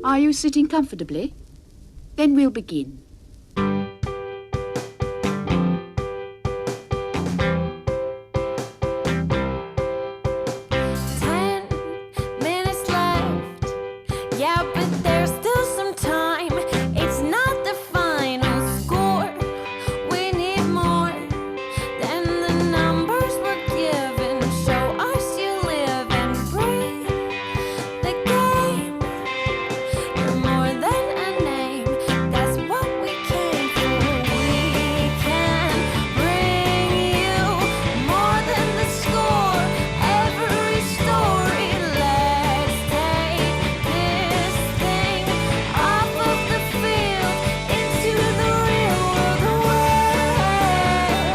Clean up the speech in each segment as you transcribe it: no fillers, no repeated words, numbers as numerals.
Are you sitting comfortably? Then we'll begin. 10 minutes left. Yeah, but there's still some time. It's not the final score. We need more than the numbers we're given. Show us you live and breathe the game. You're more than a name. That's what we came for. We can bring you more than the score. Every story. Let's take this thing off of the field into the real world, away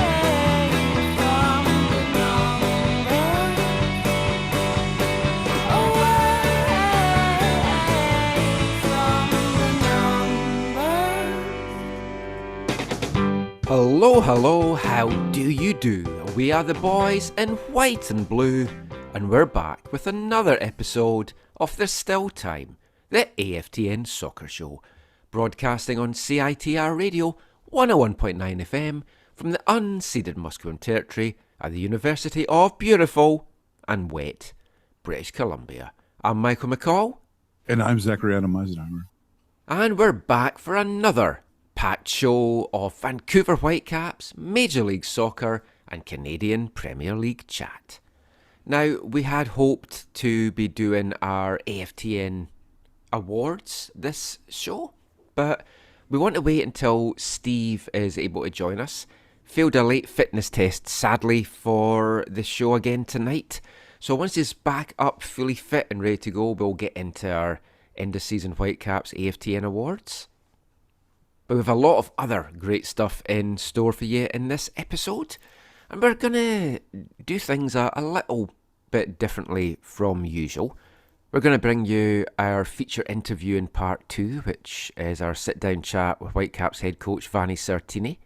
from the numbers, Hello, hello, how do you do? We are the boys in white and blue, and we're back with another episode of There's Still Time, the AFTN Soccer Show, broadcasting on CITR Radio 101.9 FM from the unceded Musqueam Territory at the University of Beautiful and Wet, British Columbia. I'm Michael McCall. And I'm Zachary Adam Eisenheimer. And we're back for another packed show of Vancouver Whitecaps, Major League Soccer and Canadian Premier League chat. Now, we had hoped to be doing our AFTN awards this show, but we want to wait until Steve is able to join us. Failed a late fitness test, sadly, for the show again tonight. So once he's back up fully fit and ready to go, we'll get into our end of season Whitecaps AFTN awards. But we have a lot of other great stuff in store for you in this episode. And we're going to do things a little bit differently from usual. We're going to bring you our feature interview in part 2, which is our sit-down chat with Whitecaps head coach Vanni Sartini.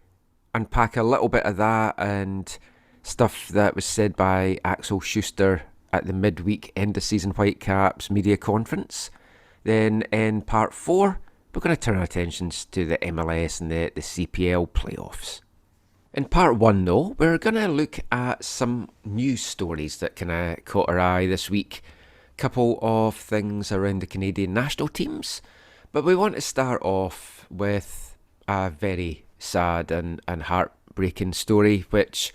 Unpack a little bit of that and stuff that was said by Axel Schuster at the midweek end-of-season Whitecaps media conference. Then in part 4, we're going to turn our attentions to the MLS and the CPL playoffs. In part 1 though, we're going to look at some news stories that kind of caught our eye this week. Couple of things around the Canadian national teams. But we want to start off with a very sad and heartbreaking story, which,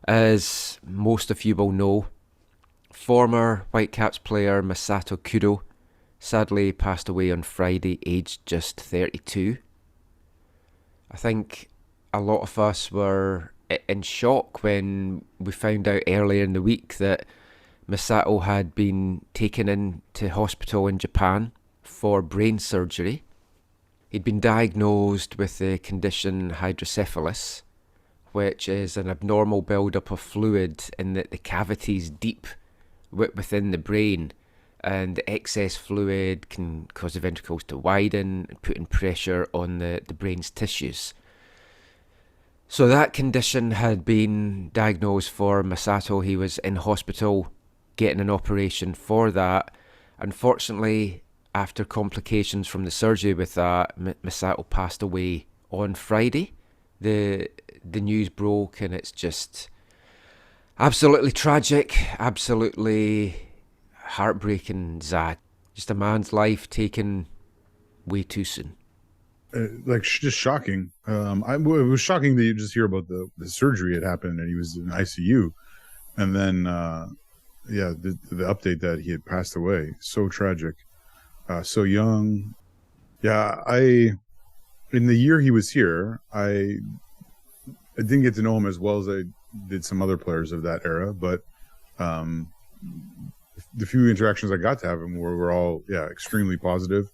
as most of you will know, former Whitecaps player Masato Kudo sadly passed away on Friday, aged just 32. I think a lot of us were in shock when we found out earlier in the week that Masato had been taken into hospital in Japan for brain surgery. He'd been diagnosed with the condition hydrocephalus, which is an abnormal build-up of fluid in the cavities deep within the brain. And the excess fluid can cause the ventricles to widen, putting pressure on the brain's tissues. So that condition had been diagnosed for Masato. He was in hospital getting an operation for that. Unfortunately, after complications from the surgery with that, Masato passed away on Friday. The news broke, and it's just absolutely tragic, absolutely heartbreaking, Zach. Just a man's life taken way too soon. Just shocking. It was shocking that you just hear about the surgery had happened and he was in ICU. And then, the update that he had passed away. So tragic. So young. Yeah, in the year he was here, I didn't get to know him as well as I did some other players of that era, but the few interactions I got to have him were all extremely positive.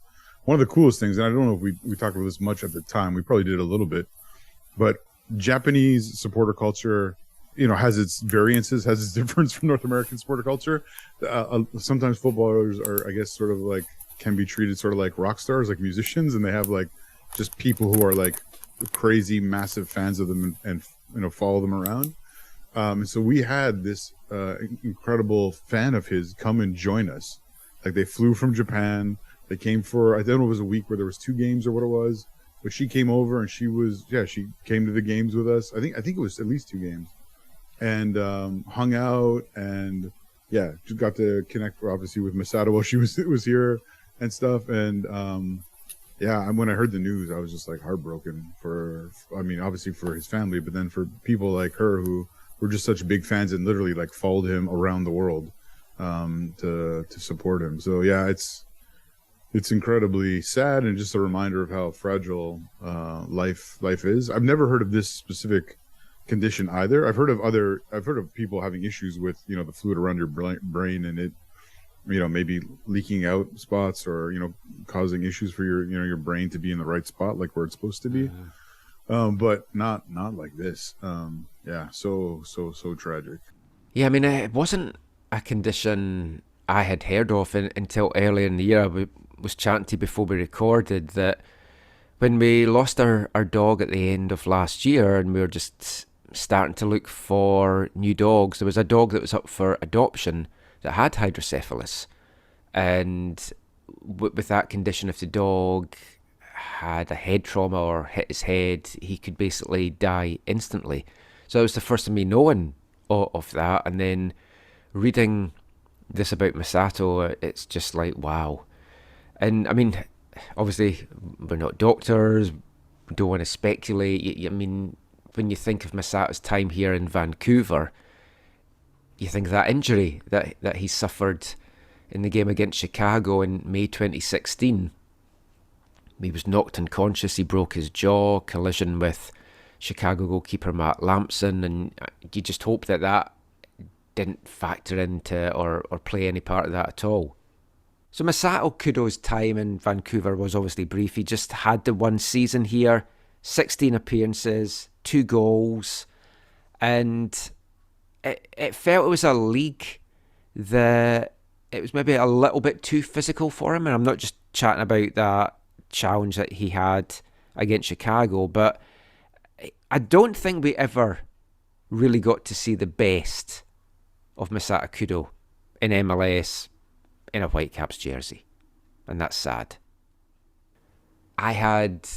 One of the coolest things, and I don't know if we talked about this much at the time, we probably did a little bit, but Japanese supporter culture, has its variances, has its difference from North American supporter culture. Sometimes footballers are, I guess, sort of like, can be treated sort of like rock stars, like musicians, and they have like just people who are like crazy, massive fans of them and follow them around. And so we had this incredible fan of his come and join us. Like, they flew from Japan. They came for, I don't know, it was a week where there was 2 games or what it was, but she came over and she came to the games with us. I think it was at least 2 games, and hung out, and just got to connect obviously with Masato while she was here and stuff. And when I heard the news, I was just like heartbroken obviously for his family, but then for people like her who were just such big fans and literally like followed him around the world to support him. So it's incredibly sad, and just a reminder of how fragile life is. I've never heard of this specific condition either. I've heard of people having issues with, the fluid around your brain, and it, maybe leaking out spots, or, causing issues for your brain to be in the right spot, like where it's supposed to be. But not like this. So tragic. Yeah, I mean, it wasn't a condition I had heard of until earlier in the year. I was chatting to you before we recorded that when we lost our dog at the end of last year, and we were just starting to look for new dogs, there was a dog that was up for adoption that had hydrocephalus, and with that condition, if the dog had a head trauma or hit his head, he could basically die instantly. So it was the first of me knowing of that, and then reading this about Masato, it's just like, wow. And I mean, obviously we're not doctors, we don't want to speculate. I mean, when you think of Masato's time here in Vancouver, you think of that injury that he suffered in the game against Chicago in May 2016. He was knocked unconscious, he broke his jaw, collision with Chicago goalkeeper Matt Lampson, and you just hope that didn't factor into or play any part of that at all. So Masato Kudo's time in Vancouver was obviously brief. He just had the 1 season here, 16 appearances, 2 goals, and it felt it was a league that it was maybe a little bit too physical for him. And I'm not just chatting about that challenge that he had against Chicago, but I don't think we ever really got to see the best of Masato Kudo in MLS in a Whitecaps jersey, and that's sad. I had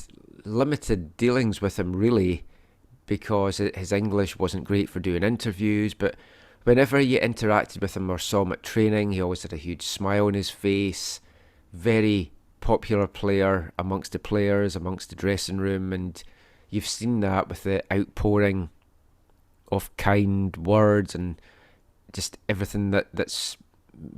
limited dealings with him really because his English wasn't great for doing interviews, but whenever you interacted with him or saw him at training, he always had a huge smile on his face. Very popular player amongst the players, amongst the dressing room, and you've seen that with the outpouring of kind words and just everything that's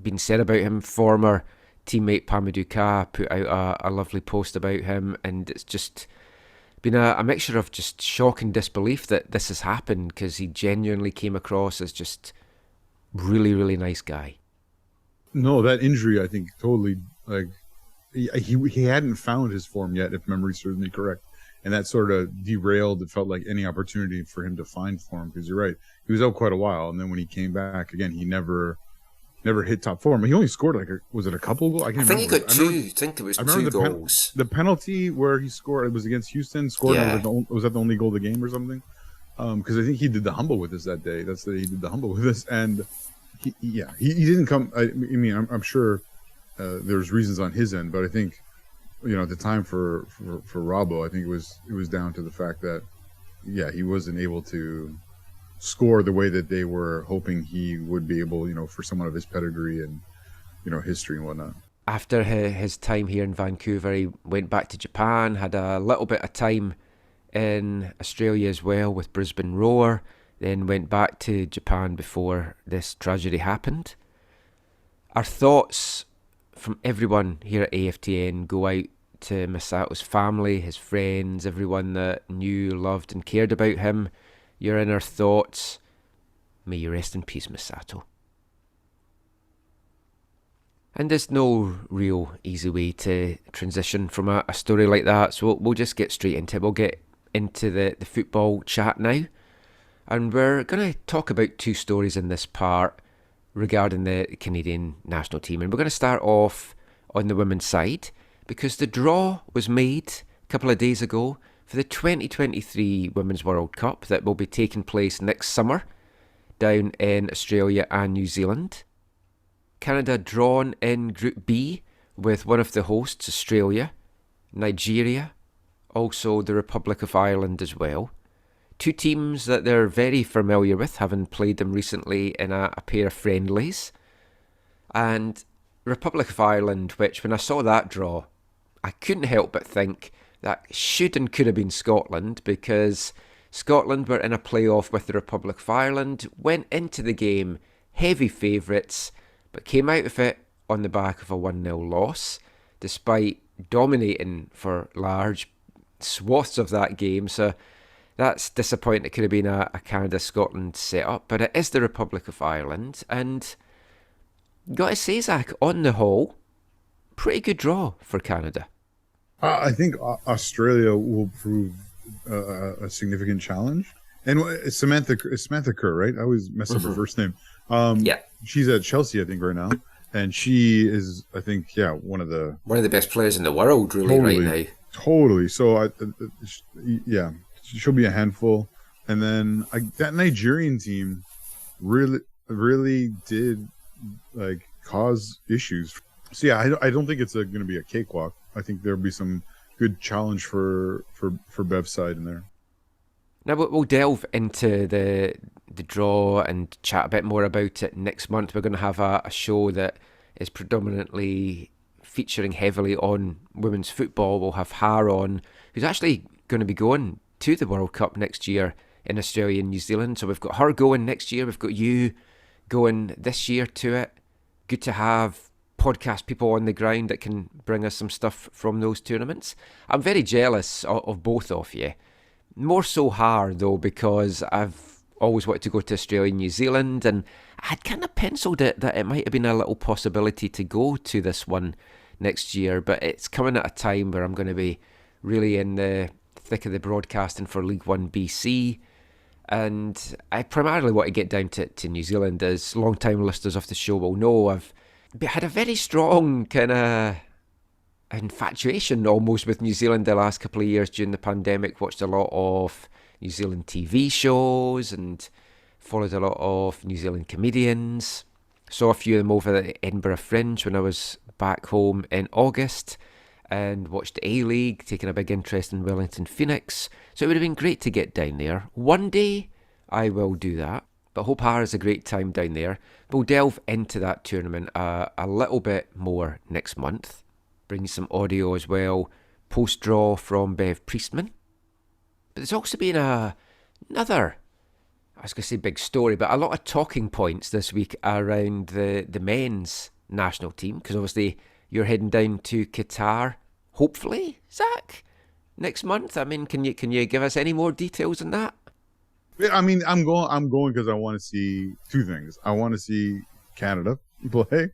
been said about him. Former teammate Pamadou Ka put out a lovely post about him, and it's just been a mixture of just shock and disbelief that this has happened, because he genuinely came across as just really, really nice guy. No, that injury, I think, totally, like, he hadn't found his form yet, if memory serves me correct, and that sort of derailed, it felt like, any opportunity for him to find form, because you're right, he was out quite a while, and then when he came back again, he never hit top form. He only scored was it a couple goals? I think he got 2. I think it was 2 goals. The penalty where he scored, it was against Houston. Scored. Yeah. Was that the only goal of the game or something? Because I think he did the humble with us that day. That's the day he did the humble with us, and he didn't come. I mean, I'm sure there's reasons on his end, but I think at the time for Robbo, I think it was down to the fact that he wasn't able to score the way that they were hoping he would be able, for someone of his pedigree and, history and whatnot. After his time here in Vancouver, he went back to Japan, had a little bit of time in Australia as well with Brisbane Roar, then went back to Japan before this tragedy happened. Our thoughts from everyone here at AFTN go out to Masato's family, his friends, everyone that knew, loved and cared about him. You're in our thoughts. May you rest in peace, Masato. And there's no real easy way to transition from a story like that, so we'll just get straight into it. We'll get into the football chat now. And we're going to talk about 2 stories in this part regarding the Canadian national team. And we're going to start off on the women's side, because the draw was made a couple of days ago for the 2023 Women's World Cup that will be taking place next summer down in Australia and New Zealand. Canada drawn in Group B with one of the hosts, Australia, Nigeria, also the Republic of Ireland as well. Two teams that they're very familiar with, having played them recently in a pair of friendlies. And Republic of Ireland, which when I saw that draw, I couldn't help but think that should and could have been Scotland, because Scotland were in a playoff with the Republic of Ireland, went into the game heavy favourites, but came out of it on the back of a 1-0 loss, despite dominating for large swaths of that game. So that's disappointing. It could have been a Canada-Scotland setup, but it is the Republic of Ireland. And got to say, Zach, on the whole, pretty good draw for Canada. I think Australia will prove a significant challenge. And it's Samantha Kerr, right? I always mess up her first name. Yeah. She's at Chelsea, I think, right now. And she is, I think, one of the best players in the world, really, right now. Totally. So, she'll be a handful. And then that Nigerian team really did cause issues. So yeah, I don't think it's going to be a cakewalk. I think there'll be some good challenge for Bev's side in there. Now we'll delve into the draw and chat a bit more about it next month. We're going to have a show that is predominantly featuring heavily on women's football. We'll have Har on, who's actually going to be going to the World Cup next year in Australia and New Zealand. So we've got her going next year. We've got you going this year to it. Good to have podcast people on the ground that can bring us some stuff from those tournaments. I'm very jealous of both of you. More so Har, though, because I've always wanted to go to Australia and New Zealand, and I'd kind of penciled it that it might have been a little possibility to go to this one next year, but it's coming at a time where I'm going to be really in the thick of the broadcasting for League One BC, and I primarily want to get down to New Zealand. As long-time listeners of the show will know, I've had a very strong kind of infatuation almost with New Zealand the last couple of years during the pandemic. Watched a lot of New Zealand TV shows and followed a lot of New Zealand comedians. Saw a few of them over at the Edinburgh Fringe when I was back home in August, and watched A-League, taking a big interest in Wellington Phoenix. So it would have been great to get down there. One day I will do that, but hope Har has a great time down there. We'll delve into that tournament a little bit more next month. Bring some audio as well, post-draw from Bev Priestman. But there's also been another, I was going to say big story, but a lot of talking points this week around the men's national team, because obviously you're heading down to Qatar, hopefully, Zach, next month. I mean, can you give us any more details on that? I mean, I'm going because I want to see two things. I want to see Canada play,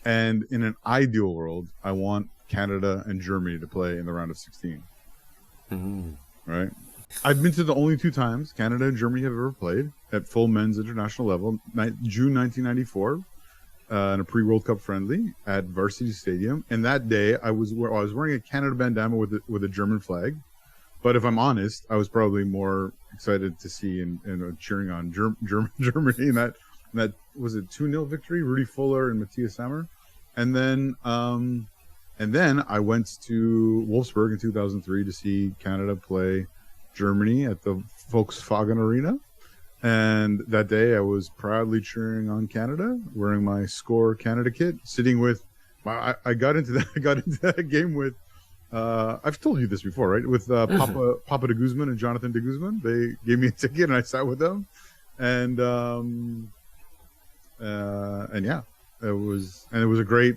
and in an ideal world, I want Canada and Germany to play in the round of 16. Right? I've been to the only two times Canada and Germany have ever played at full men's international level. June 1994, in a pre-World Cup friendly at Varsity Stadium. And that day, I was wearing a Canada bandana with a German flag. But if I'm honest, I was probably more excited to see and cheering on Germany in that was it 2-0 victory, Rudy Fuller and Matthias Sammer. And then I went to Wolfsburg in 2003 to see Canada play Germany at the Volkswagen Arena. And that day I was proudly cheering on Canada, wearing my Score Canada kit, sitting with I got into that game with I've told you this before, right? With Papa de Guzman and Jonathan de Guzman. They gave me a ticket and I sat with them. And yeah, it was a great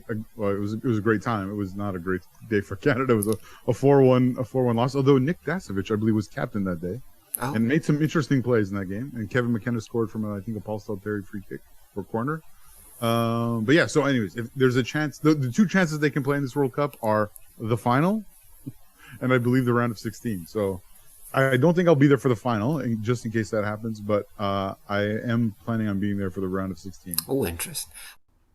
time. It was not a great day for Canada. It was a 4-1 loss. Although Nick Dasovich, I believe, was captain that day and made some interesting plays in that game. And Kevin McKenna scored from I think a Paul Stalteri free kick or corner. But yeah. So, anyways, if there's a chance, the two chances they can play in this World Cup are the final, and I believe the round of 16. So I don't think I'll be there for the final, just in case that happens. But I am planning on being there for the round of 16. Oh, interesting.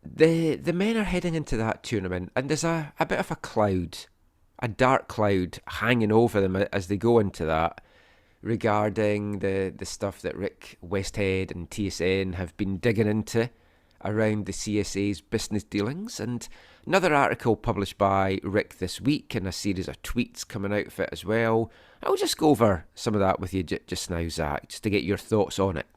The men are heading into that tournament, and there's a bit of a dark cloud hanging over them as they go into that, regarding the stuff that Rick Westhead and TSN have been digging into around the CSA's business dealings, and another article published by Rick this week and a series of tweets coming out of it as well. I'll just go over some of that with you just now, Zach, just to get your thoughts on it.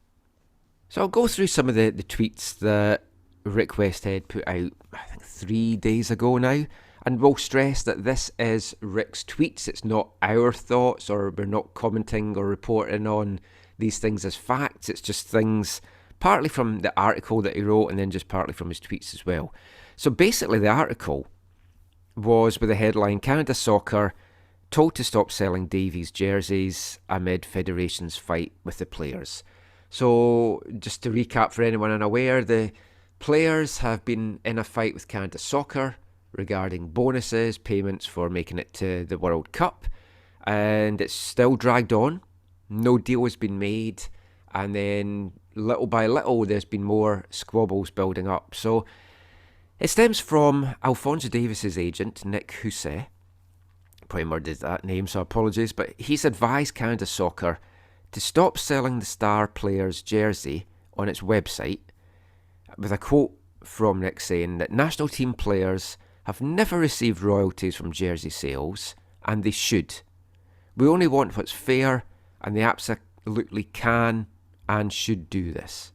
So I'll go through some of the tweets that Rick Westhead put out, I think 3 days ago now, and we'll stress that this is Rick's tweets. It's not our thoughts, or we're not commenting or reporting on these things as facts. It's just things partly from the article that he wrote and then just partly from his tweets as well. So basically the article was with the headline, Canada Soccer told to stop selling Davies jerseys amid Federation's fight with the players. So just to recap for anyone unaware, the players have been in a fight with Canada Soccer regarding bonuses, payments for making it to the World Cup, and it's still dragged on. No deal has been made, and then little by little there's been more squabbles building up. So it stems from Alphonso Davies' agent, Nick Housset. Probably murdered that name, so apologies, but he's advised Canada Soccer to stop selling the star player's jersey on its website, with a quote from Nick saying that national team players have never received royalties from jersey sales, and they should. We only want what's fair, and they absolutely can and should do this.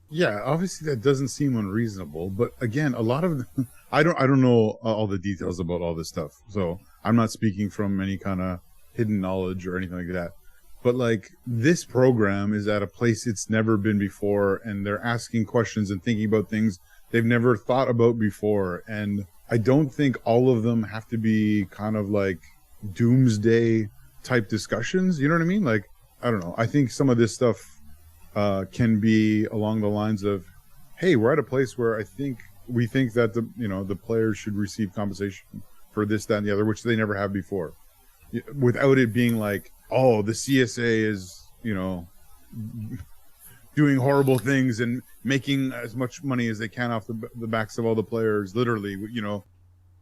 Yeah, obviously that doesn't seem unreasonable, but again, a lot of I don't know all the details about all this stuff, so I'm not speaking from any kind of hidden knowledge or anything like that. But like, this program is at a place it's never been before, and they're asking questions and thinking about things they've never thought about before. And I don't think all of them have to be kind of like doomsday type discussions. You know what I mean? Like, I don't know. I think some of this stuff can be along the lines of, hey, we're at a place where we think that the players should receive compensation for this, that, and the other, which they never have before, without it being like, oh, the CSA is, doing horrible things and making as much money as they can off the backs of all the players, literally,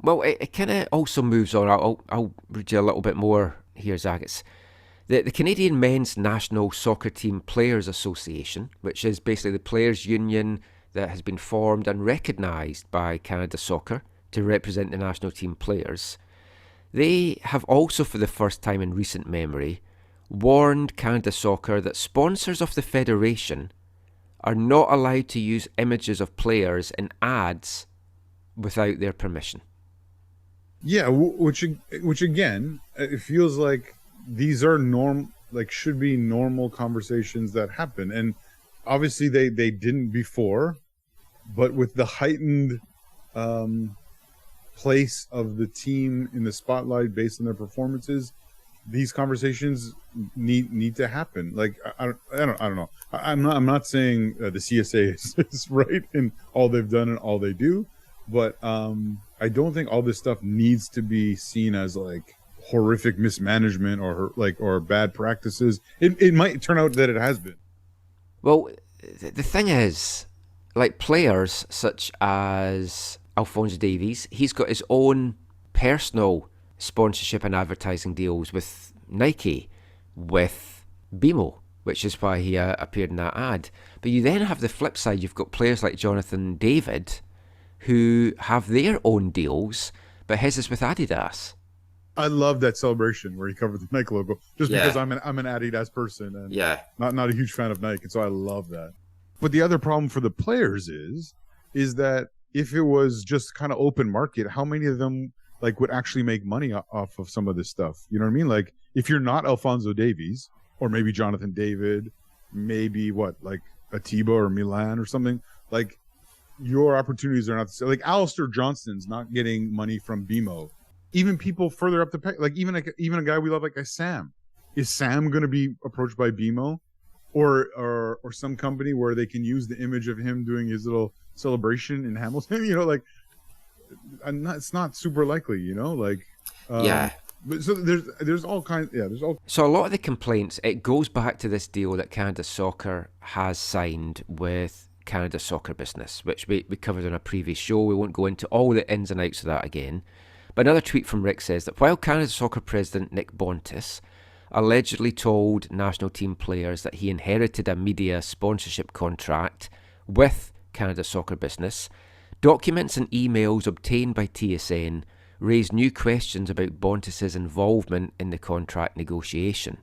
Well, it kind of also moves on. I'll read you a little bit more here, Zach. It's the Canadian Men's National Soccer Team Players Association, which is basically the players' union that has been formed and recognised by Canada Soccer to represent the national team players. They have also, for the first time in recent memory, warned Canada Soccer that sponsors of the federation are not allowed to use images of players in ads without their permission. Yeah, which again, it feels like these are should be normal conversations that happen, and obviously they didn't before, but with the heightened place of the team in the spotlight based on their performances, these conversations need to happen. Like, I don't know. I'm not saying the CSA is right in all they've done and all they do, but I don't think all this stuff needs to be seen as like horrific mismanagement or bad practices. It might turn out that it has been. Well, the thing is, like, players such as Alphonso Davies, he's got his own personal sponsorship and advertising deals with Nike, with BMO, which is why he appeared in that ad. But you then have the flip side. You've got players like Jonathan David who have their own deals, but his is with Adidas. I love that celebration where he covered the Nike logo, just because I'm an Adidas person and not a huge fan of Nike, and so I love that. But the other problem for the players is that if it was just kind of open market, how many of them would actually make money off of some of this stuff? You know what I mean? Like, if you're not Alphonso Davies, or maybe Jonathan David, maybe Atiba or Milan or something, like, your opportunities are not the same. Like, Alistair Johnston's not getting money from BMO. Even people further up the peg, like even a guy we love like Sam. Is Sam going to be approached by BMO or some company where they can use the image of him doing his little celebration in Hamilton? It's not super likely. But so there's all kinds. Yeah, there's all. So a lot of the complaints, it goes back to this deal that Canada Soccer has signed with Canada Soccer Business, which we covered on a previous show. We won't go into all the ins and outs of that again. But another tweet from Rick says that while Canada Soccer President Nick Bontis allegedly told national team players that he inherited a media sponsorship contract with Canada Soccer Business, documents and emails obtained by TSN raised new questions about Bontis's involvement in the contract negotiation,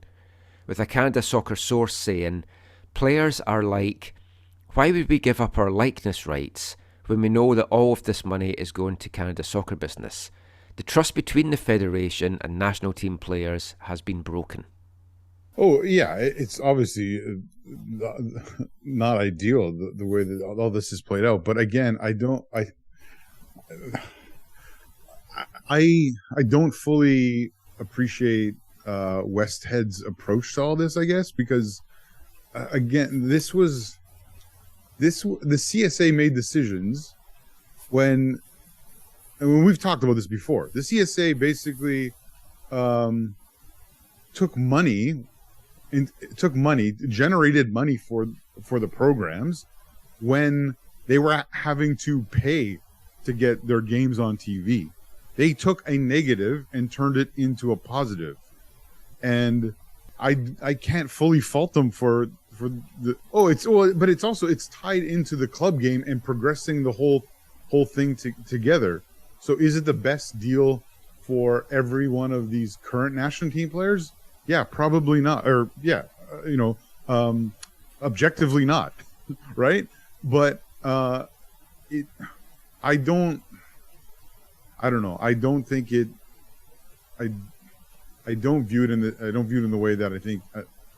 with a Canada Soccer source saying, "Players are like, why would we give up our likeness rights when we know that all of this money is going to Canada Soccer Business? The trust between the Federation and national team players has been broken." Oh, yeah, it's obviously not ideal, the way that all this is played out. But again, I don't fully appreciate Westhead's approach to all this, I guess, because again, the CSA made decisions when, and we've talked about this before, the CSA basically generated money for the programs when they were having to pay to get their games on TV. They took a negative and turned it into a positive, and I can't fully fault them for but it's tied into the club game and progressing the whole thing together. So is it the best deal for every one of these current national team players? Yeah, probably not. Or yeah, objectively not, right? But I don't know. I don't view it in the way that I think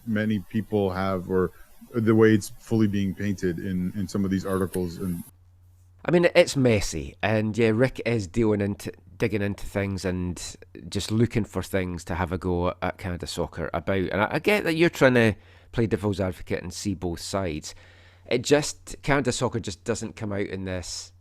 many people have, or the way it's fully being painted in some of these articles. And I mean, it's messy, and yeah, Rick is digging into things and just looking for things to have a go at Canada Soccer about. And I get that you're trying to play devil's advocate and see both sides. Canada Soccer just doesn't come out in this,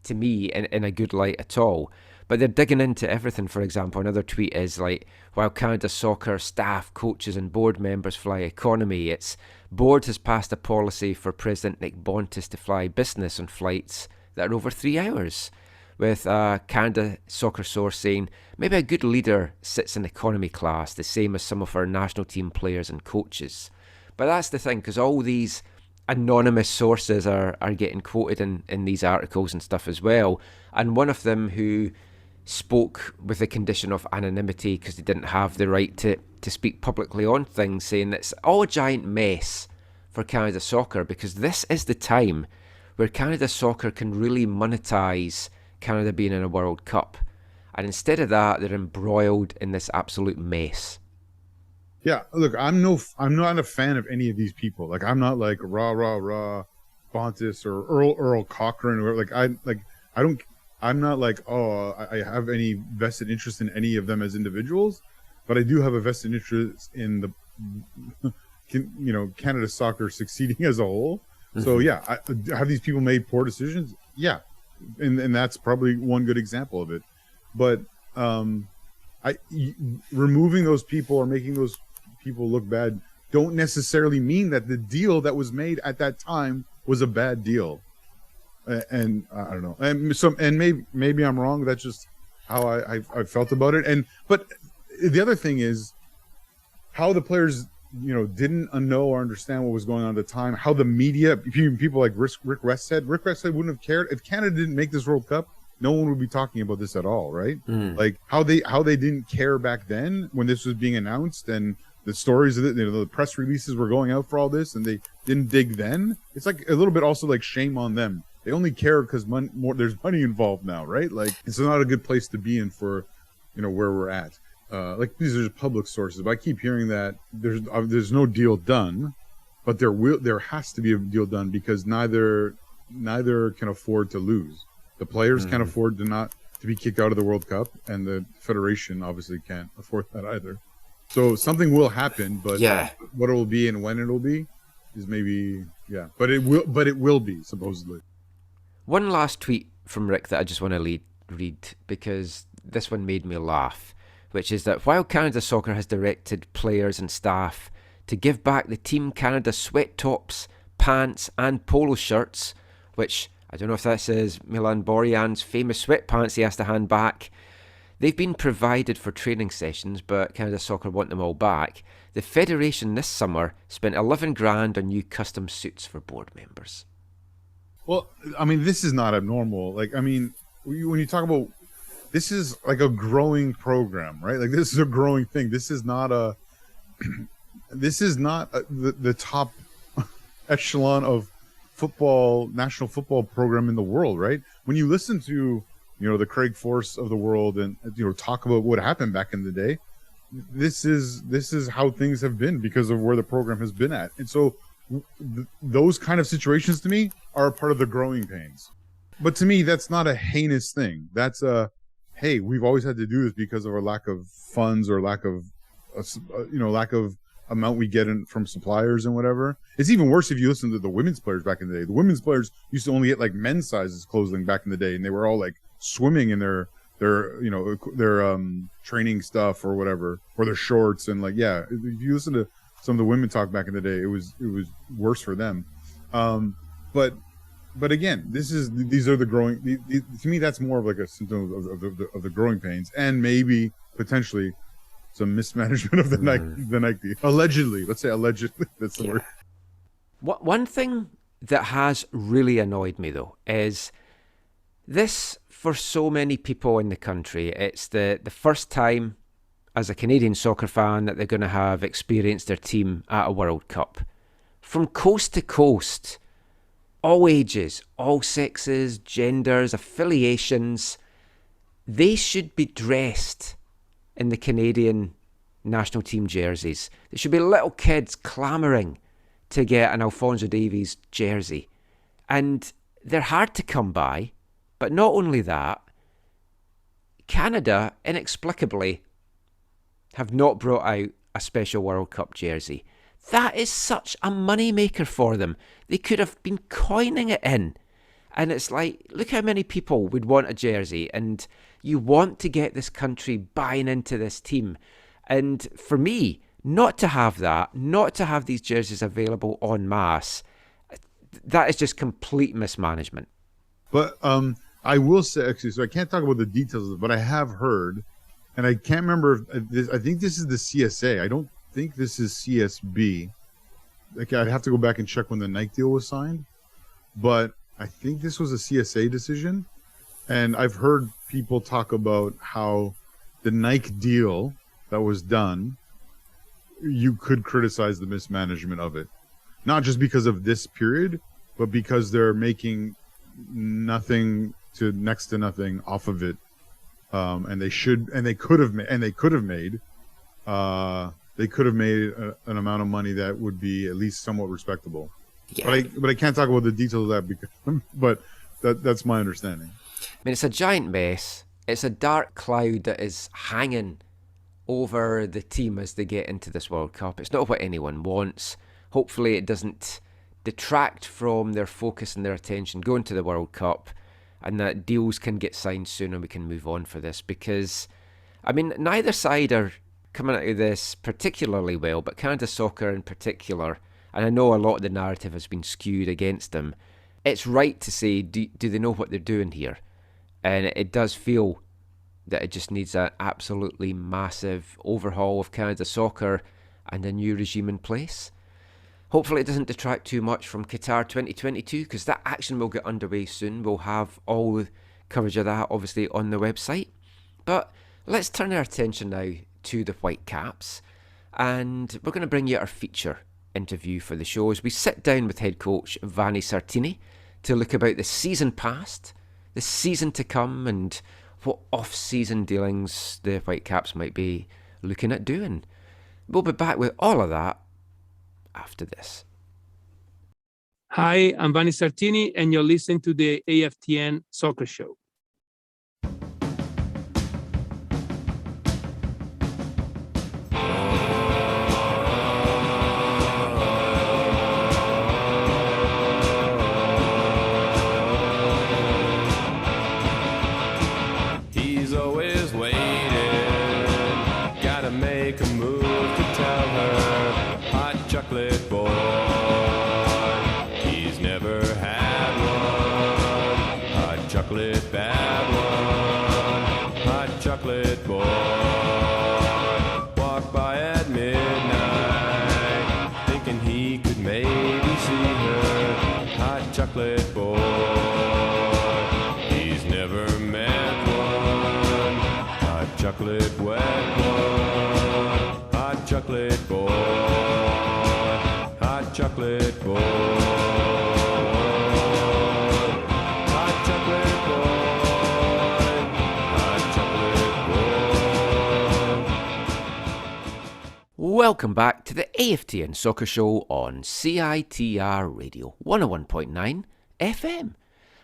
to me, in a good light at all. But they're digging into everything. For example, another tweet is like, while Canada Soccer staff, coaches and board members fly economy, its board has passed a policy for President Nick Bontis to fly business on flights that are over 3 hours, with a Canada Soccer source saying, maybe a good leader sits in economy class, the same as some of our national team players and coaches. But that's the thing, because all these anonymous sources are getting quoted in these articles and stuff as well. And one of them who spoke with the condition of anonymity because they didn't have the right to speak publicly on things, saying it's all a giant mess for Canada Soccer, because this is the time where Canada Soccer can really monetize Canada being in a World Cup. And instead of that, they're embroiled in this absolute mess. Yeah, look, I'm not a fan of any of these people. Like, I'm not like rah Bontis or Earl Cochrane, or I'm not like, I have any vested interest in any of them as individuals, but I do have a vested interest in the Canada Soccer succeeding as a whole. Mm-hmm. So yeah, have these people made poor decisions? Yeah, and that's probably one good example of it. But removing those people or making those people look bad don't necessarily mean that the deal that was made at that time was a bad deal. And I don't know, and maybe I'm wrong. That's just how I felt about it. But the other thing is how the players didn't know or understand what was going on at the time. How the media, people like Rick Westhead wouldn't have cared if Canada didn't make this World Cup. No one would be talking about this at all, right? Like how they didn't care back then when this was being announced, and the stories of it, the press releases were going out for all this, and they didn't dig then. It's like a little bit also like shame on them. They only care because there's money involved now, right? Like, it's not a good place to be in for, where we're at. Like, these are just public sources, but I keep hearing that there's no deal done, but there has to be a deal done, because neither can afford to lose. The players can't afford to be kicked out of the World Cup, and the Federation obviously can't afford that either. So something will happen, but what it will be and when it will be is maybe but it will be, supposedly. One last tweet from Rick that I just want to read, because this one made me laugh, which is that while Canada Soccer has directed players and staff to give back the Team Canada sweat tops, pants and polo shirts, which I don't know if that says Milan Borjan's famous sweatpants he has to hand back, they've been provided for training sessions, but Canada Soccer want them all back. The Federation this summer spent $11,000 on new custom suits for board members. Well, I mean, this is not abnormal. Like, I mean, when you talk about, this is like a growing program, right? Like, this is a growing thing. This is not the top echelon of national football program in the world, right? When you listen to, the Craig Force of the world and, talk about what happened back in the day, this is how things have been because of where the program has been at. And so those kind of situations to me are a part of the growing pains. But to me, that's not a heinous thing. That's hey, we've always had to do this because of our lack of funds or lack of amount we get in from suppliers and whatever. It's even worse if you listen to the women's players back in the day. The women's players used to only get like men's sizes clothing back in the day, and they were all like swimming in their training stuff or whatever, or their shorts. And like, yeah, if you listen to some of the women talk back in the day, it was worse for them. But again, these are the growing. To me, that's more of like a symptom of the growing pains, and maybe potentially some mismanagement of the Nike. Allegedly, let's say allegedly. That's the word. One thing that has really annoyed me though is this, for so many people in the country, it's the first time as a Canadian soccer fan that they're going to have experienced their team at a World Cup. From coast to coast, all ages, all sexes, genders, affiliations, they should be dressed in the Canadian national team jerseys. There should be little kids clamouring to get an Alphonso Davies jersey. And they're hard to come by. But not only that, Canada, inexplicably, have not brought out a special World Cup jersey. That is such a moneymaker for them. They could have been coining it in. And it's like, look how many people would want a jersey, and you want to get this country buying into this team. And for me, not to have that, not to have these jerseys available en masse, that is just complete mismanagement. But I will say, actually, so I can't talk about the details of it, but I have heard, and I can't remember if I think this is the CSA. I don't think this is CSB. Like, I'd have to go back and check when the Nike deal was signed, but I think this was a CSA decision. And I've heard people talk about how the Nike deal that was done, you could criticize the mismanagement of it. Not just because of this period, but because they're making nothing to next to nothing off of it. And they could have made an amount of money that would be at least somewhat respectable. Yeah. But I can't talk about the details of that but that's my understanding. I mean, it's a giant mess. It's a dark cloud that is hanging over the team as they get into this World Cup. It's not what anyone wants. Hopefully it doesn't detract from their focus and their attention going to the World Cup, and that deals can get signed soon and we can move on for this, because, I mean, neither side are coming out of this particularly well, but Canada Soccer in particular, and I know a lot of the narrative has been skewed against them. It's right to say, do they know what they're doing here? And it does feel that it just needs an absolutely massive overhaul of Canada Soccer and a new regime in place. Hopefully it doesn't detract too much from Qatar 2022, because that action will get underway soon. We'll have all the coverage of that, obviously, on the website. But let's turn our attention now to the Whitecaps, and we're going to bring you our feature interview for the show as we sit down with head coach Vanni Sartini to look about the season past, the season to come, and what off-season dealings the Whitecaps might be looking at doing. We'll be back with all of that after this. Hi, I'm Vanni Sartini, and you're listening to the AFTN Soccer Show. He's always waiting, gotta make a move to tell her, hot chocolate boy. He's never had one, hot chocolate bad one, hot chocolate boy. Walk by at midnight, thinking he could maybe see her, hot chocolate boy. chocolate wet boy, hot chocolate boy, hot chocolate boy, hot chocolate boy, hot chocolate boy. Welcome back to the AFTN Soccer Show on CITR Radio 101.9 FM.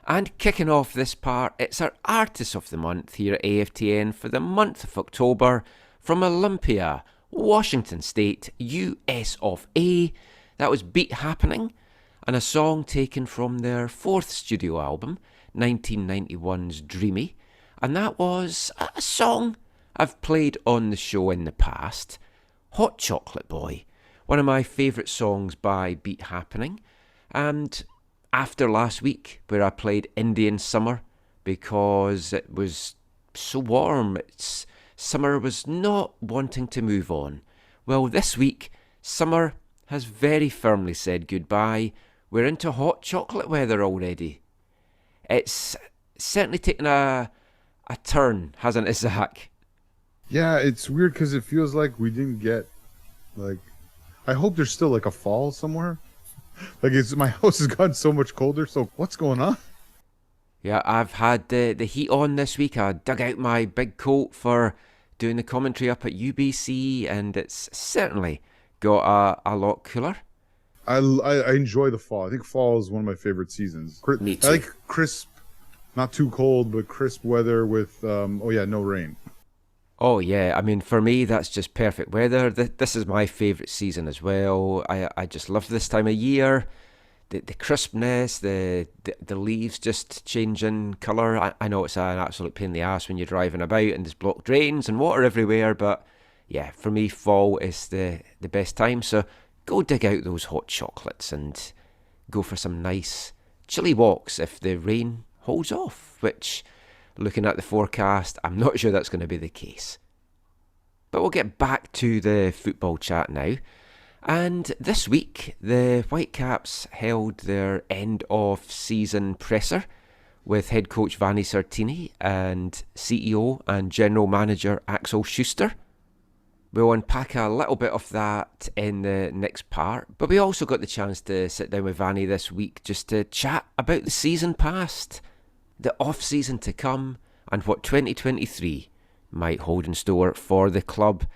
And kicking off this part, it's our Artist of the Month here at AFTN for the month of October from Olympia, Washington State, US of A. That was Beat Happening, and a song taken from their fourth studio album, 1991's Dreamy. And that was a song I've played on the show in the past, Hot Chocolate Boy, one of my favourite songs by Beat Happening. And after last week, where I played Indian Summer because it was so warm, summer was not wanting to move on. Well, this week, summer has very firmly said goodbye. We're into hot chocolate weather already. It's certainly taken a turn, hasn't it, Zach? Yeah, it's weird because it feels like we didn't get, like, I hope there's still like a fall somewhere. Like, my house has gotten so much colder, so what's going on? Yeah, I've had the heat on this week. I dug out my big coat for doing the commentary up at UBC, and it's certainly got a lot cooler. I enjoy the fall. I think fall is one of my favorite seasons. Me too. I like crisp, not too cold, but crisp weather with, no rain. Oh yeah, I mean, for me, that's just perfect weather. This is my favourite season as well. I just love this time of year. The crispness, the leaves just changing colour. I know it's an absolute pain in the ass when you're driving about and there's blocked drains and water everywhere, but yeah, for me, fall is the best time. So go dig out those hot chocolates and go for some nice chilly walks if the rain holds off, which, looking at the forecast, I'm not sure that's going to be the case. But we'll get back to the football chat now. And this week, the Whitecaps held their end-of-season presser with head coach Vanni Sartini and CEO and general manager Axel Schuster. We'll unpack a little bit of that in the next part, but we also got the chance to sit down with Vanni this week just to chat about the season past, the off-season to come, and what 2023 might hold in store for the club.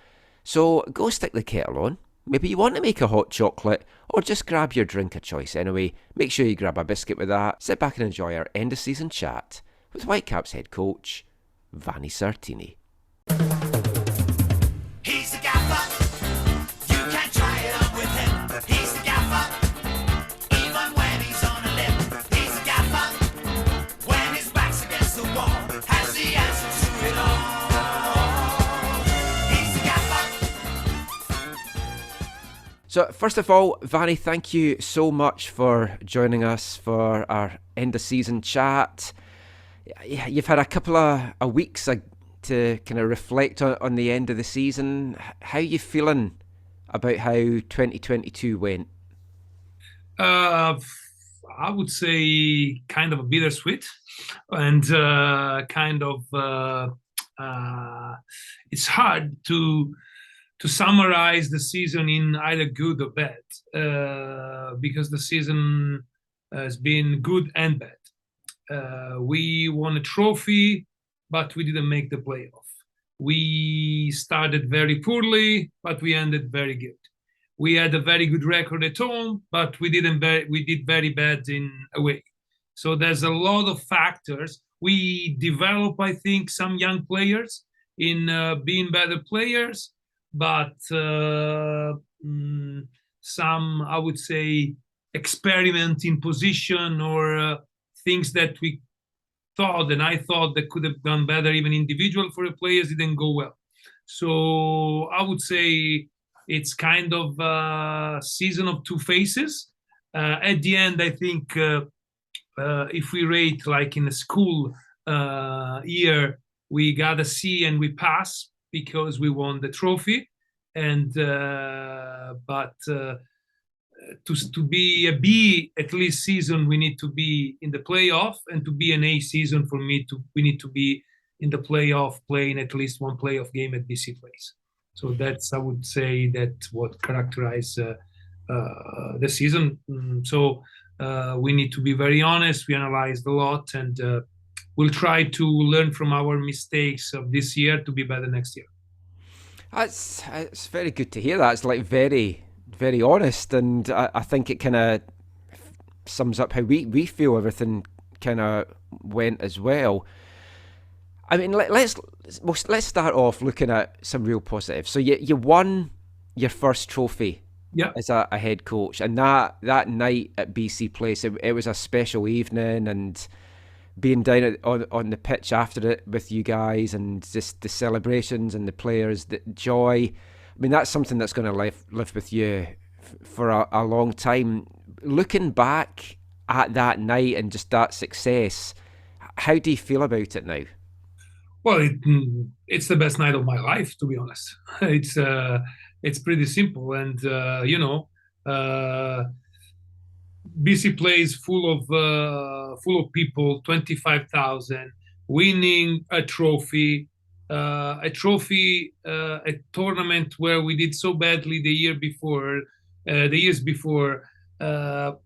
So go stick the kettle on. Maybe you want to make a hot chocolate, or just grab your drink of choice anyway. Make sure you grab a biscuit with that. Sit back and enjoy our end-of-season chat with Whitecaps head coach Vanni Sartini. He's the gaffer. You can try it on with him. He's the gaffer. Even when he's on a limb. He's the gaffer. When his back's against the wall, has the answer to it all. He's the gaffer. So first of all, Vanni, thank you so much for joining us for our end-of-season chat. You've had a couple of weeks to kind of reflect on the end of the season. How are you feeling about how 2022 went? I would say kind of a bittersweet, and it's hard to summarize the season in either good or bad, because the season has been good and bad. We won a trophy, but we didn't make the playoff. We started very poorly, but we ended very good. We had a very good record at home, but we did very bad in away. So there's a lot of factors. We develop, I think, some young players in being better players, but some, I would say, experiment in position or things that we thought, and I thought that could have done better, even individual for the players, didn't go well. So I would say it's kind of a season of two faces. At the end, I think if we rate like in a school year, we got a C and we pass because we won the trophy. And but to be a B at least season, we need to be in the playoff, and to be an A season for me, we need to be in the playoff, playing at least one playoff game at BC Place. So that's, I would say, that what characterized the season. So we need to be very honest. We analyzed a lot, and we'll try to learn from our mistakes of this year to be better next year. It's very good to hear that. It's like very, very honest, and I think it kind of sums up how we feel everything kind of went as well. I mean, let's start off looking at some real positives. So you won your first trophy as a head coach, and that night at BC Place, it was a special evening, and being down on the pitch after it with you guys, and just the celebrations and the players, the joy. I mean, that's something that's going to live with you for a long time. Looking back at that night and just that success, how do you feel about it now? Well, it's the best night of my life, to be honest. It's pretty simple, and BC Place full of people, 25,000, winning a trophy, a tournament where we did so badly the years before,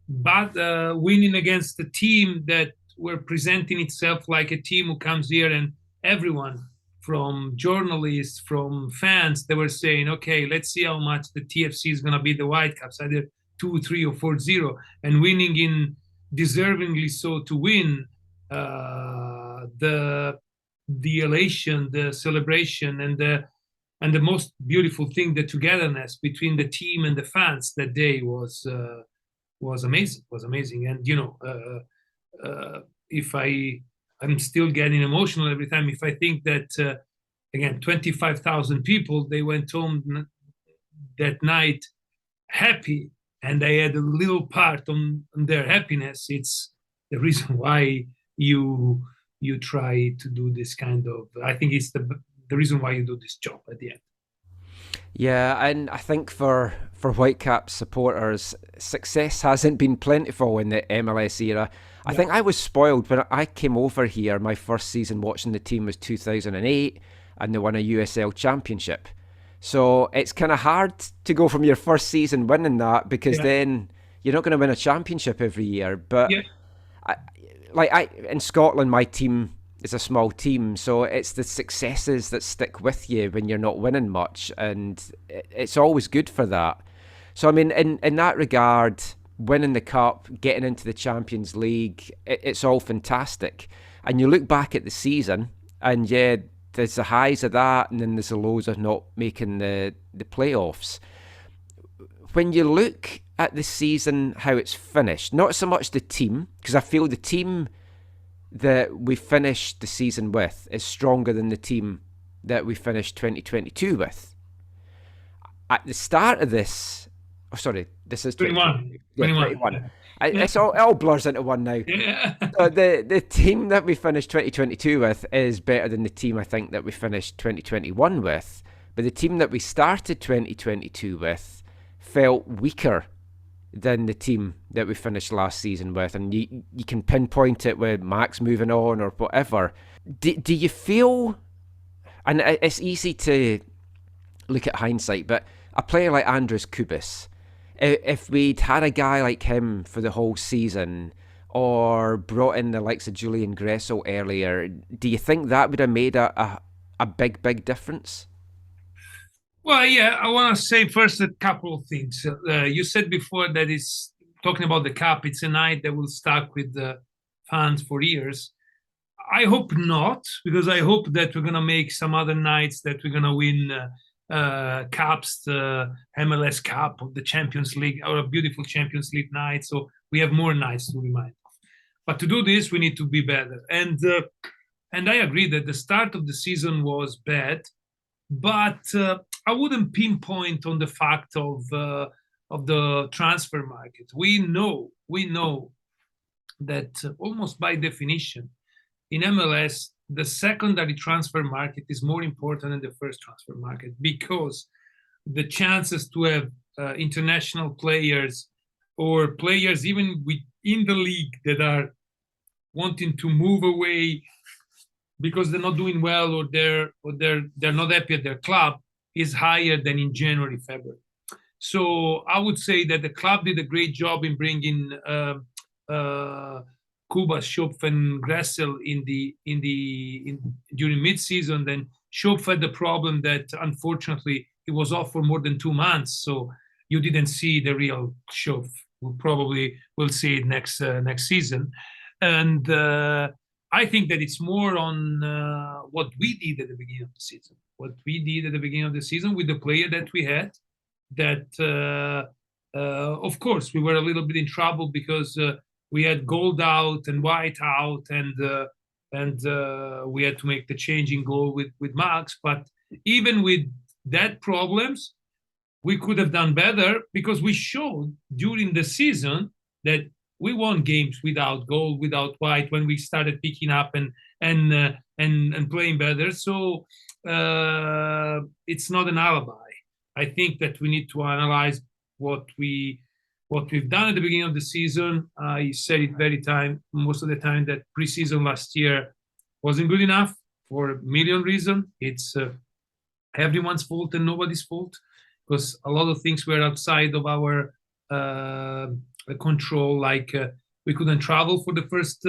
but winning against a team that were presenting itself like a team who comes here, and everyone from journalists, from fans, they were saying, okay, let's see how much the TFC is going to beat the Whitecaps, either 2-3 or 4-0, and winning in deservingly so to win. The elation, the celebration, and the most beautiful thing, the togetherness between the team and the fans that day was amazing. And if I'm still getting emotional every time if I think that again, 25,000 people, they went home that night happy, and I had a little part on their happiness. It's the reason why you try to do this kind of, I think it's the reason why you do this job at the end. Yeah, and I think for Whitecaps supporters, success hasn't been plentiful in the MLS era. I think I was spoiled when I came over here. My first season watching the team was 2008, and they won a USL championship. So it's kind of hard to go from your first season winning that, because then you're not going to win a championship every year. But in Scotland, my team is a small team, so it's the successes that stick with you when you're not winning much, and it's always good for that. So I mean, in that regard, winning the cup, getting into the Champions League, it's all fantastic. And you look back at the season, and there's the highs of that, and then there's the lows of not making the playoffs. When you look at the season, how it's finished, not so much the team, because I feel the team that we finished the season with is stronger than the team that we finished 2022 with. At the start of this, this is 21. 21. It all blurs into one now. Yeah. So the team that we finished 2022 with is better than the team I think that we finished 2021 with. But the team that we started 2022 with felt weaker than the team that we finished last season with. And you can pinpoint it with Max moving on or whatever. Do you feel, and it's easy to look at hindsight, but a player like Andres Kubis, if we'd had a guy like him for the whole season, or brought in the likes of Julian Gressel earlier, do you think that would have made a big difference? Well, yeah, I want to say first a couple of things. You said before that it's talking about the cup. It's a night that will stuck with the fans for years. I hope not, because I hope that we're going to make some other nights that we're going to win cups, the MLS Cup, or the Champions League, or a beautiful Champions League night. So we have more nights to remind of. But to do this, we need to be better. And I agree that the start of the season was bad, but I wouldn't pinpoint on the fact of the transfer market. We know that almost by definition, in MLS, the secondary transfer market is more important than the first transfer market, because the chances to have international players or players even within the league that are wanting to move away because they're not doing well or they're not happy at their club is higher than in January, February. So I would say that the club did a great job in bringing Kuba, Schopf, and Gressel during mid-season. Then Schopf had the problem that unfortunately he was off for more than 2 months, so you didn't see the real Schopf. We probably will see it next season, and I think that it's more on what we did at the beginning of the season. What we did at the beginning of the season with the player that we had. That of course we were a little bit in trouble because we had Gold out and White out, and we had to make the change in goal with Max. But even with that problems, we could have done better because we showed during the season that we won games without Gold, without White, when we started picking up and playing better. So it's not an alibi. I think that we need to analyze what we've done at the beginning of the season. I said it most of the time that preseason last year wasn't good enough for a million reasons. It's everyone's fault and nobody's fault, because a lot of things were outside of our control. Like we couldn't travel for the first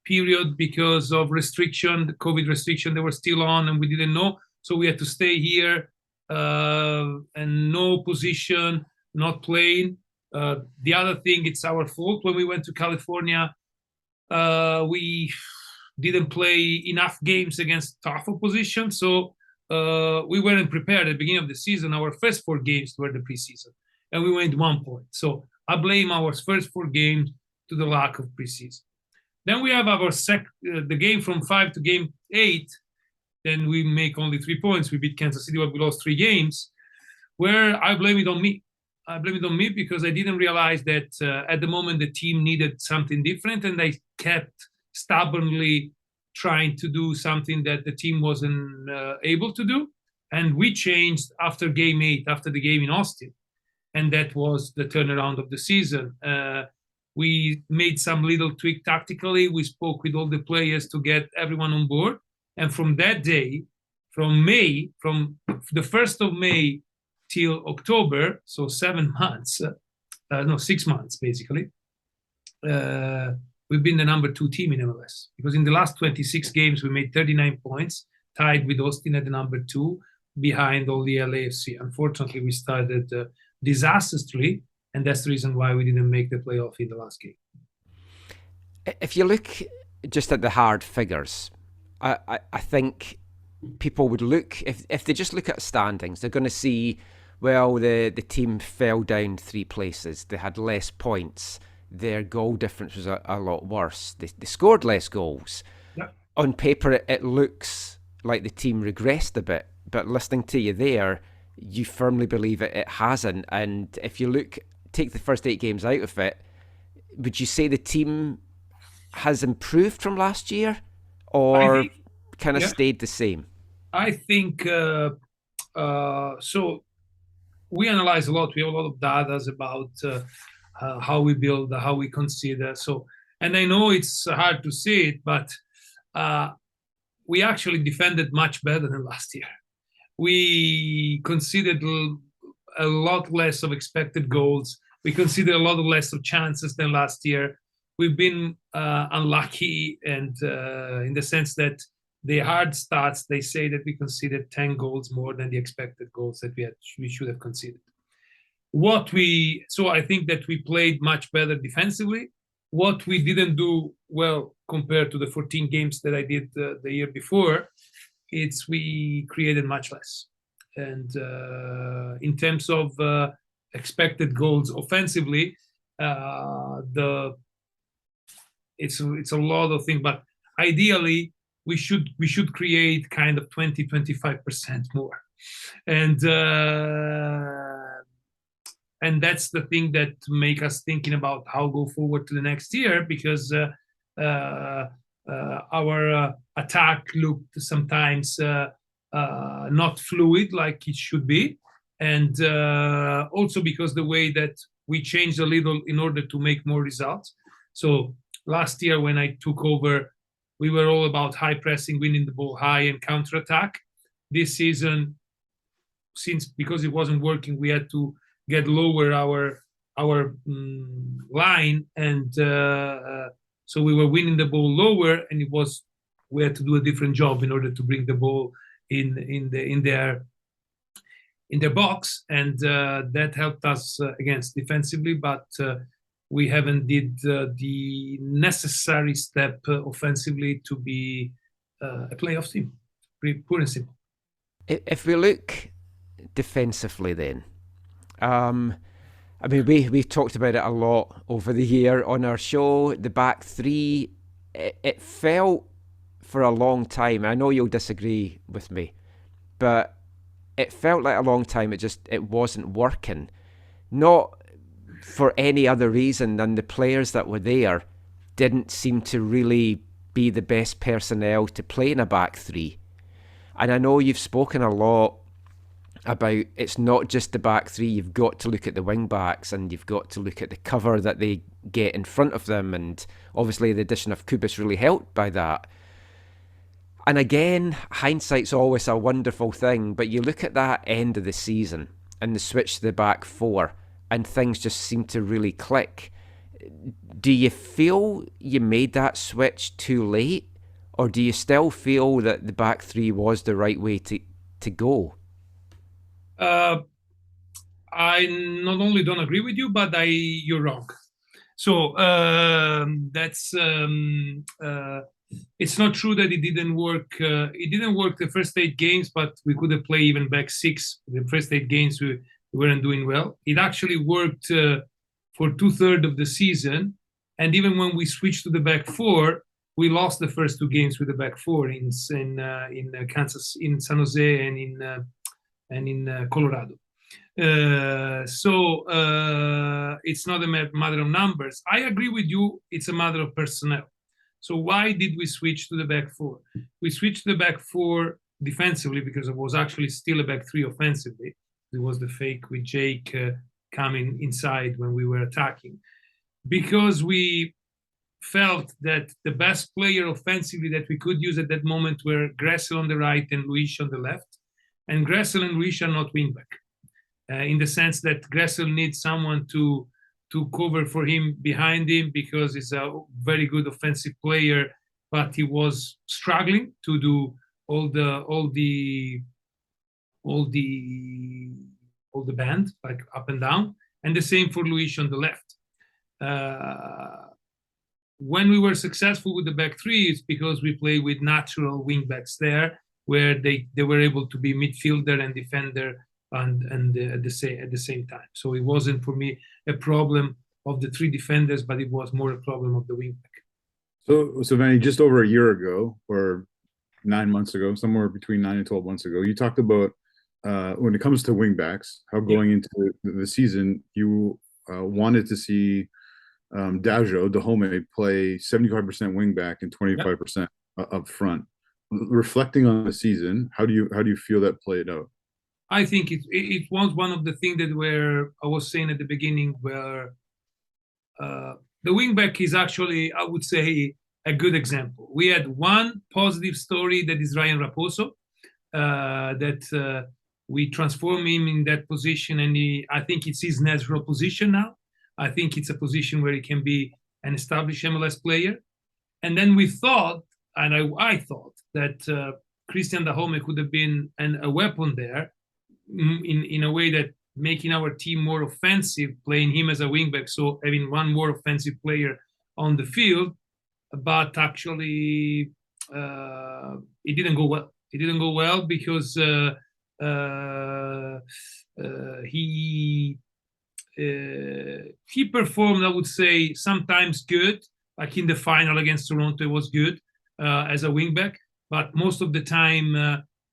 period because of restriction, the COVID restriction they were still on, and we didn't know. So we had to stay here. And no position, not playing. The other thing, it's our fault. When we went to California, we didn't play enough games against tough opposition, so we weren't prepared at the beginning of the season. Our first 4 games were the preseason, and we went 1 point. So I blame our first 4 games to the lack of preseason. Then we have the game from 5 to game 8. Then we make only 3 points. We beat Kansas City, but we lost 3 games, where I blame it on me. I blame it on me because I didn't realize that at the moment the team needed something different, and I kept stubbornly trying to do something that the team wasn't able to do. And we changed after game 8, after the game in Austin. And that was the turnaround of the season. We made some little tweak tactically. We spoke with all the players to get everyone on board. And from that day, from the 1st of May till October, so 6 months basically, we've been the number 2 team in MLS. Because in the last 26 games, we made 39 points, tied with Austin at the number 2, behind all the LAFC. Unfortunately, we started disastrously, and that's the reason why we didn't make the playoff in the last game. If you look just at the hard figures, I think people would look, if they just look at standings, they're going to see, well, the team fell down 3 places. They had less points. Their goal difference was a lot worse. They scored less goals. Yep. On paper, it looks like the team regressed a bit, but listening to you there, you firmly believe it hasn't. And if you take the first 8 games out of it, would you say the team has improved from last year? Or kind of stayed the same? I think so. We analyze a lot. We have a lot of data about how we build, how we consider. So, and I know it's hard to say it, but we actually defended much better than last year. We considered a lot less of expected goals. We considered a lot less of chances than last year. We've been unlucky, and in the sense that the hard stats, they say that we conceded 10 goals more than the expected goals that we should have conceded. So I think that we played much better defensively. What we didn't do well compared to the 14 games that I did the year before, it's we created much less. And in terms of expected goals offensively, it's a lot of things, but ideally we should create kind of 20-25% more, and that's the thing that make us thinking about how go forward to the next year, because our attack looked sometimes not fluid like it should be, and also because the way that we changed a little in order to make more results. So last year when I took over, we were all about high pressing, winning the ball high, and counterattack. This season, because it wasn't working, we had to get lower our line, and so we were winning the ball lower, and we had to do a different job in order to bring the ball in their box, and that helped us against defensively, but we haven't did the necessary step offensively to be a playoff team. Pretty pure and simple. If we look defensively then, I mean, we've talked about it a lot over the year on our show. The back three, it felt for a long time, I know you'll disagree with me, but it felt like a long time it wasn't working. Not for any other reason than the players that were there didn't seem to really be the best personnel to play in a back three. And I know you've spoken a lot about it's not just the back three, you've got to look at the wing backs, and you've got to look at the cover that they get in front of them, and obviously the addition of Kubas really helped by that. And again, hindsight's always a wonderful thing, but you look at that end of the season and the switch to the back four, and things just seem to really click. Do you feel you made that switch too late, or do you still feel that the back three was the right way to go? I not only don't agree with you, but you're wrong. So that's it's not true that it didn't work. It didn't work the first 8 games, but we could have played even back 6. The first 8 games we weren't doing well. It actually worked for 2/3 of the season, and even when we switched to the back 4, we lost the first 2 games with the back 4 in Kansas, in San Jose, and in Colorado. So it's not a matter of numbers. I agree with you. It's a matter of personnel. So why did we switch to the back 4? We switched to the back 4 defensively because it was actually still a back 3 offensively. It was the fake with Jake coming inside when we were attacking. Because we felt that the best player offensively that we could use at that moment were Gressel on the right and Luis on the left. And Gressel and Luis are not wingback, in the sense that Gressel needs someone to cover for him behind him, because he's a very good offensive player, but he was struggling to do all the band, like up and down, and the same for Luis on the left. When we were successful with the back 3, it's because we play with natural wingbacks there, where they were able to be midfielder and defender and at the same time. So it wasn't for me a problem of the 3 defenders, but it was more a problem of the wingback. So Vanni, just over a year ago, or 9 months ago, somewhere between 9 and 12 months ago, you talked about when it comes to wingbacks, how going into the season you wanted to see Dahome play 75% wingback and 25% up front. Reflecting on the season, how do you feel that played out? I think it was one of the things that I was saying at the beginning, where the wingback is actually, I would say, a good example. We had one positive story, that is Ryan Raposo, that we transform him in that position, and I think it's his natural position now. I think it's a position where he can be an established MLS player. And then we thought, and I thought that Christian Dahome could have been a weapon there, in a way that making our team more offensive, playing him as a wingback, so having one more offensive player on the field. But actually, it didn't go well. It didn't go well because he performed, I would say, sometimes good, like in the final against Toronto, it was good as a wingback, but most of the time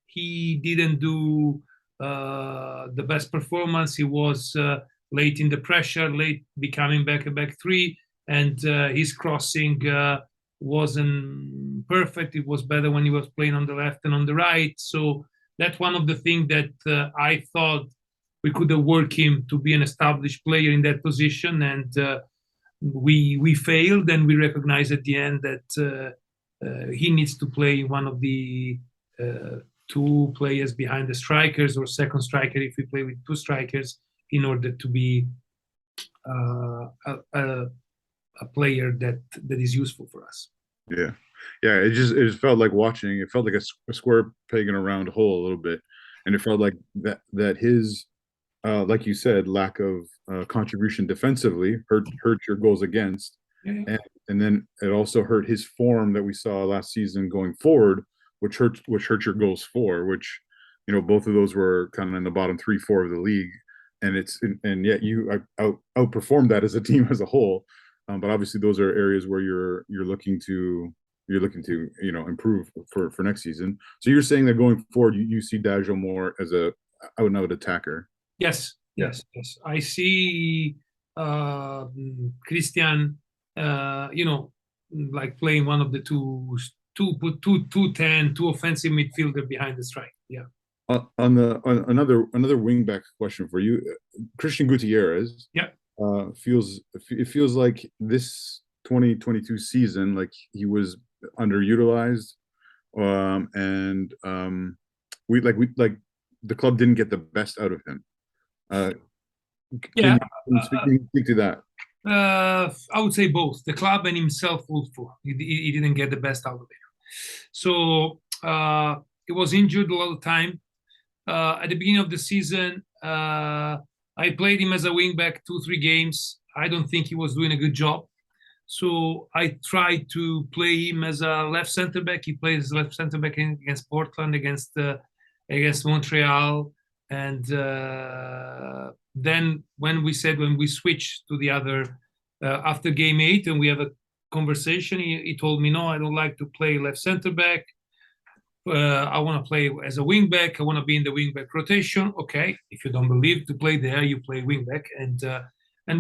he didn't do the best performance. He was late in the pressure, late becoming back a back 3, and his crossing wasn't perfect. It was better when he was playing on the left and on the right. So that's one of the things that I thought we could have worked him to be an established player in that position, and we failed, and we recognized at the end that he needs to play one of the two players behind the strikers or second striker if we play with two strikers in order to be a player that is useful for us. Yeah, yeah. It just felt like watching. It felt like a square peg in a round hole a little bit, and it felt like that his, like you said, lack of contribution defensively hurt your goals against, Yeah. and then it also hurt his form that we saw last season going forward, which hurt your goals for, which both of those were kind of in the bottom 3-4 of the league, and yet you outperformed that as a team as a whole. But obviously, those are areas where you're looking to improve for next season. So you're saying that going forward, you see Dajo more as a out and out attacker. Yes. I see Christian, like playing one of the two 10, two offensive midfielder behind the strike. Yeah. Another wingback question for you, Christian Gutierrez. Yeah. It feels like this 2022 season, like he was underutilized, and we the club didn't get the best out of him. Can you speak to that? I would say both. The club and himself also. He didn't get the best out of it. So he was injured a lot of time. At the beginning of the season, I played him as a wingback 2-3 games. I don't think he was doing a good job. So I tried to play him as a left center back. He played as left center back against Portland, against Montreal, and then when we switched to the other after game 8 and we have a conversation, he told me, no, I don't like to play left center back. I want to play as a wing back. I want to be in the wing back rotation. Okay, if you don't believe to play there, you play wing back. And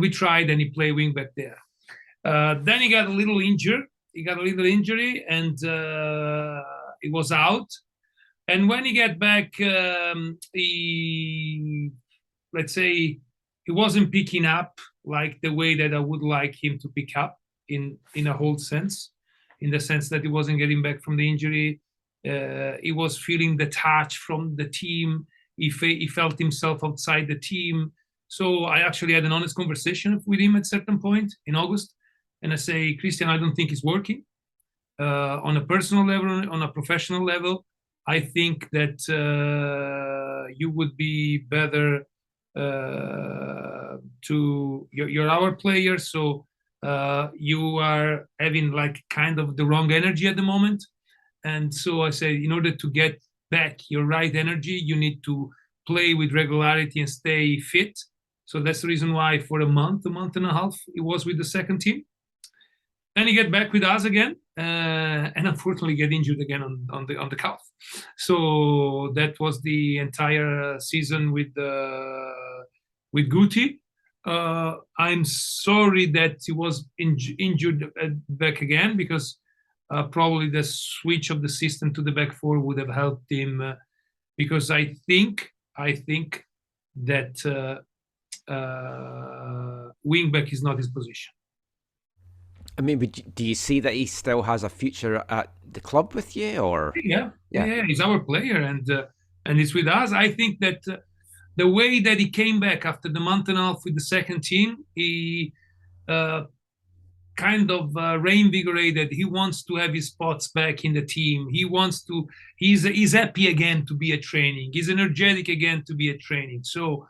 we tried, and he played wing back there. Then he got a little injured. He got a little injury, and he was out. And when he got back, he wasn't picking up like the way that I would like him to pick up in a whole sense, in the sense that he wasn't getting back from the injury. He was feeling the touch from the team. He felt himself outside the team. So I actually had an honest conversation with him at a certain point in August. And I say, Christian, I don't think it's working. On a personal level, on a professional level, I think that you would be better you're our player. So you are having like kind of the wrong energy at the moment. And so I said, in order to get back your right energy, you need to play with regularity and stay fit. So that's the reason why for a month and a half, he was with the second team. Then he get back with us again, and unfortunately get injured again on the calf. So that was the entire season with Guti. I'm sorry that he was injured back again, because probably the switch of the system to the back four would have helped him, because I think that wing back is not his position. I mean, do you see that he still has a future at the club with you, or? Yeah, he's our player, and he's with us. I think that the way that he came back after the month and a half with the second team, he kind of reinvigorated. He wants to have his spots back in the team. He's happy again to be at training. He's energetic again to be at training. So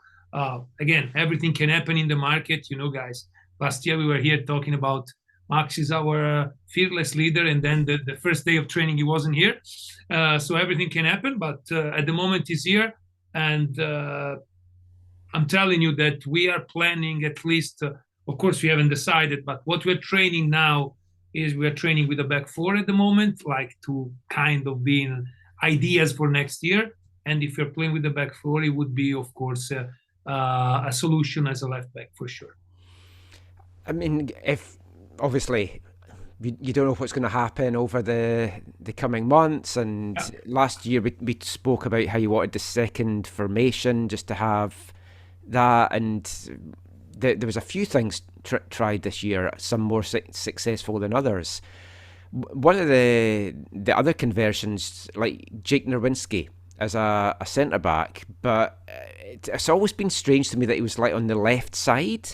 again, everything can happen in the market, guys. Last year we were here talking about Max is our fearless leader, and then the first day of training he wasn't here. So everything can happen, but at the moment he's here, and I'm telling you that we are planning at least. Of course, we haven't decided, but what we're training now is we're training with a back four at the moment, like to kind of be in ideas for next year. And if you're playing with the back four, it would be, of course, a solution as a left back for sure. I mean, if obviously you don't know what's going to happen over the coming months, and last year we spoke about how you wanted the second formation just to have that, and there was a few things tried this year, some more successful than others. One of the other conversions, like Jake Nerwinski as a centre back, but it's always been strange to me that he was like on the left side,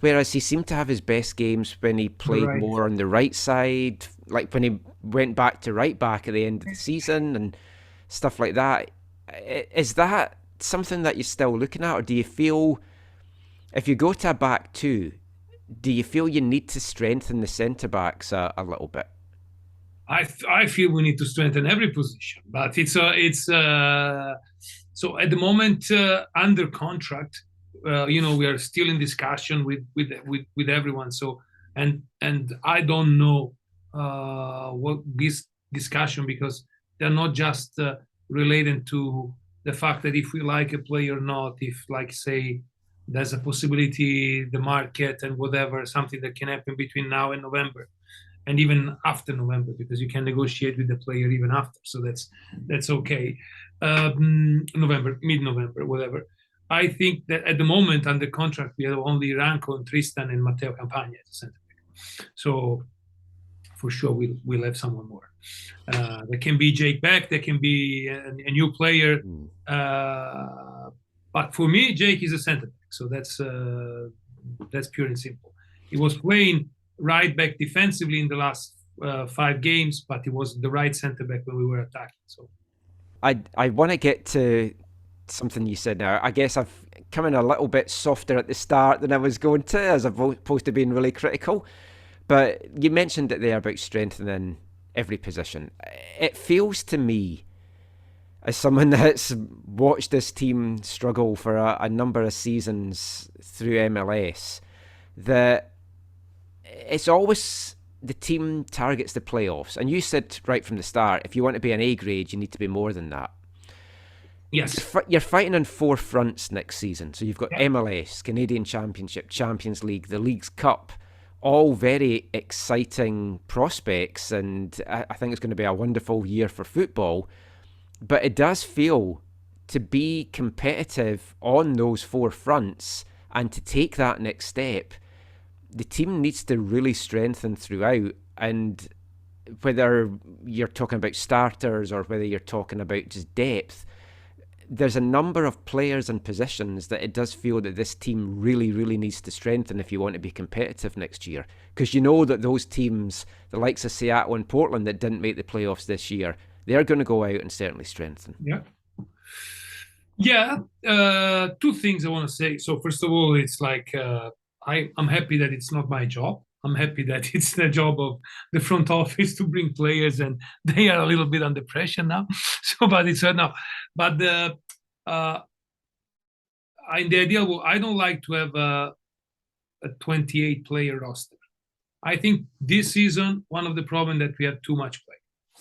whereas he seemed to have his best games when he played Right. more on the right side, like when he went back to right back at the end of the season and stuff like that. Is that something that you're still looking at, or do you feel if you go to a back two, do you feel you need to strengthen the centre backs a little bit? I feel we need to strengthen every position, but so at the moment under contract, we are still in discussion with everyone. So and I don't know what this discussion, because they're not just related to the fact that if we like a player or not, if like say there's a possibility, the market and whatever, something that can happen between now and November, and even after November, because you can negotiate with the player even after. So that's okay. November, mid-November, whatever. I think that at the moment under contract we have only Ranko and Tristan and Matteo Campagna as a center back. So for sure we'll have someone more. There can be Jake Beck, there can be a new player. But for me, Jake is a center back. So that's pure and simple. He was playing right back defensively in the last 5 games, but he was the right center back when we were attacking. So I want to get to something you said now. I guess I've come in a little bit softer at the start than I was going to, as opposed to being really critical. But you mentioned it there about strengthening every position. It feels to me, as someone that's watched this team struggle for a number of seasons through MLS, that it's always the team targets the playoffs. And you said right from the start, if you want to be an A grade, you need to be more than that. yes, You're fighting on 4 fronts next season. So you've got MLS, Canadian Championship, Champions League, the League's Cup, all very exciting prospects. And I think it's going to be a wonderful year for football. But it does feel to be competitive on those 4 fronts and to take that next step, the team needs to really strengthen throughout. And whether you're talking about starters or whether you're talking about just depth, there's a number of players and positions that it does feel that this team really, really needs to strengthen if you want to be competitive next year. Because you know that those teams, the likes of Seattle and Portland that didn't make the playoffs this year, they're going to go out and certainly strengthen. Yeah. 2 things I want to say. So first of all, it's like I'm happy that it's not my job. I'm happy that it's the job of the front office to bring players, and they are a little bit under pressure now. So, but it's now. But in the ideal, I don't like to have a 28 player roster. I think this season one of the problems that we have too much play.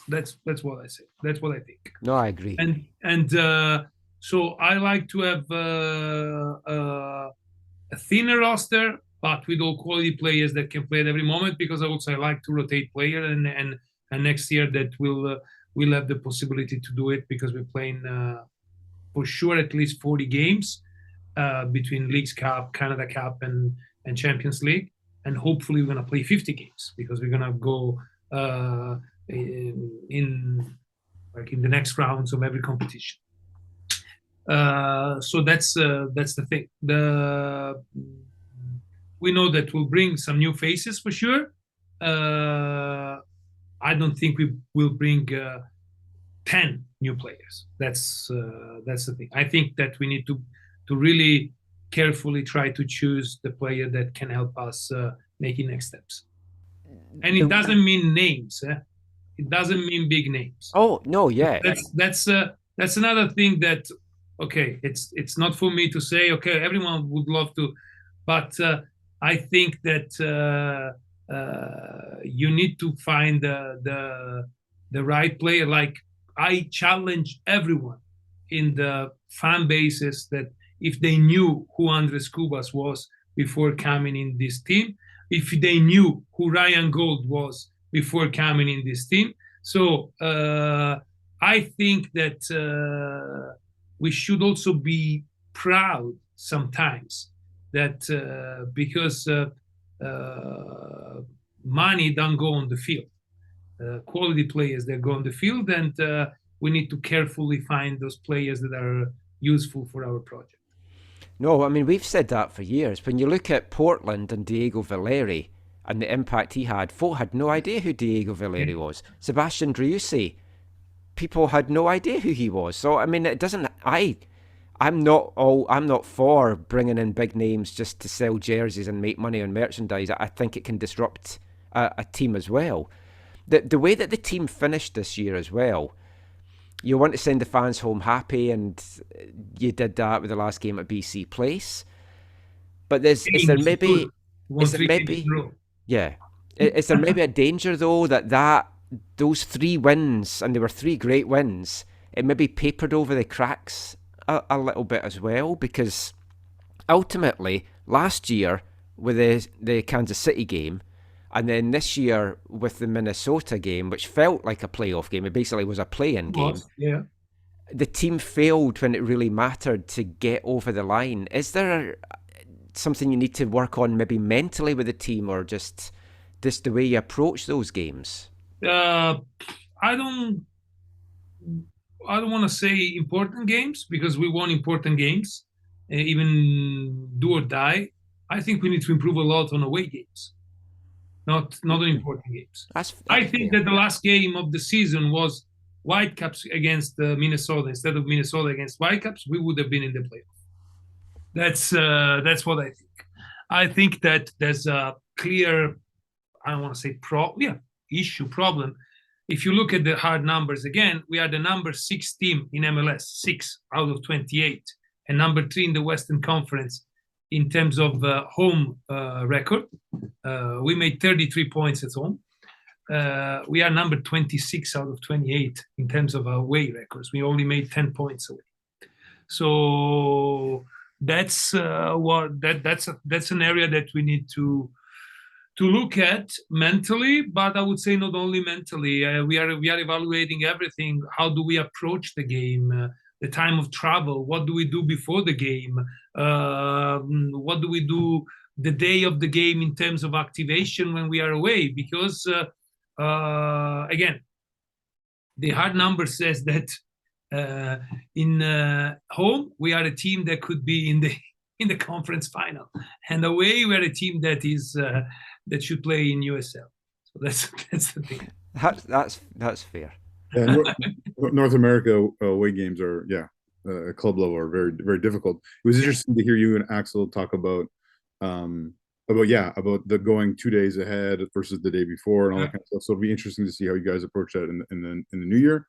That's what I say. That's what I think. No, I agree. And so I like to have a thinner roster, but with all quality players that can play at every moment. Because I like to rotate player, and next year that we'll have the possibility to do it, because we're playing for sure at least 40 games between Leagues Cup, Canada Cup, and Champions League, and hopefully we're gonna play 50 games, because we're gonna go in the next rounds of every competition. So that's the thing. We know that we'll bring some new faces for sure. I don't think we will bring 10 new players. That's the thing. I think that we need to really carefully try to choose the player that can help us making next steps. And it doesn't mean names. It doesn't mean big names. Oh no, yeah. That's another thing that, okay, it's not for me to say. Okay, everyone would love to, but I think that you need to find the right player. Like, I challenge everyone in the fan bases that if they knew who Andres Cubas was before coming in this team, if they knew who Ryan Gold was before coming in this team. So I think that we should also be proud sometimes that because money don't go on the field. quality players that go on the field, and we need to carefully find those players that are useful for our project. No, I mean, we've said that for years. When you look at Portland and Diego Valeri and the impact he had, folk had no idea who Diego Valeri was. Sebastian Driussi, people had no idea who he was. So, I mean, it doesn't... I'm not for bringing in big names just to sell jerseys and make money on merchandise. I think it can disrupt a team as well. The way that the team finished this year as well, you want to send the fans home happy, and you did that with the last game at BC Place. But is there maybe a danger though that those 3 wins, and they were 3 great wins, it maybe papered over the cracks a little bit as well? Because ultimately last year with the Kansas City game, and then this year with the Minnesota game, which felt like a playoff game, it basically was a play-in game. Yeah. The team failed when it really mattered to get over the line. Is there something you need to work on maybe mentally with the team, or just the way you approach those games? I don't want to say important games, because we won important games, even do or die. I think we need to improve a lot on away games. Not on important games. I think that the last game of the season was Whitecaps against Minnesota. Instead of Minnesota against Whitecaps, we would have been in the playoff. That's what I think. I think that there's a clear, I don't want to say problem. If you look at the hard numbers again, we are the number 6 team in MLS, 6 out of 28, and number 3 in the Western Conference in terms of home record. We made 33 points at home. We are number 26 out of 28 in terms of away records. We only made 10 points away. So that's an area that we need to look at mentally, but I would say not only mentally. We are evaluating everything. How do we approach the game? The time of travel. What do we do before the game? What do we do the day of the game in terms of activation when we are away? Because again, the hard number says that in home we are a team that could be in the conference final, and away we are a team that is that should play in USL. So that's the thing. That's fair. Yeah, North America away games are at club level are very, very difficult. It was interesting to hear you and Axel talk about the going 2 days ahead versus the day before and all that kind of stuff. So it'll be interesting to see how you guys approach that in the new year.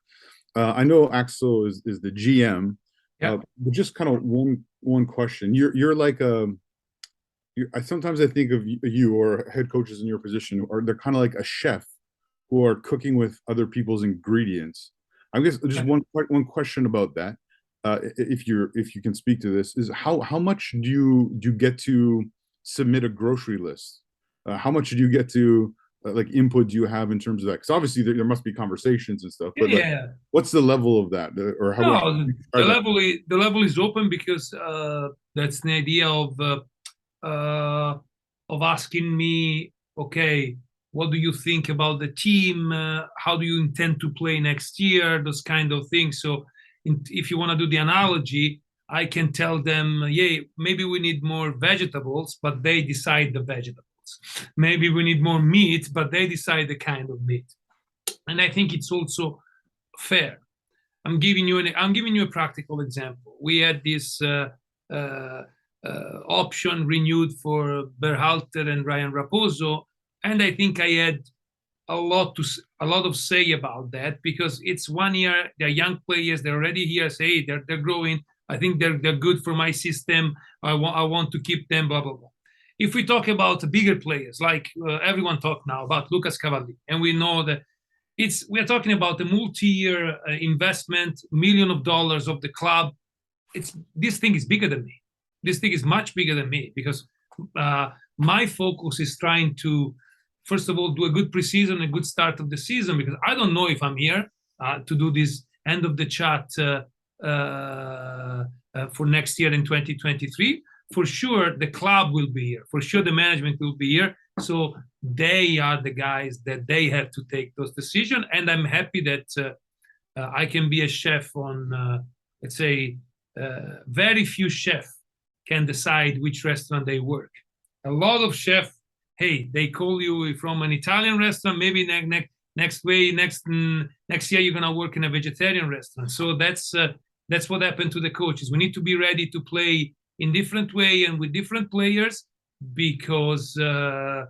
I know Axel is the GM, but just kind of one question. You're like sometimes I think of you or head coaches in your position, or they're kind of like a chef who are cooking with other people's ingredients. I guess just one question about that, if you can speak to this, is how much do you get to submit a grocery list? How much do you get to like input do you have in terms of that? Because obviously there must be conversations and stuff. But what's the level of that, or how? The level is open, because that's the idea of asking me, okay, what do you think about the team? How do you intend to play next year? Those kind of things. So if you want to do the analogy, I can tell them, maybe we need more vegetables, but they decide the vegetables. Maybe we need more meat, but they decide the kind of meat. And I think it's also fair. I'm giving you a practical example. We had this option renewed for Berhalter and Ryan Raposo, and I think I had a lot of say about that, because it's 1 year. They're young players. They're already here. Say they're growing. I think they're good for my system. I want to keep them. Blah blah blah. If we talk about bigger players, like everyone talk now about Lucas Cavalli, and we know that we're talking about a multi-year investment, $1 million of the club. This thing is bigger than me. This thing is much bigger than me, because my focus is trying to, first of all, do a good preseason, a good start of the season, because I don't know if I'm here to do this end of the chat for next year in 2023. For sure, the club will be here. For sure, the management will be here. So they are the guys that they have to take those decisions. And I'm happy that I can be a chef on, let's say, very few chefs can decide which restaurant they work. A lot of chefs, hey, they call you from an Italian restaurant, maybe next year you're gonna work in a vegetarian restaurant. So that's what happened to the coaches. We need to be ready to play in different way and with different players, because I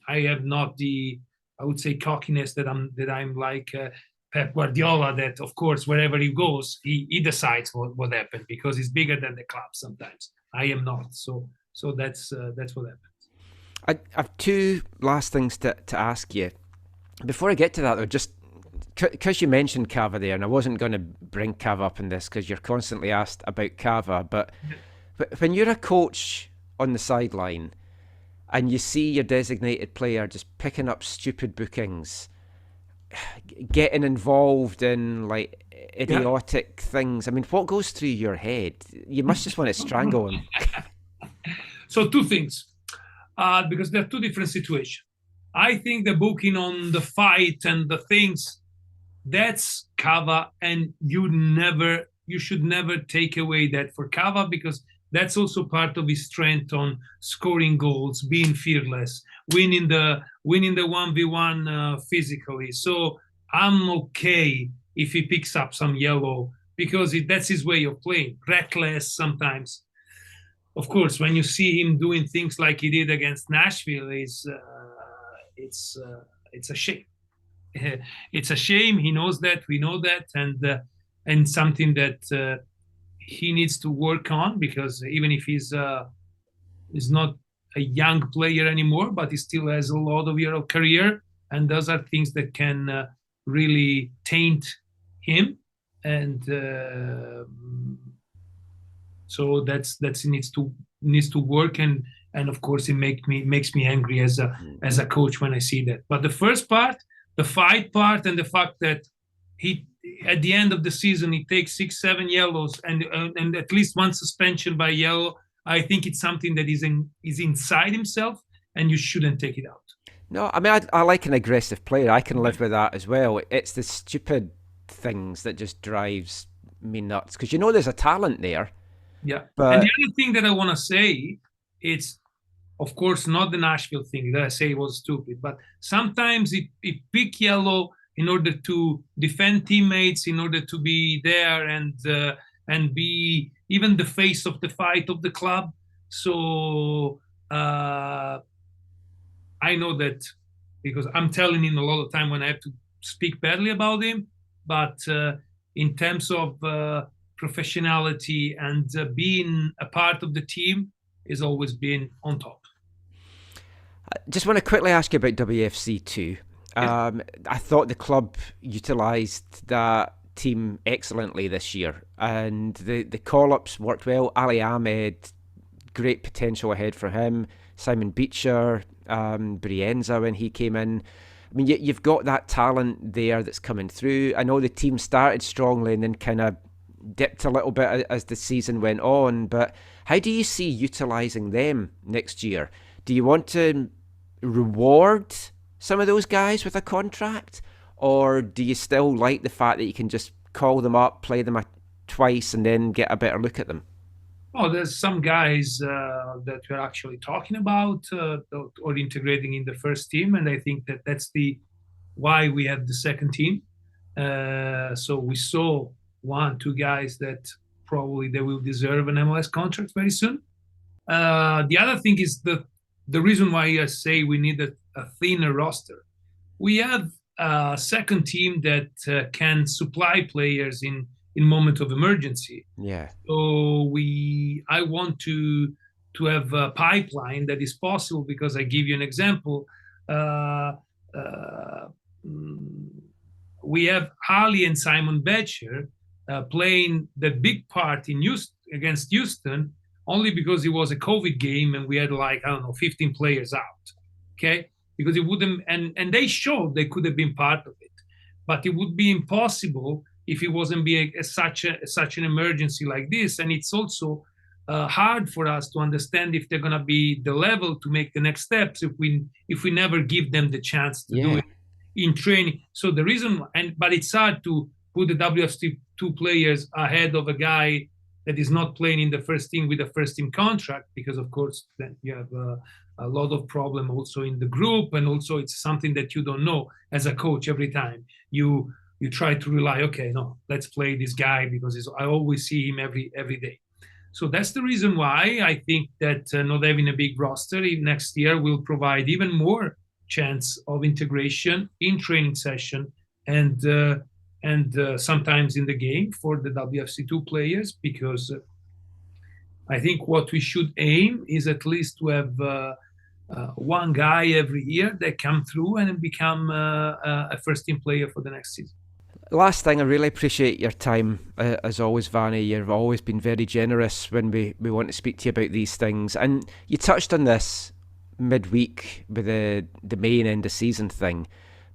have not the, I would say, cockiness that I'm like Pep Guardiola, that of course wherever he goes he decides what happened, because he's bigger than the club sometimes. I am not. So that's what happens. I've two last things to ask you. Before I get to that though, just because you mentioned Cava there, and I wasn't going to bring Cava up in this because you're constantly asked about Cava, but when you're a coach on the sideline and you see your designated player just picking up stupid bookings, getting involved in like idiotic things, I mean, what goes through your head? You must just want to strangle him. So two things, because there are two different situations. I think the booking on the fight and the things, that's Cava, and you should never take away that for Cava, because that's also part of his strength on scoring goals, being fearless, winning the 1v1 physically. So I'm okay if he picks up some yellow, because that's his way of playing, reckless sometimes. Of course, when you see him doing things like he did against Nashville, it's a shame. It's a shame. He knows that. We know that, and something that he needs to work on, because even if he's not a young player anymore, but he still has a lot of year of career, and those are things that can really taint him, and so that's he needs to work, and of course it makes me angry as a coach when I see that. But the first part, the fight part, and the fact that he at the end of the season he takes 6-7 yellows and at least one suspension by yellow, I think it's something that is inside himself, and you shouldn't take it out. No, I mean, I like an aggressive player. I can live with that as well. It's the stupid things that just drives me nuts, because you know there's a talent there. Yeah. But And the other thing that I want to say, it's of course not the Nashville thing that I say was stupid, but sometimes it pick yellow in order to defend teammates, in order to be there and be even the face of the fight of the club. So I know that, because I'm telling him a lot of time when I have to speak badly about him, but in terms of professionality and being a part of the team, has always been on top. just want to quickly ask you about WFC too. I thought the club utilised that team excellently this year, and the call-ups worked well. Ali Ahmed, great potential ahead for him. Simon Beecher, Brienza when he came in. I mean, you've got that talent there that's coming through. I know the team started strongly and then kind of dipped a little bit as the season went on, but how do you see utilising them next year? Do you want to reward some of those guys with a contract, or do you still like the fact that you can just call them up, play them twice, and then get a better look at them? Oh, there's some guys that we're actually talking about or integrating in the first team, and I think that that's why we have the second team. So we saw 1-2 guys that probably they will deserve an MLS contract very soon. The other thing is the reason why I say we need a thinner roster. We have a second team that can supply players in moment of emergency. Yeah. So I want to have a pipeline that is possible, because I give you an example. We have Ali and Simon Beecher playing the big part in against Houston only because it was a COVID game and we had 15 players out. Okay, because it wouldn't, and they showed they could have been part of it, but it would be impossible if it wasn't being such an emergency like this. And it's also hard for us to understand if they're going to be the level to make the next steps if we never give them the chance to do it in training. So the reason, but it's hard to put the WFC2 players ahead of a guy that is not playing in the first team with a first team contract, because of course then you have a lot of problem also in the group, and also it's something that you don't know as a coach. Every time you try to rely, okay, no, let's play this guy because I always see him every day. So that's the reason why I think that not having a big roster next year will provide even more chance of integration in training session and sometimes in the game for the WFC2 players, because I think what we should aim is at least to have one guy every year that come through and become a first team player for the next season. Last thing, I really appreciate your time, as always, Vanni. You've always been very generous when we want to speak to you about these things. And you touched on this midweek with the main end of season thing.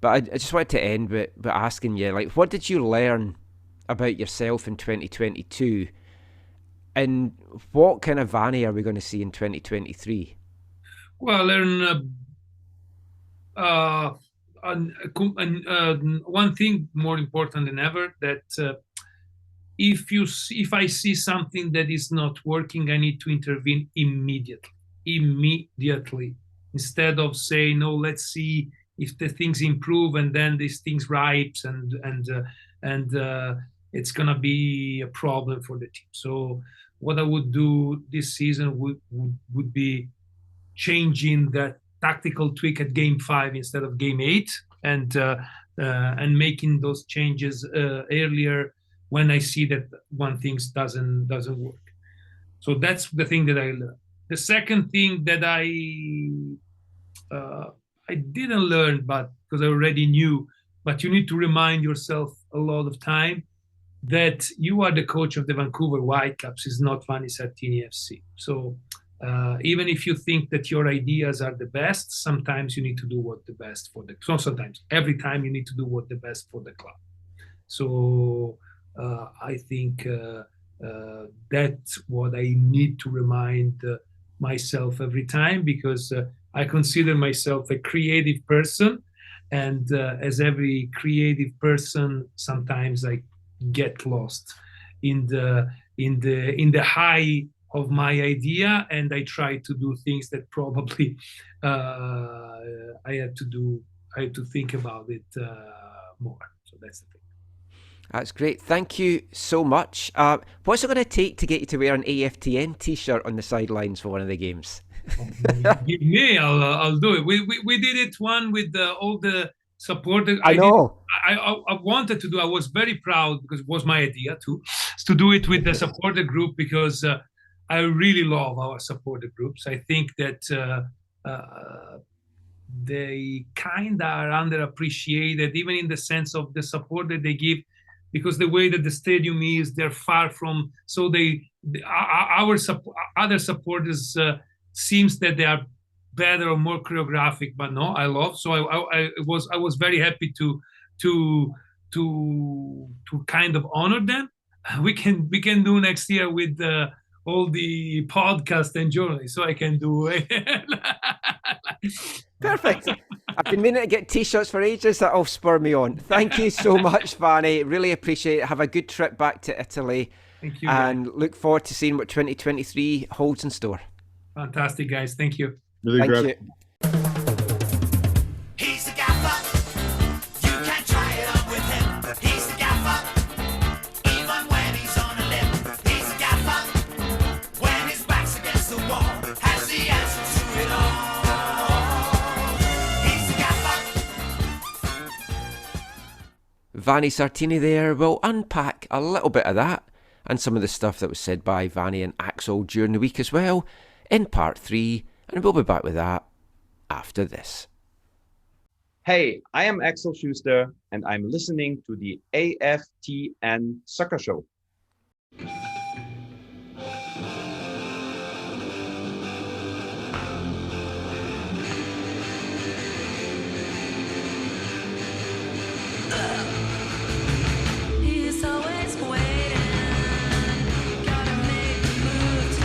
But I just wanted to end with asking you, like, what did you learn about yourself in 2022? And what kind of Vanni are we going to see in 2023? Well, I learned one thing more important than ever, that if I see something that is not working, I need to intervene immediately, instead of saying, no, let's see if the things improve and then these things ripes and it's gonna be a problem for the team. So what I would do this season would be changing that tactical tweak at game 5 instead of game 8, and making those changes earlier when I see that one thing doesn't work. So that's the thing that I learned. The second thing that I didn't learn, but because I already knew, but you need to remind yourself a lot of time that you are the coach of the Vancouver Whitecaps, is not Vanni Sartini FC. So even if you think that your ideas are the best, sometimes you need to do what the best for the club. Not sometimes, every time you need to do what the best for the club. So I think that's what I need to remind myself every time, because I consider myself a creative person, and as every creative person, sometimes I get lost in the high of my idea, and I try to do things that probably I have to think about it more. So that's the thing. That's great. Thank you so much. What's it going to take to get you to wear an AFTN t-shirt on the sidelines for one of the games? Give me, I'll do it. We did it one with all the supporters. I know. I wanted to do. I was very proud because it was my idea too, to do it with the supporter group, because I really love our supporter groups. I think that they kind of are underappreciated, even in the sense of the support that they give, because the way that the stadium is, they're far from. So our other supporters seems that they are better or more choreographic, but no, I love. So I was very happy to kind of honor them. We can do next year with all the podcasts and journalists, so I can do it. Perfect. I've been meaning to get t-shirts for ages. That'll spur me on. Thank you so much, Vanni. Really appreciate it. Have a good trip back to Italy. Thank you. And look forward to seeing what 2023 holds in store. Fantastic, guys. Thank you. Really Thank great. you. He's the gaffer. You can try it on with him. He's the gaffer. Even when he's on a limb. He's the gaffer. When his back's against the wall, has the answers to it all. He's the gaffer. Vanni Sartini there. We'll unpack a little bit of that and some of the stuff that was said by Vanni and Axel during the week as well in part 3, and we'll be back with that after this. Hey, I am Axel Schuster, and I'm listening to the AFTN Soccer Show. He's always waiting, gotta make a move to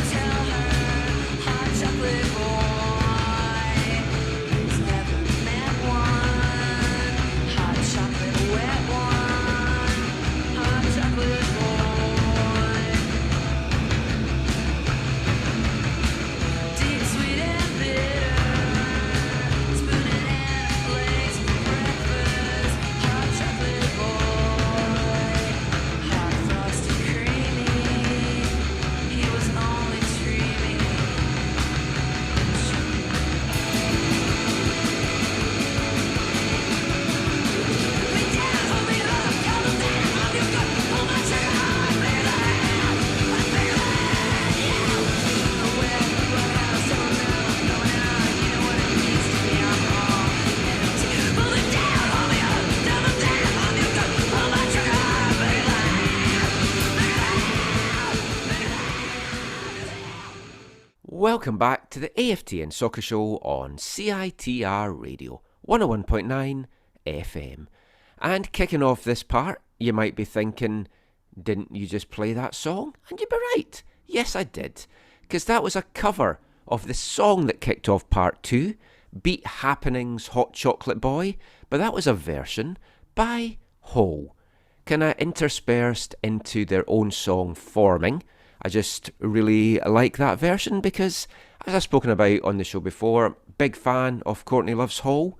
Welcome back to the AFTN Soccer Show on CITR Radio 101.9 FM. And kicking off this part, you might be thinking, didn't you just play that song? And you'd be right. Yes, I did. Because that was a cover of the song that kicked off part 2, Beat Happening's Hot Chocolate Boy, but that was a version by Ho, kind of interspersed into their own song Forming. I just really like that version because, as I've spoken about on the show before, big fan of Courtney Love's Hole.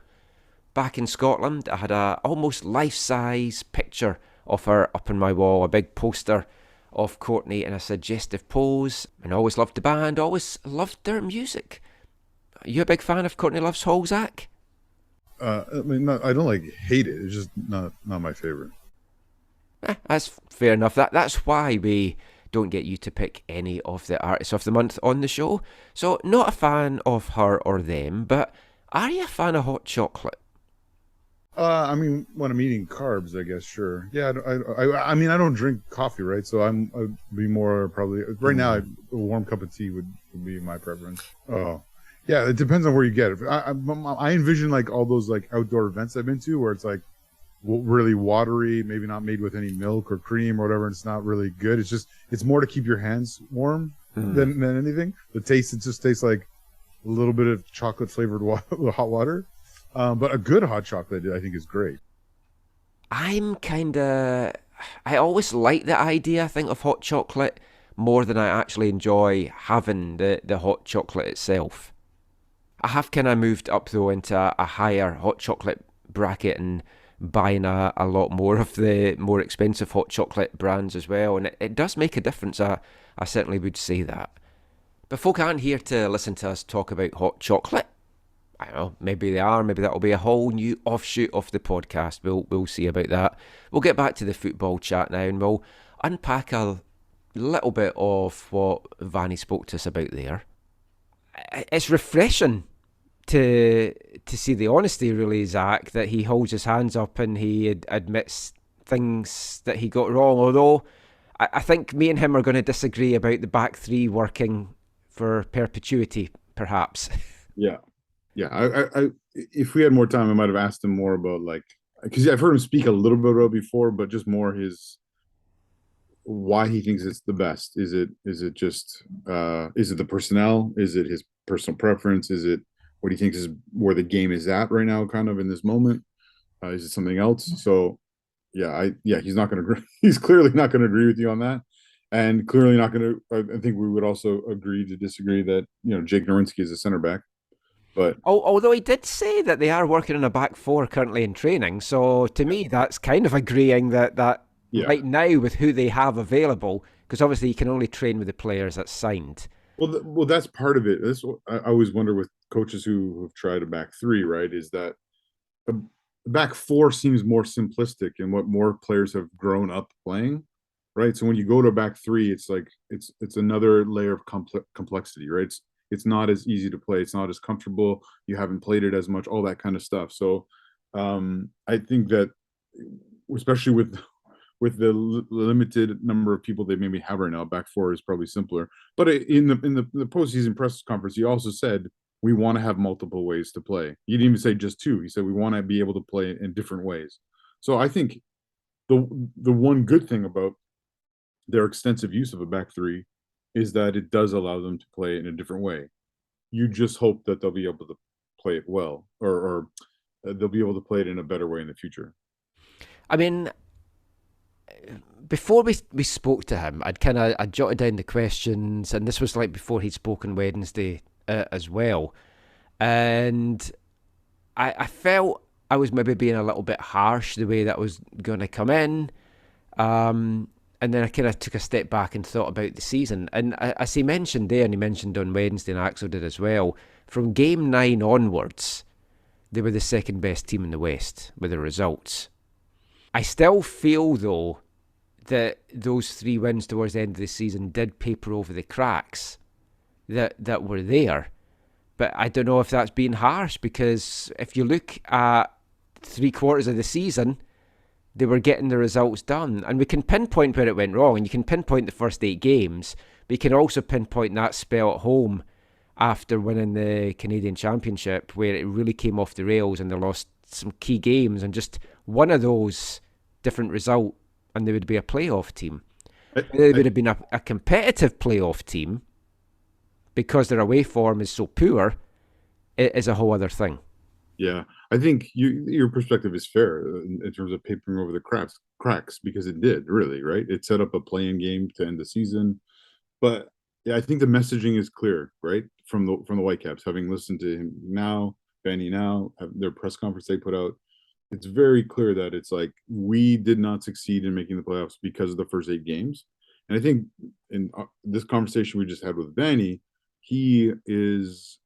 Back in Scotland, I had a almost life-size picture of her up on my wall, a big poster of Courtney in a suggestive pose, and always loved the band, always loved their music. Are you a big fan of Courtney Love's Hole, Zach? I mean, I don't hate it. It's just not my favorite. That's fair enough. That's why we don't get you to pick any of the artists of the month on the show. So, not a fan of her or them, but are you a fan of hot chocolate? I mean, when I'm eating carbs, I guess, sure. Yeah, I mean, I don't drink coffee, right? So I'd be more probably, right now, a warm cup of tea would be my preference. Oh, yeah, it depends on where you get it. I envision all those outdoor events I've been to where it's really watery, maybe not made with any milk or cream or whatever. And it's not really good. It's more to keep your hands warm than anything. The taste, it just tastes like a little bit of chocolate flavored hot water. But a good hot chocolate, I think, is great. I always like the idea, I think, of hot chocolate more than I actually enjoy having the hot chocolate itself. I have kind of moved up, though, into a higher hot chocolate bracket and buying a lot more of the more expensive hot chocolate brands as well, and it does make a difference. I certainly would say that. But folk aren't here to listen to us talk about hot chocolate. I don't know, maybe they are, maybe that'll be a whole new offshoot of the podcast. We'll see about that. We'll get back to the football chat now, and we'll unpack a little bit of what Vanni spoke to us about there. It's refreshing to see the honesty, really, Zach, that he holds his hands up and he admits things that he got wrong, although I think me and him are going to disagree about the back three working for perpetuity, perhaps. Yeah. I if we had more time, I might have asked him more about because I've heard him speak a little bit about it before, but just more why he thinks it's the best. Is it just is it the personnel? Is it his personal preference? Is it what he thinks is where the game is at right now, kind of in this moment? Is it something else? So he's not going to agree. He's clearly not going to agree with you on that, and clearly not going to. I think we would also agree to disagree that Jake Nowinski is a center back. But although he did say that they are working on a back four currently in training, so to me that's kind of agreeing that right now with who they have available, because obviously you can only train with the players that's signed. Well, that's part of it. I always wonder with coaches who have tried a back three, right? Is that the back four seems more simplistic and what more players have grown up playing, right? So when you go to back three, it's it's another layer of complexity, right? It's not as easy to play. It's not as comfortable. You haven't played it as much, all that kind of stuff. So I think that, especially with the limited number of people they maybe have right now, back four is probably simpler. But in the postseason press conference, he also said, we want to have multiple ways to play. He didn't even say just two. He said, we want to be able to play in different ways. So I think the one good thing about their extensive use of a back three is that it does allow them to play in a different way. You just hope that they'll be able to play it well, or they'll be able to play it in a better way in the future. I mean, before we spoke to him, I jotted down the questions, and this was before he'd spoken Wednesday as well. And I felt I was maybe being a little bit harsh the way that was going to come in. And then I kind of took a step back and thought about the season. And as he mentioned there, and he mentioned on Wednesday, and Axel did as well, from Game 9 onwards, they were the second best team in the West with the results. I still feel, though, that those 3 wins towards the end of the season did paper over the cracks that were there. But I don't know if that's being harsh, because if you look at 3/4 of the season, they were getting the results done. And we can pinpoint where it went wrong, and you can pinpoint the first 8 games, but you can also pinpoint that spell at home after winning the Canadian Championship, where it really came off the rails and they lost some key games, and just one of those different result, and they would be a playoff team. They would have been a competitive playoff team because their away form is so poor. It is a whole other thing. Yeah, I think your perspective is fair in terms of papering over the cracks because it did really, right? It set up a playing game to end the season, but yeah, I think the messaging is clear, right? From the Whitecaps, having listened to him now, Vanni now, their press conference they put out, it's very clear that it's like we did not succeed in making the playoffs because of the first 8 games. And I think in this conversation we just had with Vanni, he is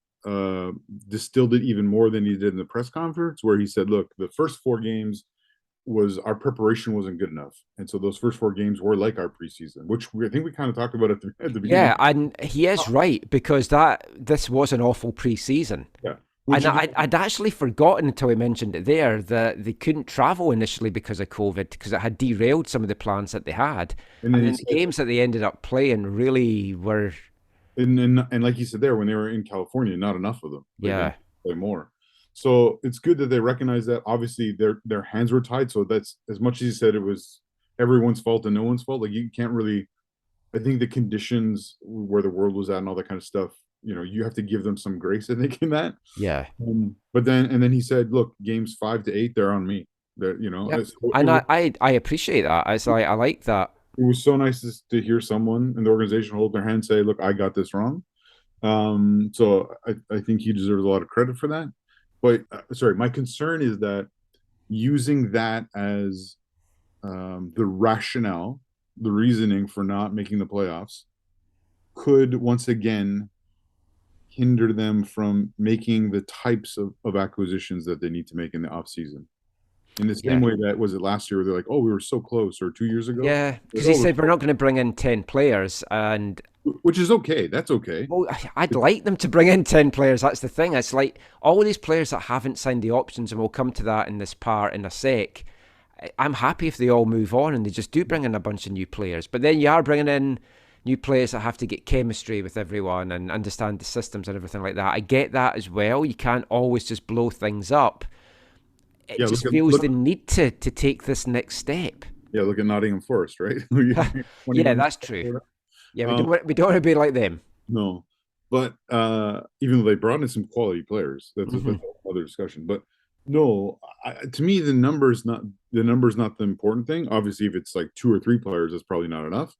distilled it even more than he did in the press conference, where he said, look, the first 4 games was our preparation wasn't good enough. And so those first 4 games were like our preseason, which I think we kind of talked about at the beginning. Yeah, and he is right, because this was an awful preseason. Yeah. And I'd actually forgotten until he mentioned it there that they couldn't travel initially because of COVID, because it had derailed some of the plans that they had. And then the games that they ended up playing really were... And like you said there, when they were in California, not enough of them. They didn't play more. So it's good that they recognize that. Obviously, their hands were tied. So that's, as much as you said it was everyone's fault and no one's fault, like you can't really... I think the conditions where the world was at and all that kind of stuff, you have to give them some grace, I think, in that. Yeah. But then he said, look, games 5 to 8, they're on me. Yep. And I appreciate that. I like that. It was so nice to hear someone in the organization hold their hand and say, look, I got this wrong. So I think he deserves a lot of credit for that. But sorry, my concern is that using that as the rationale, the reasoning for not making the playoffs could once again hinder them from making the types of acquisitions that they need to make in the offseason. In the same way that, was it last year where they're like, oh, we were so close, or 2 years ago? Yeah, because he said we're not going to bring in 10 players, and... Which is okay, that's okay. Well, I'd like them to bring in 10 players, that's the thing. It's like, all of these players that haven't signed the options, and we'll come to that in this part in a sec, I'm happy if they all move on and they just do bring in a bunch of new players. But then you are bringing in new players that have to get chemistry with everyone and understand the systems and everything like that. I get that as well. You can't always just blow things up. It just feels the need to take this next step. Yeah, look at Nottingham Forest, right? Yeah, that's true. Yeah, we don't want to be like them. No, but even though they brought in some quality players, that's another discussion. But no, to me, the number's not the important thing. Obviously, if it's like 2 or 3 players, that's probably not enough.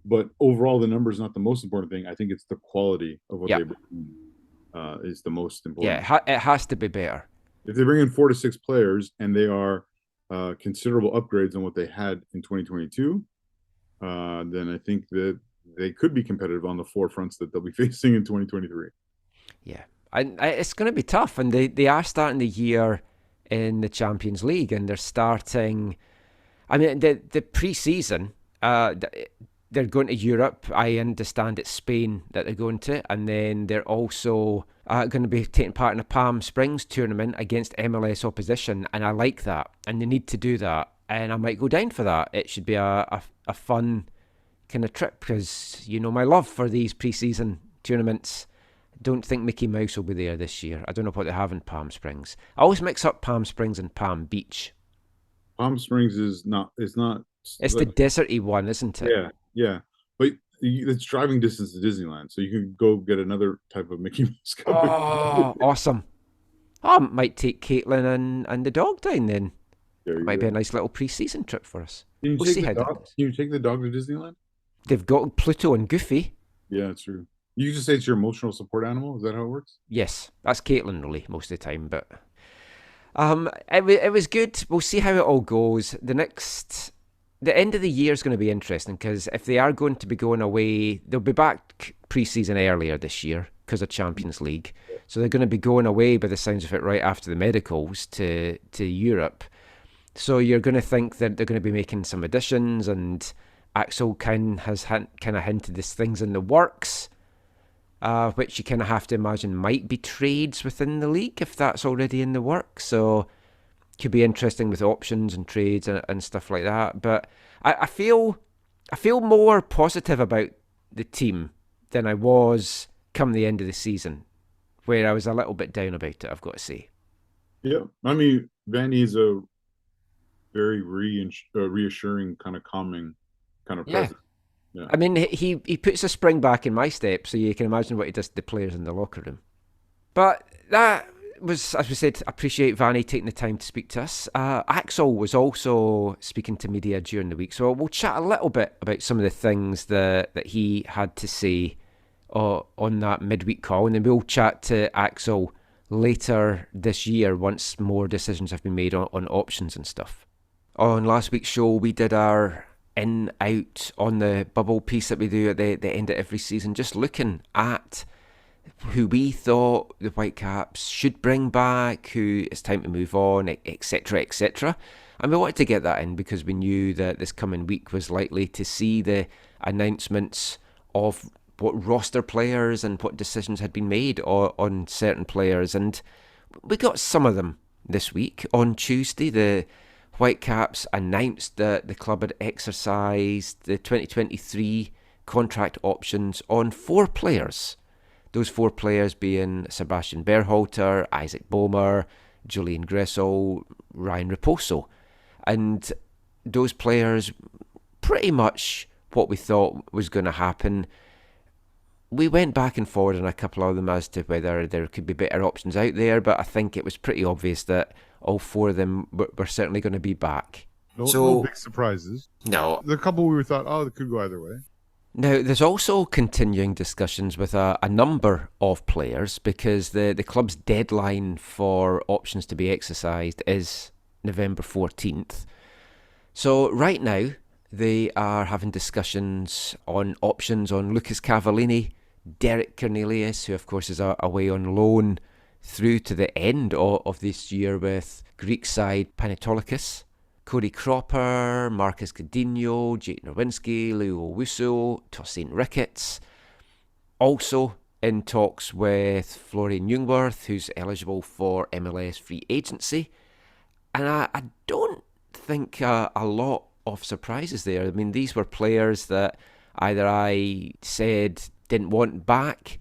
But overall, the number is not the most important thing. I think it's the quality of what they bring in, is the most important. Yeah, it has to be better. If they bring in 4 to 6 players and they are considerable upgrades on what they had in 2022, then I think that they could be competitive on the 4 fronts that they'll be facing in 2023. Yeah, it's going to be tough, and they are starting the year in the Champions League, and they're starting... I mean, the pre-season... they're going to Europe. I understand it's Spain that they're going to, and then they're also going to be taking part in a Palm Springs tournament against MLS opposition, and I like that, and they need to do that, and I might go down for that. It should be a fun kind of trip, because my love for these pre-season tournaments. Don't think Mickey Mouse will be there this year. I don't know what they have in Palm Springs. I always mix up Palm Springs and Palm Beach. Palm Springs is not. It's not. It's the deserty one, isn't it? Yeah. But it's driving distance to Disneyland, so you can go get another type of Mickey Mouse. Oh, awesome! I might take Caitlin and the dog down then. Might be a nice little pre-season trip for us. We'll see how that goes. Can you take the dog to Disneyland? They've got Pluto and Goofy. Yeah, it's true. You just say it's your emotional support animal. Is that how it works? Yes, that's Caitlin really most of the time, but it was good. We'll see how it all goes. The end of the year is going to be interesting, because if they are going to be going away, they'll be back pre-season earlier this year because of Champions League. So they're going to be going away, by the sounds of it, right after the medicals to Europe. So you're going to think that they're going to be making some additions, and Axel has kind of hinted this things in the works, which you kind of have to imagine might be trades within the league if that's already in the works. So could be interesting with options and trades and stuff like that. But I feel more positive about the team than I was come the end of the season, where I was a little bit down about it, I've got to say. Yeah, I mean, Vanni is a very reassuring, kind of calming kind of Yeah. presence. Yeah. I mean, he puts a spring back in my step, so you can imagine what he does to the players in the locker room. But that was, as we said, appreciate Vanni taking the time to speak to us. Axel was also speaking to media during the week, so we'll chat a little bit about some of the things that he had to say on that midweek call, and then we'll chat to Axel later this year once more decisions have been made on options and stuff. On last week's show, we did our in-out on the bubble piece that we do at the end of every season, just looking at who we thought the Whitecaps should bring back, who it's time to move on, etc, etc. And we wanted to get that in because we knew that this coming week was likely to see the announcements of what roster players and what decisions had been made on certain players. And we got some of them this week. On Tuesday, the Whitecaps announced that the club had exercised the 2023 contract options on 4 players. Those 4 players being Sebastian Berhalter, Isaac Boehmer, Julian Gressel, Ryan Raposo. And those players, pretty much what we thought was going to happen. We went back and forward on a couple of them as to whether there could be better options out there, but I think it was pretty obvious that all 4 of them were certainly going to be back. No big surprises. No. The couple we thought, it could go either way. Now, there's also continuing discussions with a number of players because the club's deadline for options to be exercised is November 14th. So right now, they are having discussions on options on Lucas Cavallini, Derek Cornelius, who of course is away on loan through to the end of this year with Greek side Panetolikis, Cody Cropper, Marcus Godinho, Jake Nowinski, Leo Owusu, Tosin Ricketts. Also in talks with Florian Jungwirth, who's eligible for MLS free agency. And I don't think a lot of surprises there. I mean, these were players that either I said didn't want back,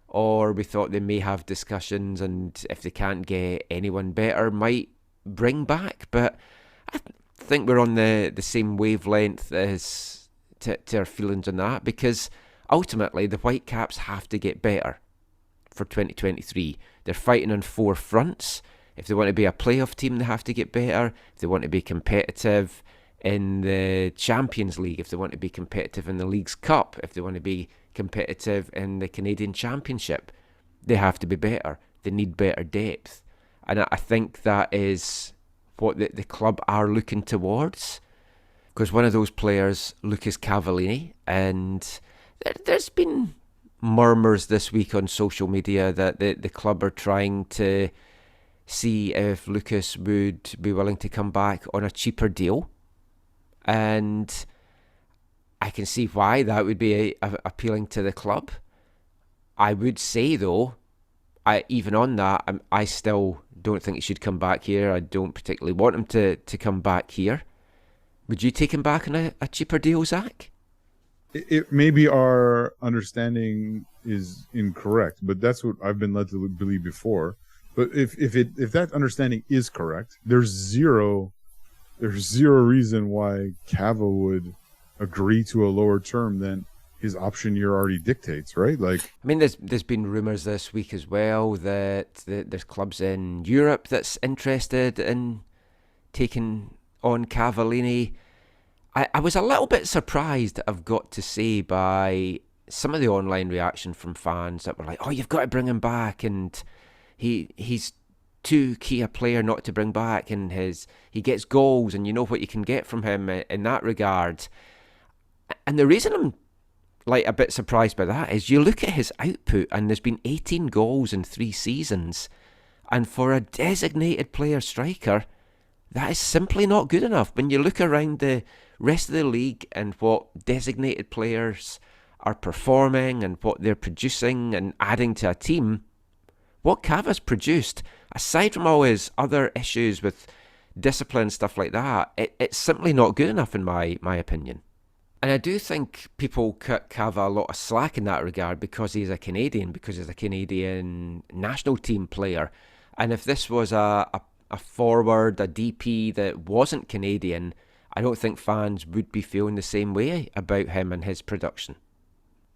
or we thought they may have discussions, and if they can't get anyone better, might bring back. But I think we're on the same wavelength as to our feelings on that, because ultimately the Whitecaps have to get better for 2023. They're fighting on 4 fronts. If they want to be a playoff team, they have to get better. If they want to be competitive in the Champions League, if they want to be competitive in the League's Cup, if they want to be competitive in the Canadian Championship, they have to be better. They need better depth. And I think that is what the club are looking towards. Because one of those players, Lucas Cavallini, and there's been murmurs this week on social media that the club are trying to see if Lucas would be willing to come back on a cheaper deal. And I can see why that would be appealing to the club. I would say, though, even on that, I still don't think he should come back here. I don't particularly want him to come back here. Would you take him back on a cheaper deal, Zach? It maybe our understanding is incorrect, but that's what I've been led to believe before. But if that understanding is correct, there's zero reason why Cava would agree to a lower term than his option year already dictates, right? Like, I mean, there's been rumours this week as well that there's clubs in Europe that's interested in taking on Cavallini. I was a little bit surprised, I've got to say, by some of the online reaction from fans that were like, "Oh, you've got to bring him back," and he's too key a player not to bring back, and he gets goals, and you know what you can get from him in that regard. And the reason I'm a bit surprised by that is you look at his output, and there's been 18 goals in 3 seasons, and for a designated player striker, that is simply not good enough. When you look around the rest of the league and what designated players are performing and what they're producing and adding to a team, what Cava's produced, aside from all his other issues with discipline, stuff like that, it's simply not good enough in my opinion. And I do think people cut Cava a lot of slack in that regard because he's a Canadian, because he's a Canadian national team player. And if this was a forward, a DP that wasn't Canadian, I don't think fans would be feeling the same way about him and his production.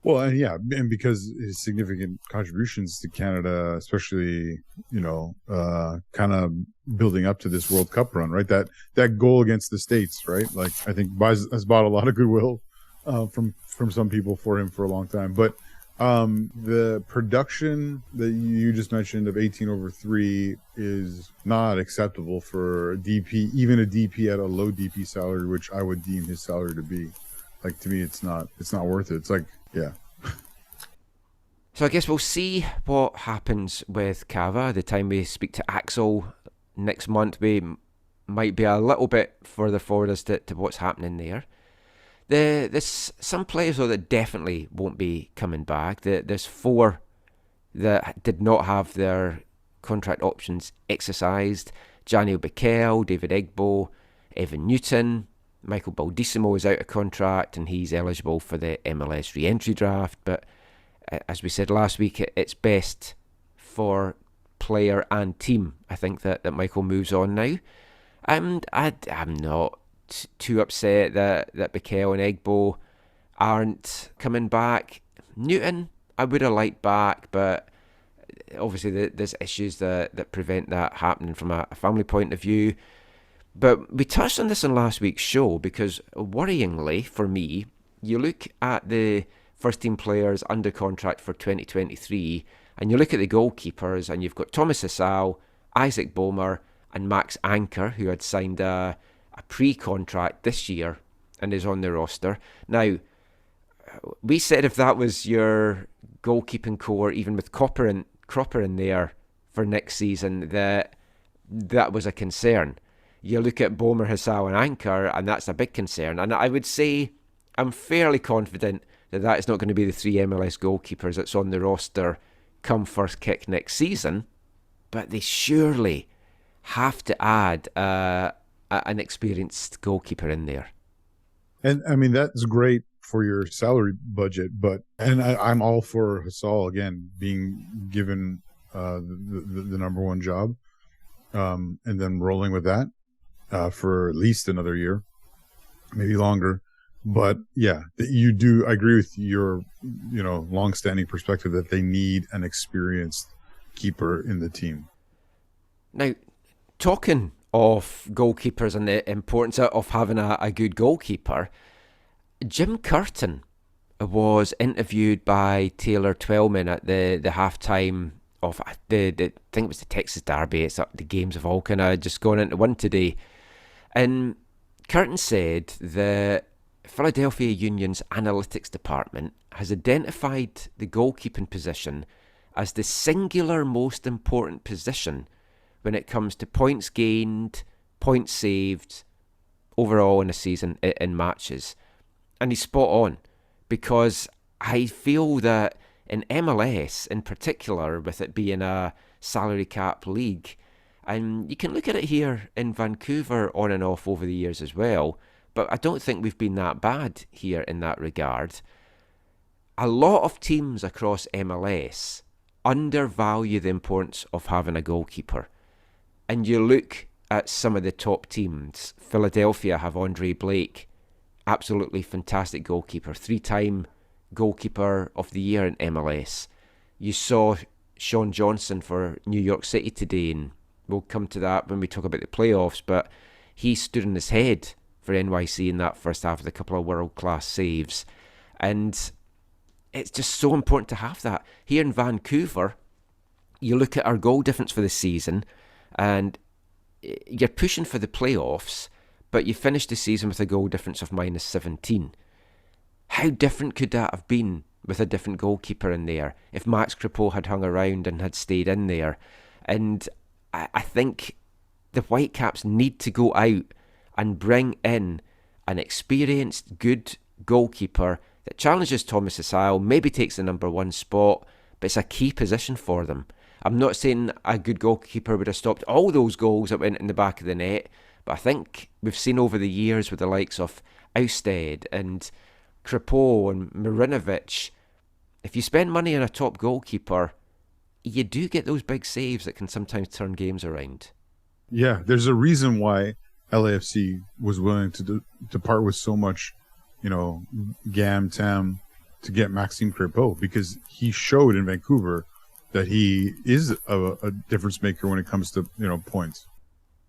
Well, and yeah, and because his significant contributions to Canada, especially, kind of building up to this World Cup run, right? That goal against the States, right? Like, I think has bought a lot of goodwill from some people for him for a long time. But the production that you just mentioned of 18/3 is not acceptable for a DP, even a DP at a low DP salary, which I would deem his salary to be. Like, to me, it's not worth it. It's like, yeah. So I guess we'll see what happens with Cava. The time we speak to Axel next month, we might be a little bit further forward as to what's happening there. There's some players, though, that definitely won't be coming back. There's 4 that did not have their contract options exercised. Janiel Bikel, David Egbo, Evan Newton, Michael Baldissimo is out of contract and he's eligible for the MLS re-entry draft. But as we said last week, it's best for player and team, I think, that Michael moves on now. And I'm not too upset that Bikel and Egbo aren't coming back. Newton, I would have liked back, but obviously there's issues that prevent that happening from a family point of view. But we touched on this in last week's show because, worryingly for me, you look at the first team players under contract for 2023 and you look at the goalkeepers and you've got Thomas Hasal, Isaac Bomer and Max Anker, who had signed a pre-contract this year and is on the roster. Now, we said if that was your goalkeeping core, even with Cropper in there for next season, that was a concern. You look at Bomer, Hasal and Anker, and that's a big concern. And I would say I'm fairly confident that is not going to be the 3 MLS goalkeepers that's on the roster come first kick next season. But they surely have to add an experienced goalkeeper in there. And I mean, that's great for your salary budget, and I'm all for Hasal again being given the number one job, and then rolling with that for at least another year, maybe longer. But yeah, I agree with your long-standing perspective that they need an experienced keeper in the team. Now, talking of goalkeepers and the importance of having a good goalkeeper, Jim Curtin was interviewed by Taylor Twellman at the halftime of I think it was the Texas Derby. It's the games have all kind of just gone into one today. And Curtin said the Philadelphia Union's analytics department has identified the goalkeeping position as the singular most important position when it comes to points gained, points saved, overall in a season in matches. And he's spot on, because I feel that in MLS in particular, with it being a salary cap league, and you can look at it here in Vancouver on and off over the years as well, but I don't think we've been that bad here in that regard. A lot of teams across MLS undervalue the importance of having a goalkeeper. And you look at some of the top teams. Philadelphia have Andre Blake, absolutely fantastic goalkeeper, 3-time goalkeeper of the year in MLS. You saw Sean Johnson for New York City today, and we'll come to that when we talk about the playoffs, but he stood on his head for NYC in that first half with a couple of world-class saves. And it's just so important to have that. Here in Vancouver, you look at our goal difference for the season, and you're pushing for the playoffs, but you finish the season with a goal difference of -17. How different could that have been with a different goalkeeper in there if Max Crepeau had hung around and had stayed in there? And I think the Whitecaps need to go out and bring in an experienced, good goalkeeper that challenges Thomas Hasal, maybe takes the number 1 spot, but it's a key position for them. I'm not saying a good goalkeeper would have stopped all those goals that went in the back of the net, but I think we've seen over the years with the likes of Ousted and Kripo and Marinovic, if you spend money on a top goalkeeper, you do get those big saves that can sometimes turn games around. Yeah, there's a reason why LAFC was willing to part with so much, tam to get Maxime Kripo, because he showed in Vancouver that he is a difference maker when it comes to points.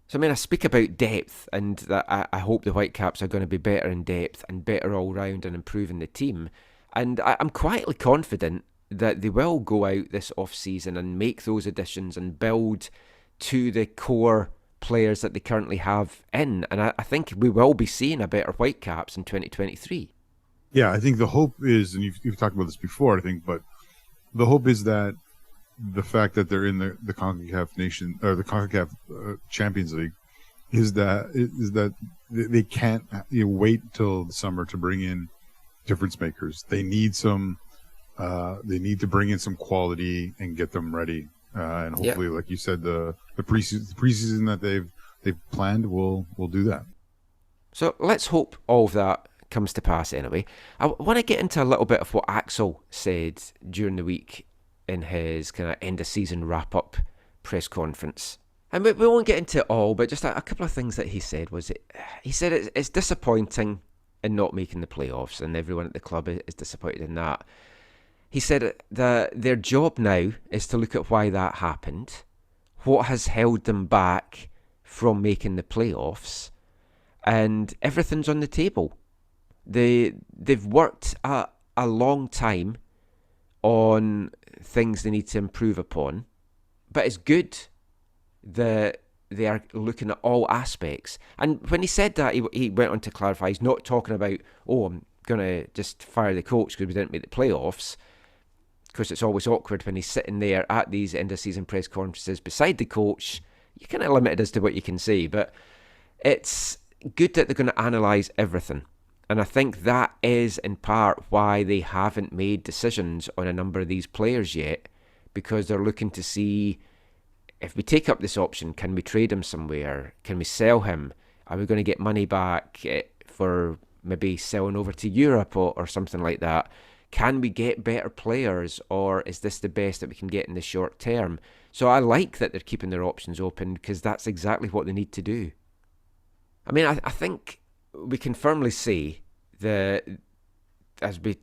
So I speak about depth, and that I hope the Whitecaps are going to be better in depth and better all round and improving the team. And I'm quietly confident that they will go out this off-season and make those additions and build to the core players that they currently have in. And I think we will be seeing a better Whitecaps in 2023. Yeah, I think the hope is, and you've talked about this before, I think, but the hope is that the fact that they're in the CONCACAF nation or the CONCACAF Champions League is that they can't wait till the summer to bring in difference makers. They need some. They need to bring in some quality and get them ready. And hopefully, like you said, the preseason that they've planned will do that. So let's hope all of that comes to pass anyway. I want to get into a little bit of what Axel said during the week in his kind of end of season wrap up press conference. And we won't get into it all, but just a couple of things that he said he said it's disappointing in not making the playoffs, and everyone at the club is disappointed in that. He said that their job now is to look at why that happened, what has held them back from making the playoffs, and everything's on the table. They've worked a long time on things they need to improve upon, but it's good that they are looking at all aspects. And when he said that, he went on to clarify he's not talking about, I'm going to just fire the coach because we didn't make the playoffs. Because it's always awkward when he's sitting there at these end of season press conferences beside the coach. You're kind of limited as to what you can say, but it's good that they're going to analyse everything. And I think that is in part why they haven't made decisions on a number of these players yet, because they're looking to see, if we take up this option, can we trade him somewhere? Can we sell him? Are we going to get money back for maybe selling over to Europe or something like that? Can we get better players, or is this the best that we can get in the short term? So I like that they're keeping their options open, because that's exactly what they need to do. I think we can firmly say that, as we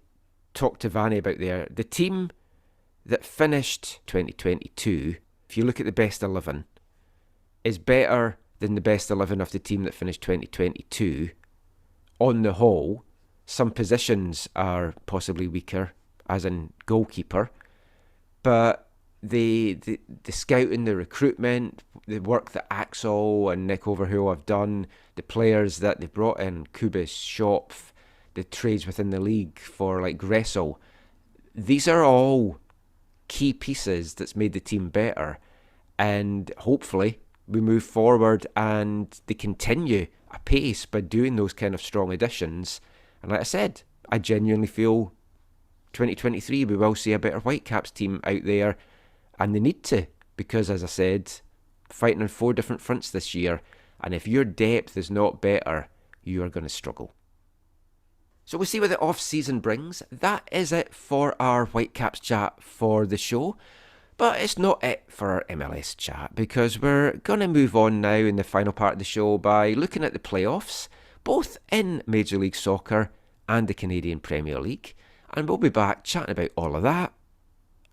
talked to Vanni about there, the team that finished 2022, if you look at the best 11, is better than the best 11 of the team that finished 2022 on the whole. Some positions are possibly weaker, as in goalkeeper, but the scouting, the recruitment, the work that Axel and Nick Overhill have done, the players that they brought in, Kubis, Schopf, the trades within the league for like Gressel, these are all key pieces that's made the team better. And hopefully we move forward and they continue a pace by doing those kind of strong additions. And like I said, I genuinely feel 2023 we will see a better Whitecaps team out there, and they need to, because as I said, fighting on 4 different fronts this year, and if your depth is not better, you are going to struggle. So we'll see what the off-season brings. That is it for our Whitecaps chat for the show. But it's not it for our MLS chat, because we're going to move on now in the final part of the show by looking at the playoffs, both in Major League Soccer and the Canadian Premier League. And we'll be back chatting about all of that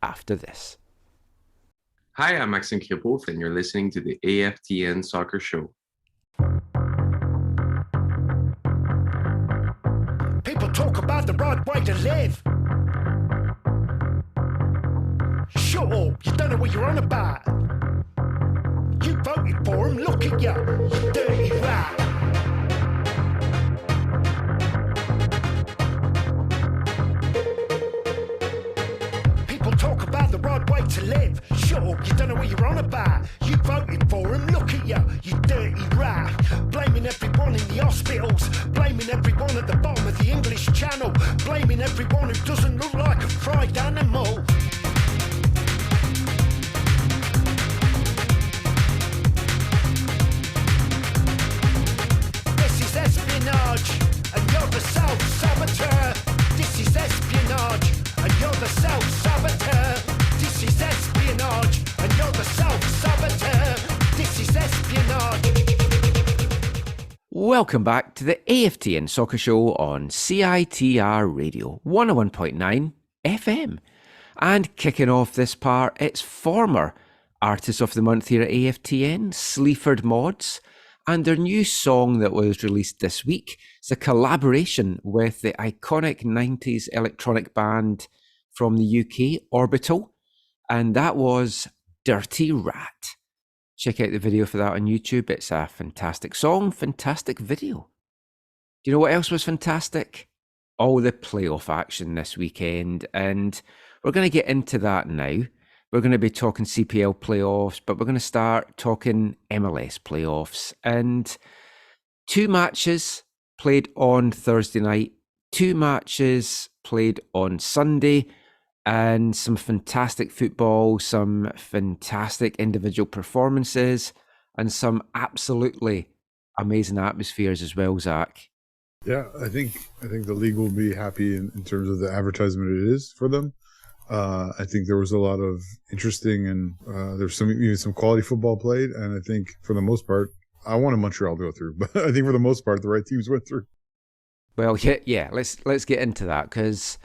after this. Hi, I'm Maxime Kripo, and you're listening to the AFTN Soccer Show. People talk about the right way to live. Shut up, you don't know what you're on about. You voted for him, look at you, you dirty rat. People talk about the right way to live. Shut up, you don't know what you're on about. You voted for him, look at you, you dirty rat. Blaming everyone in the hospitals, blaming everyone at the bottom of the English Channel, blaming everyone who doesn't look like a fried animal. This is espionage, and you're the self-saboteur. Welcome back to the AFTN Soccer Show on CITR Radio 101.9 FM. And kicking off this part, it's former Artist of the Month here at AFTN, Sleaford Mods, and their new song that was released this week. It's a collaboration with the iconic 90s electronic band from the UK, Orbital, and that was Dirty Rat. Check out the video for that on YouTube. It's a fantastic song, fantastic video. Do you know what else was fantastic? All the playoff action this weekend, and we're going to get into that now. We're going to be talking CPL playoffs, but we're going to start talking MLS playoffs. And 2 matches played on Thursday night, 2 matches played on Sunday, and some fantastic football, some fantastic individual performances, and some absolutely amazing atmospheres as well, Zach. Yeah, I think the league will be happy in terms of the advertisement it is for them. I think there was a lot of interesting and there's even some quality football played, and I think for the most part, I wanted Montreal to go through, but I think for the most part, the right teams went through. Well, yeah, let's get into that, because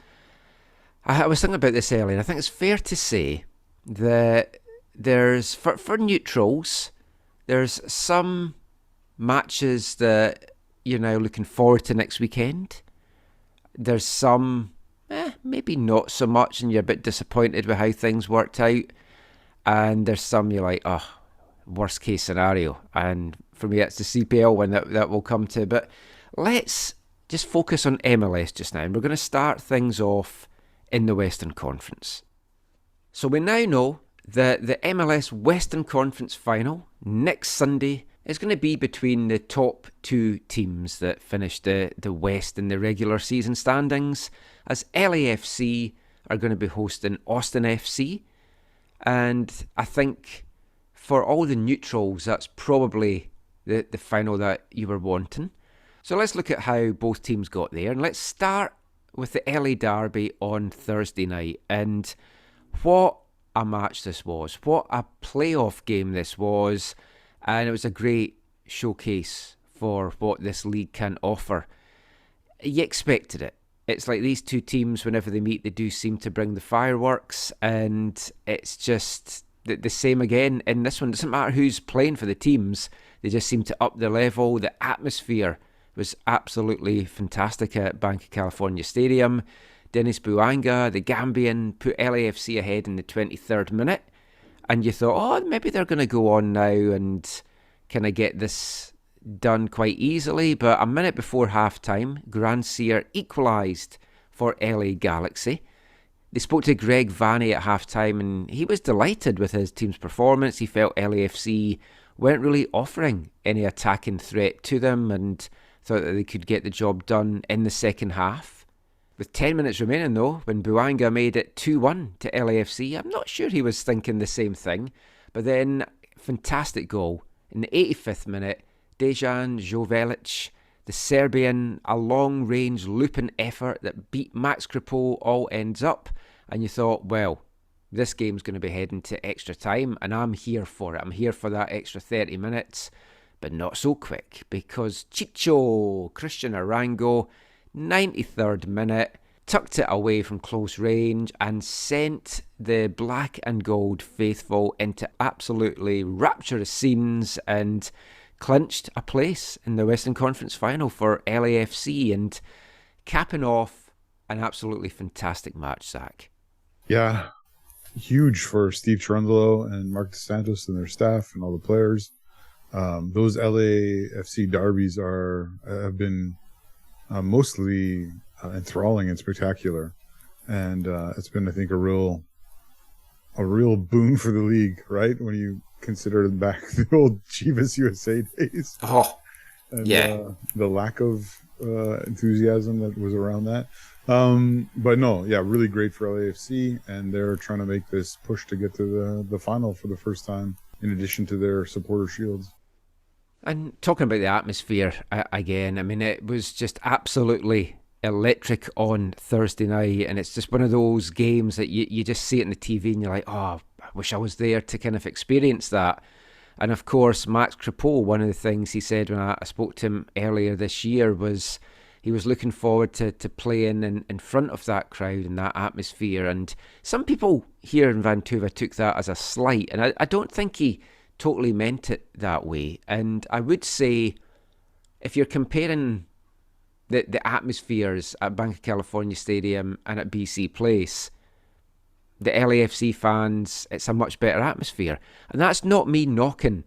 I was thinking about this earlier, and I think it's fair to say that there's, for neutrals, there's some matches that you're now looking forward to next weekend. There's some maybe not so much, and you're a bit disappointed with how things worked out. And there's some you're like, oh, worst case scenario. And for me, it's the CPL one that we'll come to. But let's just focus on MLS just now. And we're going to start things off in the Western Conference. So we now know that the MLS Western Conference final next Sunday is going to be between the top 2 teams that finished the West in the regular season standings, as LAFC are going to be hosting Austin FC. And I think for all the neutrals, that's probably the final that you were wanting. So let's look at how both teams got there. And let's start with the LA Derby on Thursday night. And what a match this was. What a playoff game this was. And it was a great showcase for what this league can offer. You expected it. It's like these 2 teams, whenever they meet, they do seem to bring the fireworks. And it's just the same again in this one. It doesn't matter who's playing for the teams. They just seem to up the level. The atmosphere was absolutely fantastic at Banc of California Stadium. Dennis Buanga, the Gambian, put LAFC ahead in the 23rd minute. And you thought, oh, maybe they're going to go on now and kind of get this done quite easily. But a minute before half-time, Grand Sear equalised for LA Galaxy. They spoke to Greg Vanni at half-time, and he was delighted with his team's performance. He felt LAFC weren't really offering any attacking threat to them and thought that they could get the job done in the second half. With 10 minutes remaining, though, when Buanga made it 2-1 to LAFC, I'm not sure he was thinking the same thing. But then, fantastic goal. In the 85th minute, Dejan Jovelic, the Serbian, a long-range looping effort that beat Max Kripo, all ends up. And you thought, well, this game's going to be heading to extra time, and I'm here for it. I'm here for that extra 30 minutes. But not so quick, because Chicho, Christian Arango, 93rd minute, tucked it away from close range and sent the black and gold faithful into absolutely rapturous scenes and clinched a place in the Western Conference final for LAFC, and capping off an absolutely fantastic match, Zach. Yeah, huge for Steve Cherundolo and Mark DeSantos and their staff and all the players. Those LAFC derbies have been mostly enthralling and spectacular, and it's been, I think, a real boon for the league, right? When you consider back the old Chivas USA days. Oh, and, yeah. The lack of enthusiasm that was around that. But no, yeah, really great for LAFC, and they're trying to make this push to get to the final for the first time, in addition to their supporter shields. And talking about the atmosphere again, I mean, it was just absolutely electric on Thursday night, and it's just one of those games that you just see it on the TV and you're like, oh, I wish I was there to kind of experience that. And of course, Max Crepeau, one of the things he said when I spoke to him earlier this year was he was looking forward to playing in front of that crowd and that atmosphere. And some people here in Vancouver took that as a slight, and I don't think he totally meant it that way. And I would say, if you're comparing the atmospheres at Bank of California Stadium and at BC Place, the LAFC fans, it's a much better atmosphere. And that's not me knocking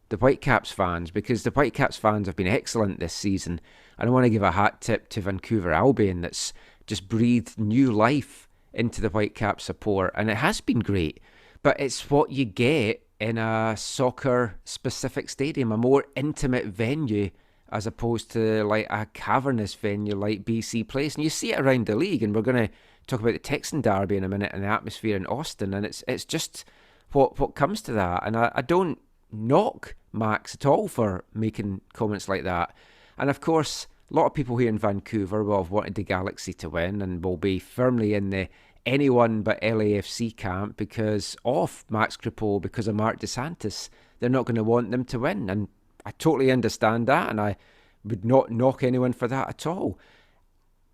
the Whitecaps fans, because the Whitecaps fans have been excellent this season. And I want to give a hat tip to Vancouver Albion that's just breathed new life into the Whitecaps support, and it has been great. But it's what you get in a soccer-specific stadium, a more intimate venue, as opposed to like a cavernous venue like BC Place. And you see it around the league, and we're going to talk about the Texan Derby in a minute and the atmosphere in Austin, and it's just what comes to that. And I don't knock Max at all for making comments like that. And of course, a lot of people here in Vancouver will have wanted the Galaxy to win and will be firmly in the anyone but LAFC camp because of Max Crepeau, because of Mark DeSantis. They're not going to want them to win, and I totally understand that, and I would not knock anyone for that at all.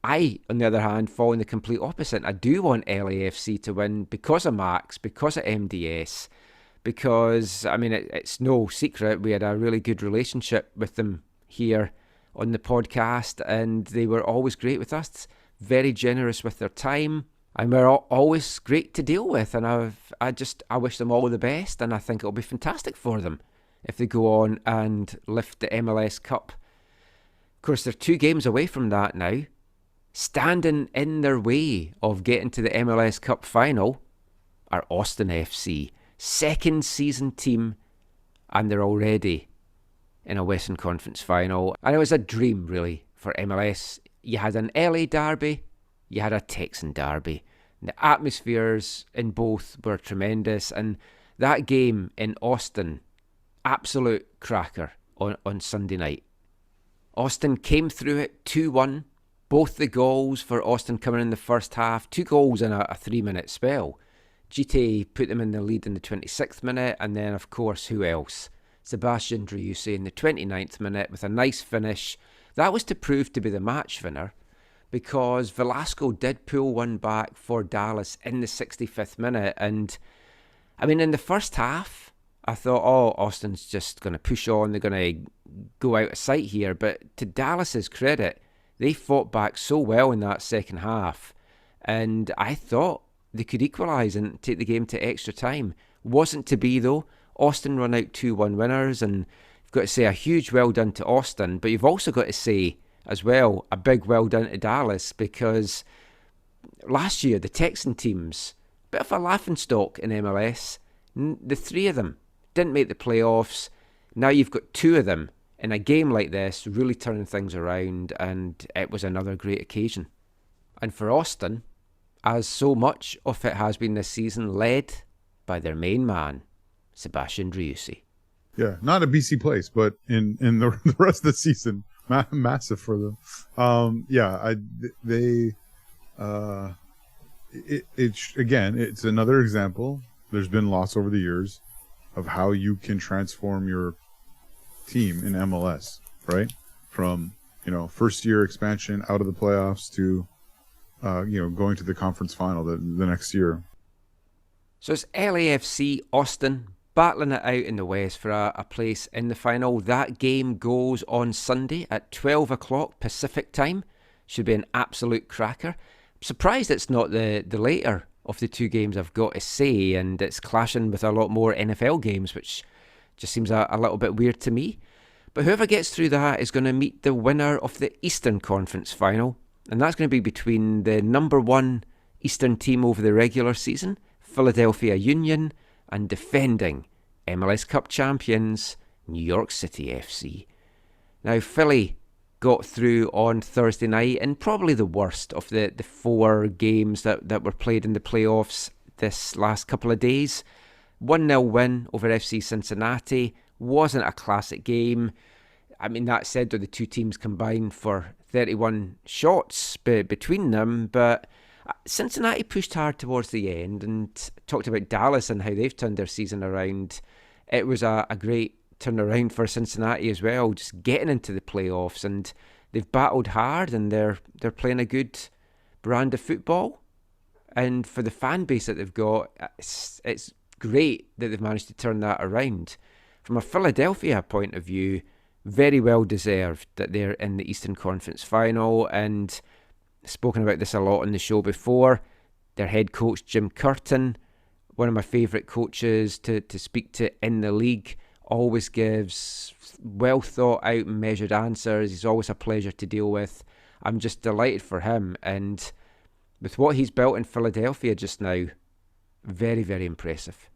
I, on the other hand, fall in the complete opposite. I do want LAFC to win because of Max, because of MDS, because, I mean, it's no secret we had a really good relationship with them here on the podcast, and they were always great with us, very generous with their time, and we're always great to deal with. And I wish them all the best, and I think it'll be fantastic for them if they go on and lift the MLS Cup. Of course, they're 2 games away from that now. Standing in their way of getting to the MLS Cup final are Austin FC, second season team, and they're already in a Western Conference final. And it was a dream, really, for MLS. You had an LA derby, you had a Texan derby. And the atmospheres in both were tremendous, and that game in Austin, absolute cracker on Sunday night. Austin came through it 2-1. Both the goals for Austin coming in the first half, 2 goals in a 3-minute spell. GT put them in the lead in the 26th minute, and then, of course, who else? Sebastian Driussi in the 29th minute with a nice finish. That was to prove to be the match winner, because Velasco did pull one back for Dallas in the 65th minute. And, I mean, in the first half, I thought, Austin's just going to push on, they're going to go out of sight here. But to Dallas's credit, they fought back so well in that second half, and I thought they could equalise and take the game to extra time. Wasn't to be, though. Austin run out 2-1 winners, and you've got to say a huge well done to Austin, but you've also got to say as well a big well done to Dallas, because last year the Texan teams, bit of a laughingstock in MLS, the 3 of them didn't make the playoffs. Now you've got 2 of them in a game like this, really turning things around, and it was another great occasion. And for Austin, as so much of it has been this season, led by their main man, Sebastian Driussi. Yeah, not a BC Place, but in the rest of the season, massive for them. It's another example. There's been loss over the years of how you can transform your team in MLS, right? From, first year expansion out of the playoffs to, going to the conference final the next year. So it's LAFC Austin battling it out in the West for a place in the final. That game goes on Sunday at 12 o'clock Pacific time. Should be an absolute cracker. I'm surprised it's not the later of the 2 games, I've got to say, and it's clashing with a lot more NFL games, which just seems a little bit weird to me. But whoever gets through that is going to meet the winner of the Eastern Conference final, and that's going to be between the number 1 Eastern team over the regular season, Philadelphia Union, and defending MLS Cup champions, New York City FC. Now, Philly got through on Thursday night in probably the worst of the 4 games that were played in the playoffs this last couple of days. 1-0 win over FC Cincinnati. Wasn't a classic game. I mean, that said, though, the 2 teams combined for 31 shots between them, but Cincinnati pushed hard towards the end, and talked about Dallas and how they've turned their season around. it was a great turnaround for Cincinnati as well, just getting into the playoffs, and they've battled hard and they're playing a good brand of football. And for the fan base that they've got, it's great that they've managed to turn that around. From a Philadelphia point of view, very well deserved that they're in the Eastern Conference Final, and spoken about this a lot on the show before. Their head coach, Jim Curtin, one of my favourite coaches to speak to in the league, always gives well thought out and measured answers. He's always a pleasure to deal with. I'm just delighted for him, and with what he's built in Philadelphia just now, very, very impressive.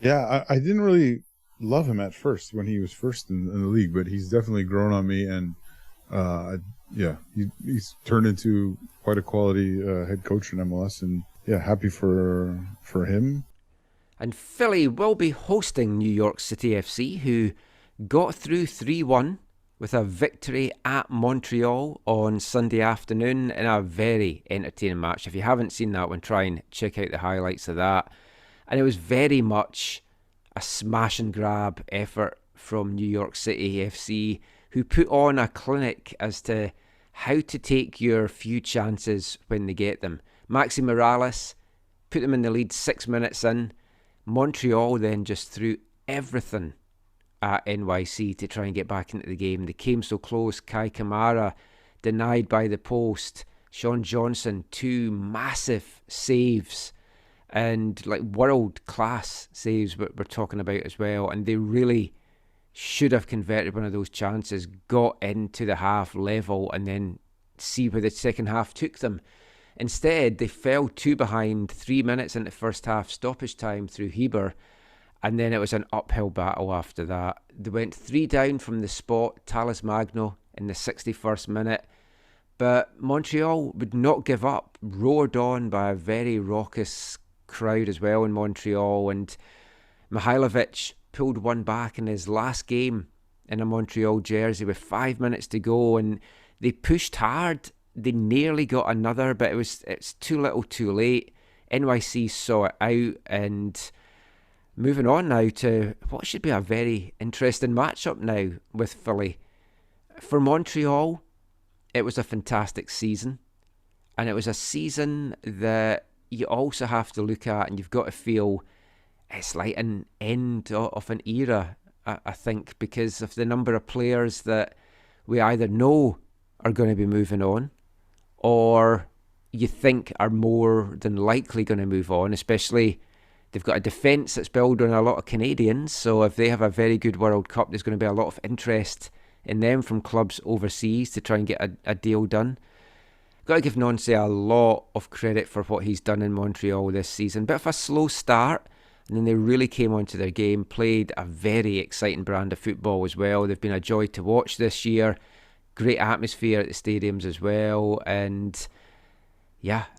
Yeah, I didn't really love him at first when he was first in the league, but he's definitely grown on me, and he's turned into quite a quality head coach in MLS, and happy for him. And Philly will be hosting New York City FC, who got through 3-1 with a victory at Montreal on Sunday afternoon in a very entertaining match. If you haven't seen that one, try and check out the highlights of that. And it was very much a smash and grab effort from New York City FC, who put on a clinic as to how to take your few chances when they get them. Maxi Morales put them in the lead 6 minutes in. Montreal then just threw everything at NYC to try and get back into the game. They came so close. Kai Kamara denied by the post. Sean Johnson, 2 massive saves, and like world-class saves we're talking about as well. And they really should have converted one of those chances, got into the half level, and then see where the second half took them. Instead, they fell 2 behind 3 minutes into first half stoppage time through Heber, and then it was an uphill battle after that. They went 3 down from the spot, Talis Magno, in the 61st minute, but Montreal would not give up, roared on by a very raucous crowd as well in Montreal, and Mihailovic pulled one back in his last game in a Montreal jersey with 5 minutes to go, and they pushed hard. They nearly got another, but it's too little too late. NYC saw it out, and moving on now to what should be a very interesting matchup now with Philly. For Montreal, it was a fantastic season, and it was a season that you also have to look at, and you've got to feel it's like an end of an era, I think, because of the number of players that we either know are going to be moving on, or you think are more than likely going to move on. Especially, they've got a defence that's built on a lot of Canadians, so if they have a very good World Cup, there's going to be a lot of interest in them from clubs overseas to try and get a deal done. Got to give Nonce a lot of credit for what he's done in Montreal this season. Bit of a slow start, and then they really came onto their game, played a very exciting brand of football as well. They've been a joy to watch this year. Great atmosphere at the stadiums as well, and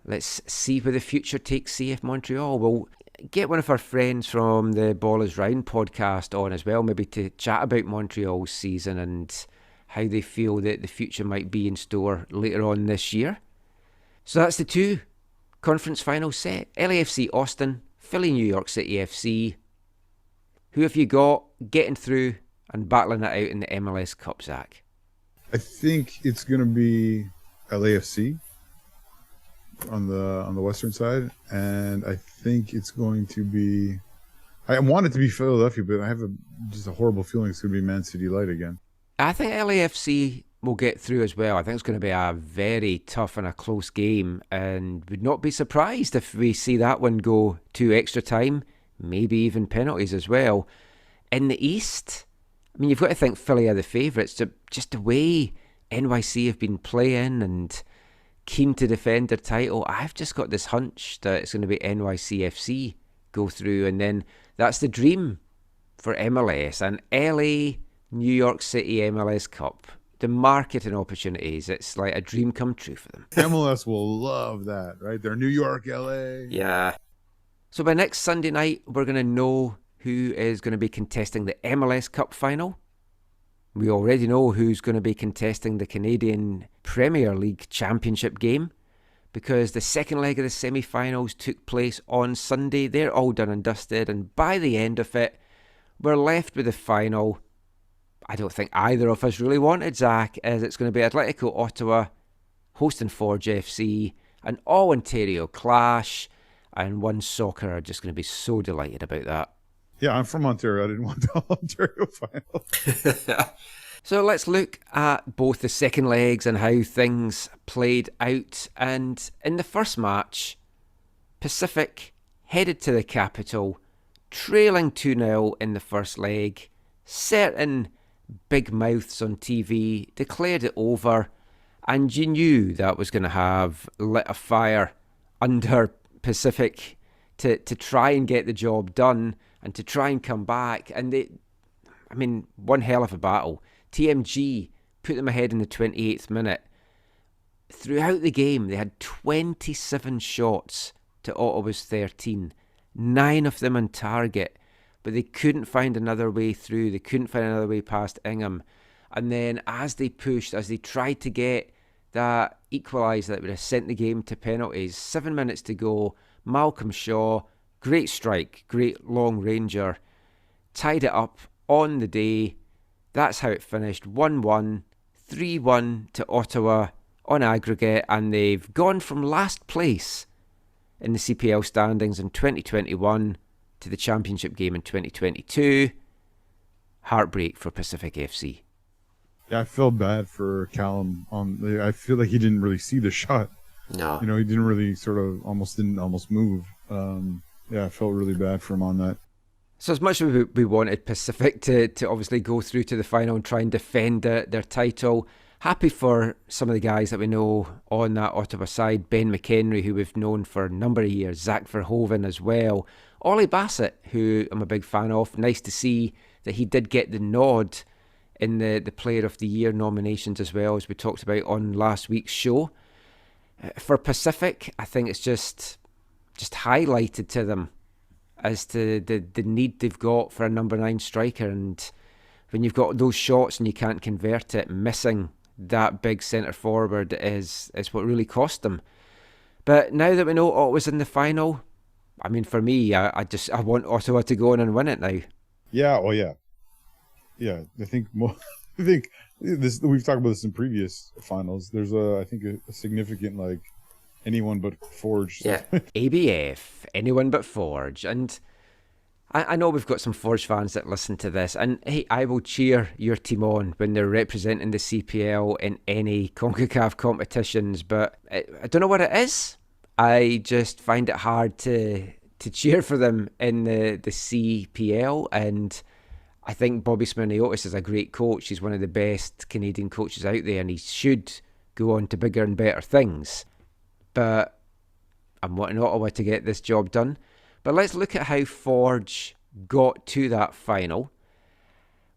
let's see where the future takes CF Montreal. We'll get one of our friends from the Ball is Round podcast on as well, maybe to chat about Montreal's season and how they feel that the future might be in store later on this year. So that's the 2 conference finals set. LAFC Austin, Philly New York City FC. Who have you got getting through and battling it out in the MLS Cup, Zach? I think it's going to be LAFC on the western side, and I think it's going to be. I want it to be Philadelphia, but I have just a horrible feeling it's going to be Man City Light again. I think LAFC will get through as well. I think it's going to be a very tough and a close game, and would not be surprised if we see that one go to extra time, maybe even penalties as well. In the East, I mean, you've got to think Philly are the favourites. Just the way NYC have been playing and keen to defend their title, I've just got this hunch that it's going to be NYCFC go through, and then that's the dream for MLS. And LA, New York City MLS Cup, the marketing opportunities, it's like a dream come true for them. MLS will love that, right? They're New York, LA. Yeah. So by next Sunday night, we're going to know who is going to be contesting the MLS Cup final. We already know who's going to be contesting the Canadian Premier League Championship game, because the second leg of the semi-finals took place on Sunday. They're all done and dusted, and by the end of it, we're left with the final. I don't think either of us really wanted, Zach, as it's going to be Atletico Ottawa hosting Forge FC, an all-Ontario clash, and One Soccer are just going to be so delighted about that. Yeah, I'm from Ontario. I didn't want the Ontario final. So let's look at both the second legs and how things played out. And in the first match, Pacific headed to the capital, trailing 2-0 in the first leg. Certain big mouths on TV declared it over, and you knew that was going to have lit a fire under Pacific to try and get the job done and to try and come back. And one hell of a battle. TMG put them ahead in the 28th minute. Throughout the game, they had 27 shots to Ottawa's 13, 9 of them on target, but they couldn't find another way through. They couldn't find another way past Ingham. And then as they pushed, as they tried to get that equaliser that would have sent the game to penalties, 7 minutes to go, Malcolm Shaw, great strike, great long ranger, tied it up on the day. That's how it finished, 1-1, 3-1 to Ottawa on aggregate, and they've gone from last place in the CPL standings in 2021 to the championship game in 2022. Heartbreak for Pacific FC. Yeah, I feel bad for Callum. I feel like he didn't really see the shot. No. He didn't really almost move. I felt really bad for him on that. So as much as we wanted Pacific to obviously go through to the final and try and defend their title, happy for some of the guys that we know on that Ottawa side. Ben McHenry, who we've known for a number of years, Zach Verhoeven as well. Ollie Bassett, who I'm a big fan of. Nice to see that he did get the nod in the Player of the Year nominations as well, as we talked about on last week's show. For Pacific, I think it's just highlighted to them as to the need they've got for a number 9 striker. And when you've got those shots and you can't convert it, missing that big centre forward is what really cost them. But now that we know Ottawa's in the final, for me, I want Ottawa to go on and win it now. Yeah, well, yeah. I think this. We've talked about this in previous finals. There's a significant anyone but Forge. Yeah, ABF, anyone but Forge. And I know we've got some Forge fans that listen to this, and hey, I will cheer your team on when they're representing the CPL in any CONCACAF competitions, but I don't know what it is. I just find it hard to cheer for them in the CPL, and I think Bobby Smirniotis is a great coach. He's one of the best Canadian coaches out there, and he should go on to bigger and better things. But I'm wanting Ottawa to get this job done. But let's look at how Forge got to that final.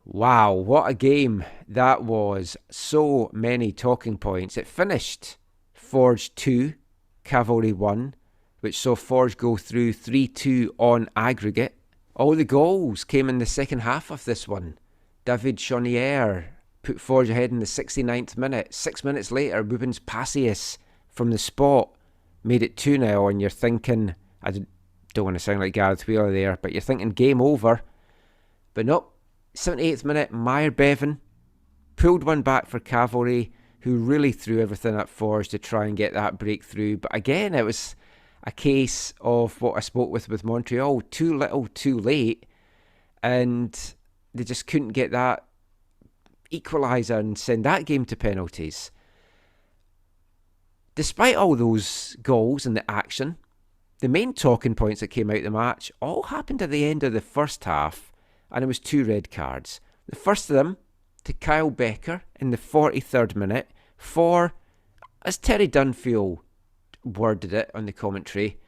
Wow, what a game that was. So many talking points. It finished Forge 2, Cavalry 1, which saw Forge go through 3-2 on aggregate. All the goals came in the second half of this one. David Chaunière put Forge ahead in the 69th minute. 6 minutes later, Rubens Passius from the spot made it 2-0, and you're thinking, I don't want to sound like Gareth Wheeler there, but you're thinking game over. But nope, 78th minute, Meyer Bevan pulled one back for Cavalry, who really threw everything at Forge to try and get that breakthrough. But again, it was a case of what I spoke with Montreal, too little, too late, and they just couldn't get that equaliser and send that game to penalties. Despite all those goals and the action, the main talking points that came out of the match all happened at the end of the first half, and it was 2 red cards. The first of them to Kyle Becker in the 43rd minute for, as Terry Dunfield worded it on the commentary,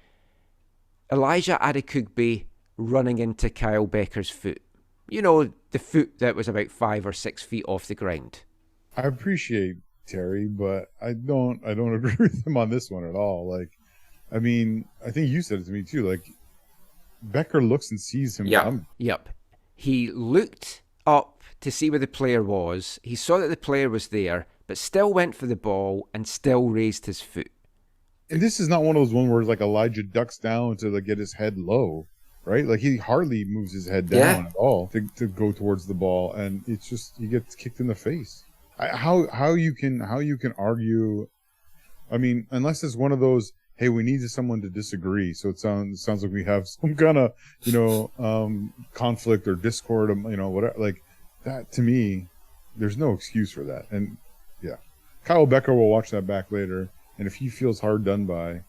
Elijah Adekugbe running into Kyle Becker's foot. You know, the foot that was about 5 or 6 feet off the ground. I appreciate Terry, but I don't agree with him on this one at all. I think you said it to me too. Becker looks and sees him. Yep. He looked up to see where the player was. He saw that the player was there, but still went for the ball and still raised his foot. And this is not one of those where Elijah ducks down to get his head low, right? Like he hardly moves his head down at all to go towards the ball, and it's just he gets kicked in the face. How you can argue? I mean, unless it's one of those, hey, we need someone to disagree, so it sounds like we have some kind of conflict or discord, whatever. Like that to me, there's no excuse for that. And yeah, Kyle Becker will watch that back later, and if he feels hard done by,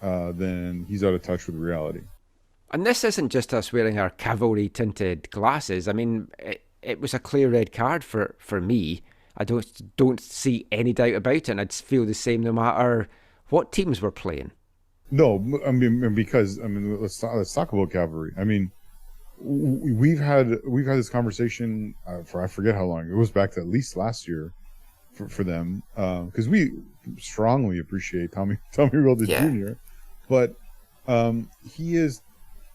then he's out of touch with reality. And this isn't just us wearing our cavalry-tinted glasses. I mean, it was a clear red card for me. I don't see any doubt about it, and I'd feel the same no matter what teams were playing. No, I mean because let's talk about cavalry. I mean, we've had this conversation for I forget how long. It was back to at least last year for them because we strongly appreciate Tommy Wilder Jr. But he has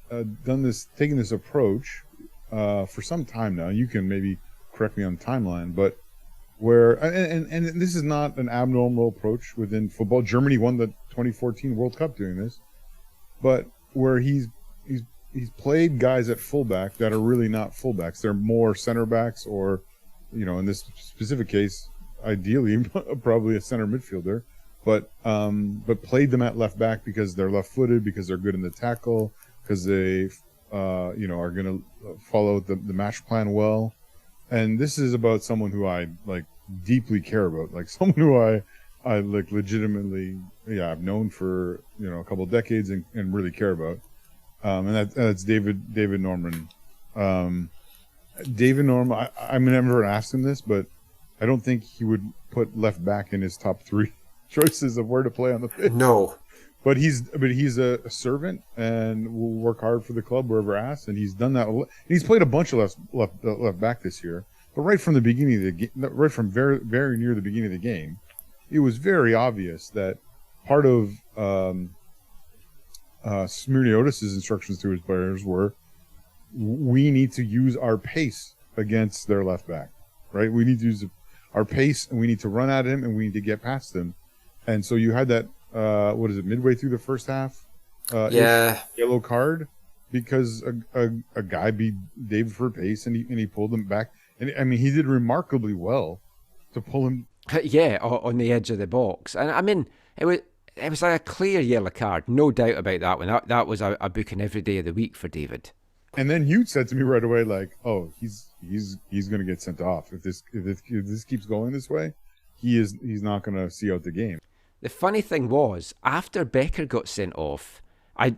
taken this approach for some time now. You can maybe correct me on the timeline, but where and this is not an abnormal approach within football. Germany won the 2014 World Cup doing this, but where he's played guys at fullback that are really not fullbacks. They're more center backs, or in this specific case, ideally probably a center midfielder. But played them at left back because they're left-footed, because they're good in the tackle, because they are going to follow the match plan well. And this is about someone who I like deeply care about, like someone who I like legitimately, I've known for a couple of decades and really care about. And that's David Norman. David Norman. I never asked him this, but I don't think he would put left back in his top 3 choices of where to play on the pitch. No. But he's a servant and will work hard for the club wherever asked, and he's done that. He's played a bunch of left back this year, but right from the beginning of the game, right from very very near the beginning of the game, it was very obvious that part of Smirniotis' instructions to his players were, we need to use our pace against their left back, right? We need to use our pace, and we need to run at him, and we need to get past him. And so you had that. Midway through the first half? Yellow card because a guy beat David for pace and he pulled him back. And I mean, he did remarkably well to pull him. Yeah, on the edge of the box. And I mean, it was like a clear yellow card, no doubt about that one. That was a booking every day of the week for David. And then Hugh said to me right away, like, "Oh, he's going to get sent off if this keeps going this way. He's not going to see out the game." The funny thing was, after Becker got sent off, I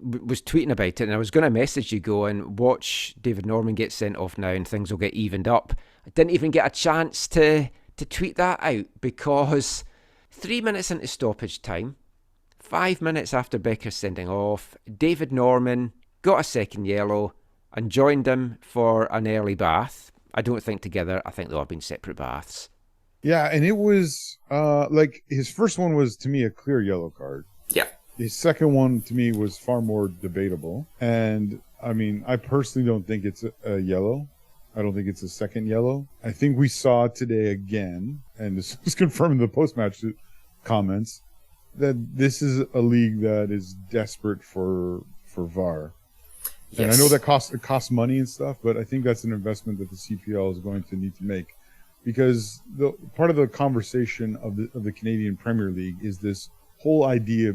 was tweeting about it, and I was going to message you going, watch David Norman get sent off now and things will get evened up. I didn't even get a chance to tweet that out because 3 minutes into stoppage time, 5 minutes after Becker's sending off, David Norman got a second yellow and joined him for an early bath. I don't think together. I think they'll have been separate baths. Yeah, and it was like his first one was to me a clear yellow card. Yeah. His second one to me was far more debatable. And I mean, I personally don't think it's a yellow. I don't think it's a second yellow. I think we saw today again, and this was confirmed in the post-match comments, that this is a league that is desperate for VAR. Yes. And I know that it costs money and stuff, but I think that's an investment that the CPL is going to need to make. Because the part of the conversation of the Canadian Premier League is this whole idea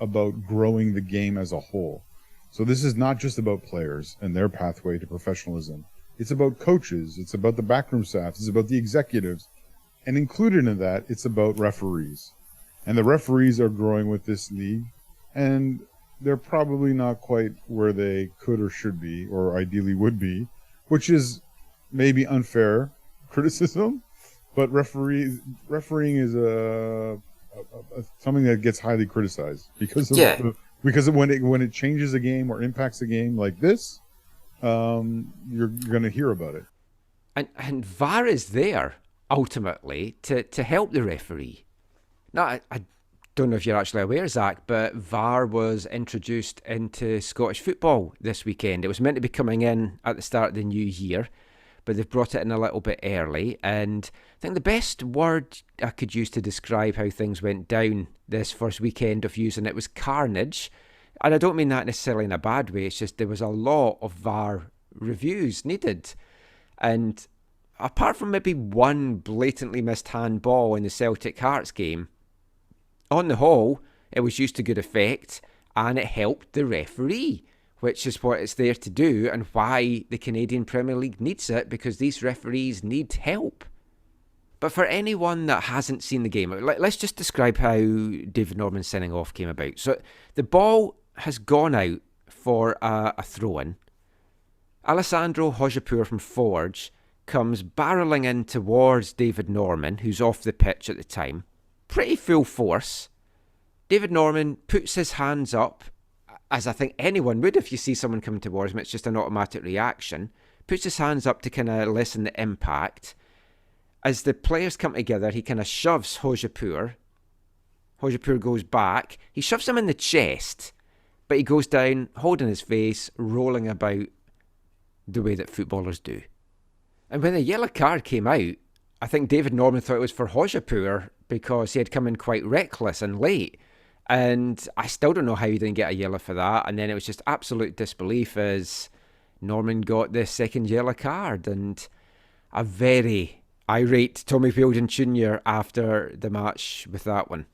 about growing the game as a whole. So this is not just about players and their pathway to professionalism. It's about coaches. It's about the backroom staff. It's about the executives. And included in that, it's about referees. And the referees are growing with this league. And they're probably not quite where they could or should be, or ideally would be, which is maybe unfair criticism, but refereeing is something that gets highly criticized because of when it changes a game or impacts a game like this, you're going to hear about it. And VAR is there ultimately to help the referee. Now, I don't know if you're actually aware, Zach, but VAR was introduced into Scottish football this weekend. It was meant to be coming in at the start of the new year, but they've brought it in a little bit early. And I think the best word I could use to describe how things went down this first weekend of using it was carnage. And I don't mean that necessarily in a bad way. It's just there was a lot of VAR reviews needed. And apart from maybe one blatantly missed handball in the Celtic Hearts game, on the whole, it was used to good effect and it helped the referee, which is what it's there to do and why the Canadian Premier League needs it, because these referees need help. But for anyone that hasn't seen the game, let's just describe how David Norman's sending off came about. So the ball has gone out for a throw-in. Alessandro Hojapour from Forge comes barrelling in towards David Norman, who's off the pitch at the time. Pretty full force. David Norman puts his hands up, as I think anyone would if you see someone coming towards him. It's just an automatic reaction. Puts his hands up to kind of lessen the impact. As the players come together, he kind of shoves Hojapour. Hojapour goes back. He shoves him in the chest, but he goes down, holding his face, rolling about the way that footballers do. And when the yellow card came out, I think David Norman thought it was for Hojapour because he had come in quite reckless and late. And I still don't know how he didn't get a yellow for that. And then it was just absolute disbelief as Norman got the second yellow card. And a very irate Tommy Wheeldon Jr. after the match with that one.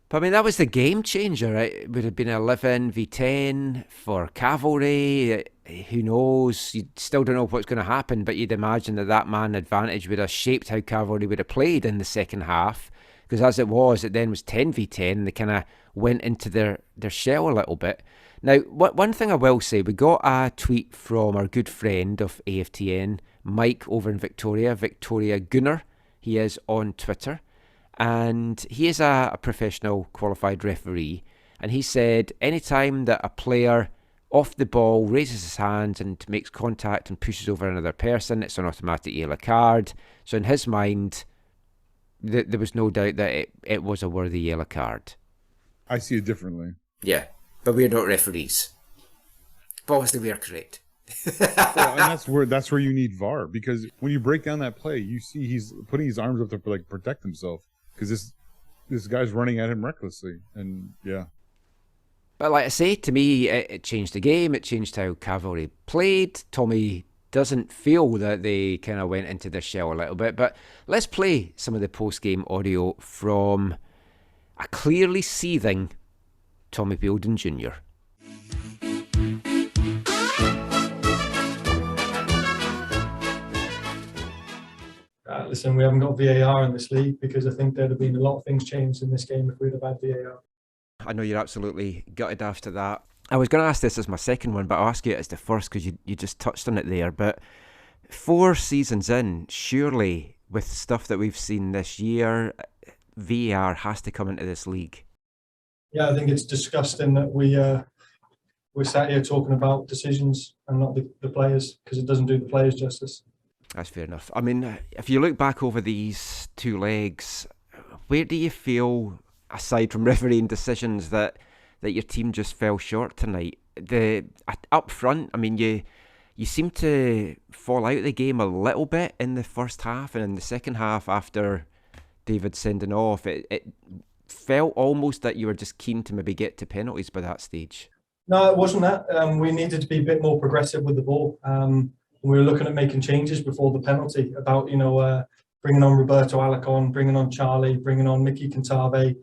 But I mean, that was the game changer. It would have been 11v10 for Cavalry. Who knows? You still don't know what's going to happen, but you'd imagine that man advantage would have shaped how Cavalry would have played in the second half. Because as it then was 10v10, and they kind of went into their shell a little bit. Now, one thing I will say, we got a tweet from our good friend of AFTN, Mike over in Victoria Gunnar. He is on Twitter. And he is a professional qualified referee. And he said anytime that a player off the ball raises his hands and makes contact and pushes over another person, it's an automatic yellow card. So in his mind, there was no doubt that it was a worthy yellow card. I see it differently. Yeah, but we're not referees. But obviously we are correct. Well, and that's where you need VAR, because when you break down that play, you see he's putting his arms up to like protect himself because this guy's running at him recklessly, and yeah. But like I say, to me, it changed the game. It changed how Cavalry played. Tommy doesn't feel that they kind of went into their shell a little bit. But let's play some of the post-game audio from a clearly seething Tommy Wheeldon Jr. Listen, we haven't got VAR in this league because I think there'd have been a lot of things changed in this game if we'd have had VAR. I know you're absolutely gutted after that. I was going to ask this as my second one, but I'll ask you it as the first because you just touched on it there. But 4 seasons in, surely with stuff that we've seen this year, VAR has to come into this league. Yeah, I think it's disgusting that we're sat here talking about decisions and not the players, because it doesn't do the players justice. That's fair enough. I mean, if you look back over these 2 legs, where do you feel, aside from refereeing decisions, that your team just fell short tonight? Up front, I mean, you seem to fall out of the game a little bit in the first half, and in the second half, after David sending off, it felt almost that you were just keen to maybe get to penalties by that stage. No, it wasn't that. We needed to be a bit more progressive with the ball. We were looking at making changes before the penalty about, bringing on Roberto Alacon, bringing on Charlie, bringing on Mickey Cantave,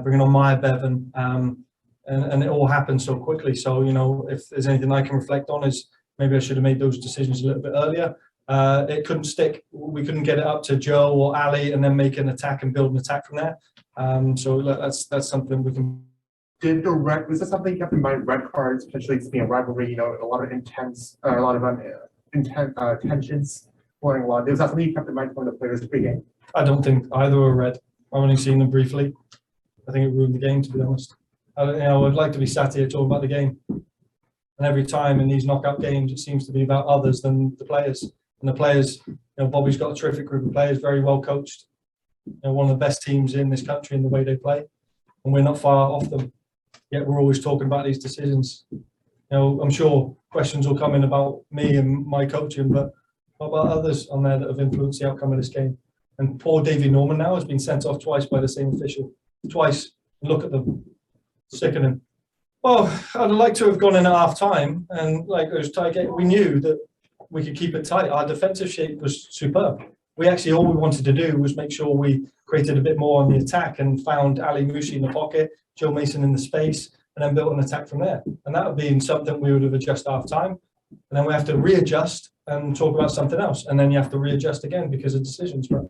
bringing on Maya Bevan, and it all happened so quickly. So, if there's anything I can reflect on is maybe I should have made those decisions a little bit earlier. It couldn't stick. We couldn't get it up to Joe or Ali and then make an attack and build an attack from there. So that's something we can. Was this something you kept in mind? Red cards, potentially being a rivalry, a lot of intense tensions going along. Was that something you kept in mind for the players pre-game? I don't think either were red. I've only seen them briefly. I think it ruined the game, to be honest. I'd like to be sat here talking about the game. And every time in these knockout games, it seems to be about others than the players. And the players, Bobby's got a terrific group of players, very well coached. One of the best teams in this country in the way they play. And we're not far off them. Yet we're always talking about these decisions. I'm sure questions will come in about me and my coaching, but what about others on there that have influenced the outcome of this game? And poor Davey Norman now has been sent off twice by the same official. Twice. Look at them. Sickening. Well, I'd like to have gone in at half time, and like it was tight game. We knew that we could keep it tight. Our defensive shape was superb. All we wanted to do was make sure we created a bit more on the attack and found Ali Mushi in the pocket, Joe Mason in the space, and then built an attack from there. And that would be something we would have adjusted half time. And then we have to readjust and talk about something else. And then you have to readjust again because of decisions. But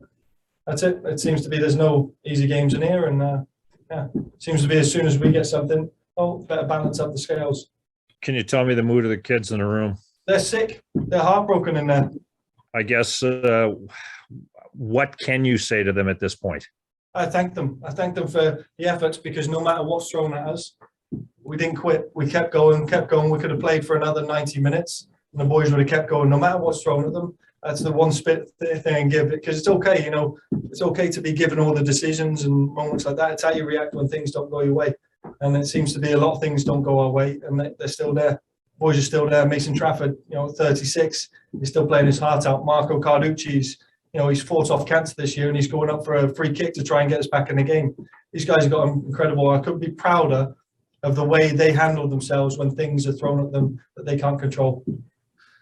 that's it. It seems to be there's no easy games in here. And it seems to be as soon as we get something, better balance up the scales. Can you tell me the mood of the kids in the room? They're sick. They're heartbroken in there. I guess, what can you say to them at this point? I thank them. I thank them for the efforts because no matter what's thrown at us, we didn't quit. We kept going. We could have played for another 90 minutes and the boys would have kept going no matter what's thrown at them. That's the one spit thing and give it because it's okay, it's okay to be given all the decisions and moments like that. It's how you react when things don't go your way. And it seems to be a lot of things don't go our way and they're still there. Boys are still there. Mason Trafford, 36, he's still playing his heart out. Marco Carducci's, he's fought off cancer this year and he's going up for a free kick to try and get us back in the game. These guys have got incredible. I couldn't be prouder of the way they handle themselves when things are thrown at them that they can't control.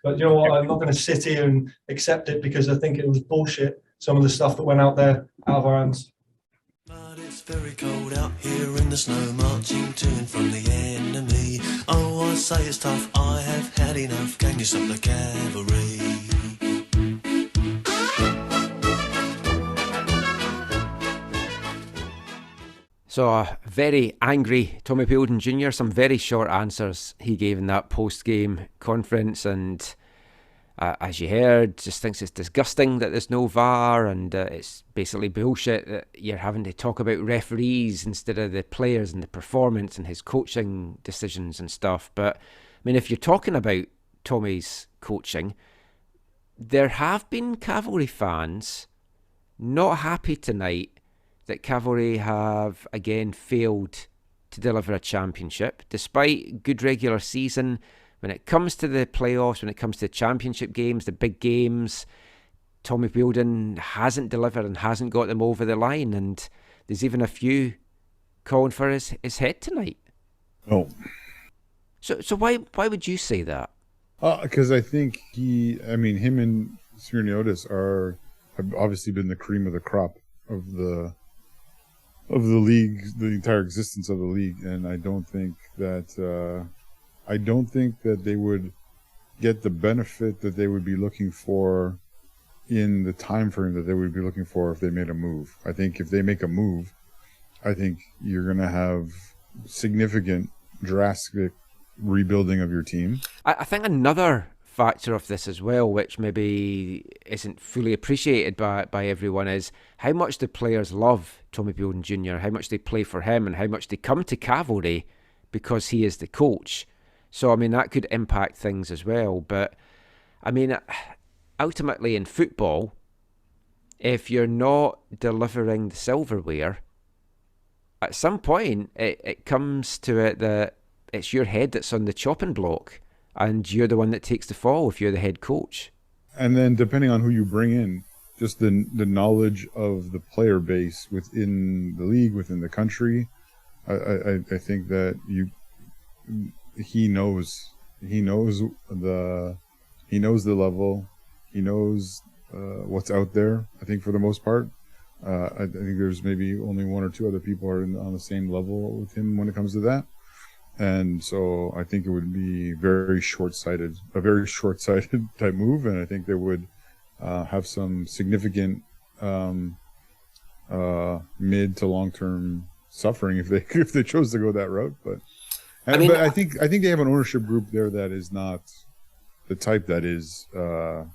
But you know what? I'm not going to sit here and accept it because I think it was bullshit, some of the stuff that went out there out of our hands. But it's very cold out here in the snow, marching to and from the enemy. Oh, I say it's tough, I have had enough. Can you stop the cavalry? So a very angry Tommy Pildon Jr., some very short answers he gave in that post-game conference, and as you heard, just thinks it's disgusting that there's no VAR, and it's basically bullshit that you're having to talk about referees instead of the players and the performance and his coaching decisions and stuff. But I mean, if you're talking about Tommy's coaching, there have been Cavalry fans not happy tonight that Cavalry have again failed to deliver a championship. Despite good regular season, when it comes to the playoffs, when it comes to championship games, the big games, Tommy Pildon hasn't delivered and hasn't got them over the line. And there's even a few calling for his head tonight. Oh. So why would you say that? Because I think him and Smirniotis have obviously been the cream of the crop of the league, the entire existence of the league, and I don't think that they would get the benefit that they would be looking for in the time frame that they would be looking for if they made a move. I think if they make a move, I think you're going to have significant, drastic rebuilding of your team. I think another factor of this as well, which maybe isn't fully appreciated by everyone, is how much the players love Tommy Pildon Jr., how much they play for him and how much they come to Cavalry because he is the coach. So, I mean, that could impact things as well. But, I mean, ultimately in football, if you're not delivering the silverware, at some point it comes to it that it's your head that's on the chopping block and you're the one that takes the fall if you're the head coach. And then depending on who you bring in, just the knowledge of the player base within the league, within the country, I think that he knows the level, he knows what's out there. I think for the most part, I think there's maybe only one or two other people are on the same level with him when it comes to that. And so I think it would be a very short-sighted type move, and I think they would have some significant mid to long-term suffering if they chose to go that route. But I think they have an ownership group there that is not the type that is. I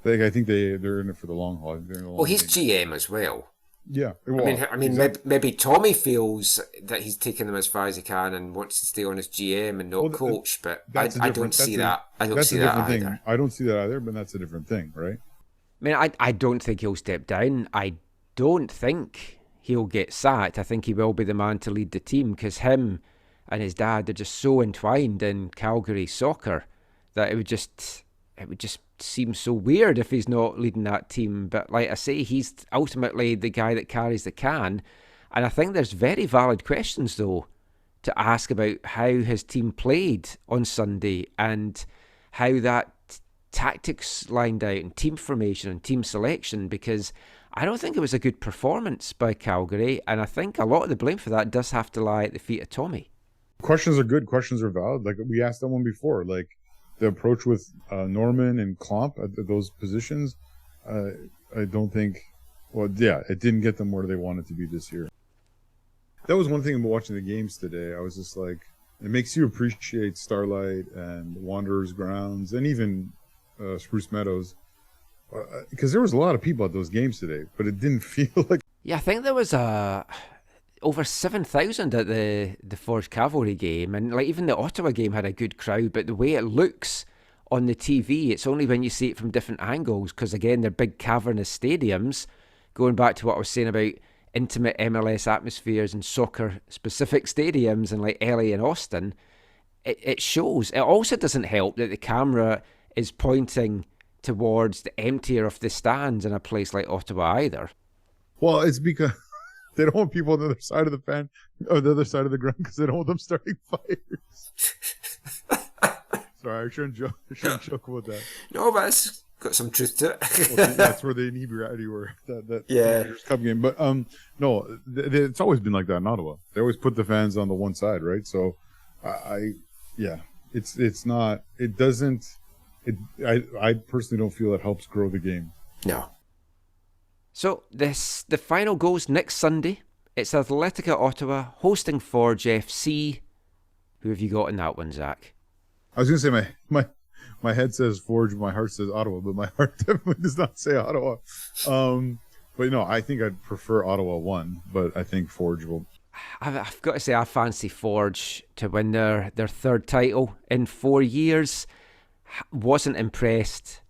think they're in it for the long haul. Well, he's GM as well. Yeah, exactly. Maybe Tommy feels that he's taken them as far as he can and wants to stay on as GM and not coach, but I don't see that. I don't see that either. I don't see that either, but that's a different thing, right? I mean, I don't think he'll step down. I don't think he'll get sacked. I think he will be the man to lead the team because him and his dad are just so entwined in Calgary soccer that it would just seem so weird if he's not leading that team. But like I say, he's ultimately the guy that carries the can. And I think there's very valid questions, though, to ask about how his team played on Sunday and how that tactics lined out and team formation and team selection, because I don't think it was a good performance by Calgary, and I think a lot of the blame for that does have to lie at the feet of Tommy. Questions are good. Questions are valid. Like we asked that one before, like the approach with Norman and Klomp at those positions, I don't think, well, yeah, it didn't get them where they wanted to be this year. That was one thing about watching the games today. I was just like, it makes you appreciate Starlight and Wanderers Grounds and even Spruce Meadows, because there was a lot of people at those games today, but it didn't feel like. Yeah, I think there was over 7,000 at the Forge Cavalry game, and like even the Ottawa game had a good crowd, but the way it looks on the TV, it's only when you see it from different angles, because again, they're big cavernous stadiums, going back to what I was saying about intimate MLS atmospheres and soccer-specific stadiums in like LA and Austin, it shows. It also doesn't help that the camera is pointing towards the emptier of the stands in a place like Ottawa either. Well, it's because they don't want people on the other side of the fan or the other side of the ground because they don't want them starting fires. Sorry, I shouldn't joke about that. No, but it's got some truth to it. Well, that's where the inebriety were. That Cup game. But no, it's always been like that in Ottawa. They always put the fans on the one side, right? So, it's not. It doesn't. I personally don't feel it helps grow the game. No. So the final goes next Sunday. It's Athletica Ottawa hosting Forge FC. Who have you got in that one, Zach? I was going to say my head says Forge, my heart says Ottawa, but my heart definitely does not say Ottawa. But no, I think I'd prefer Ottawa 1, but I think Forge will. I've got to say I fancy Forge to win their third title in 4 years. Wasn't impressed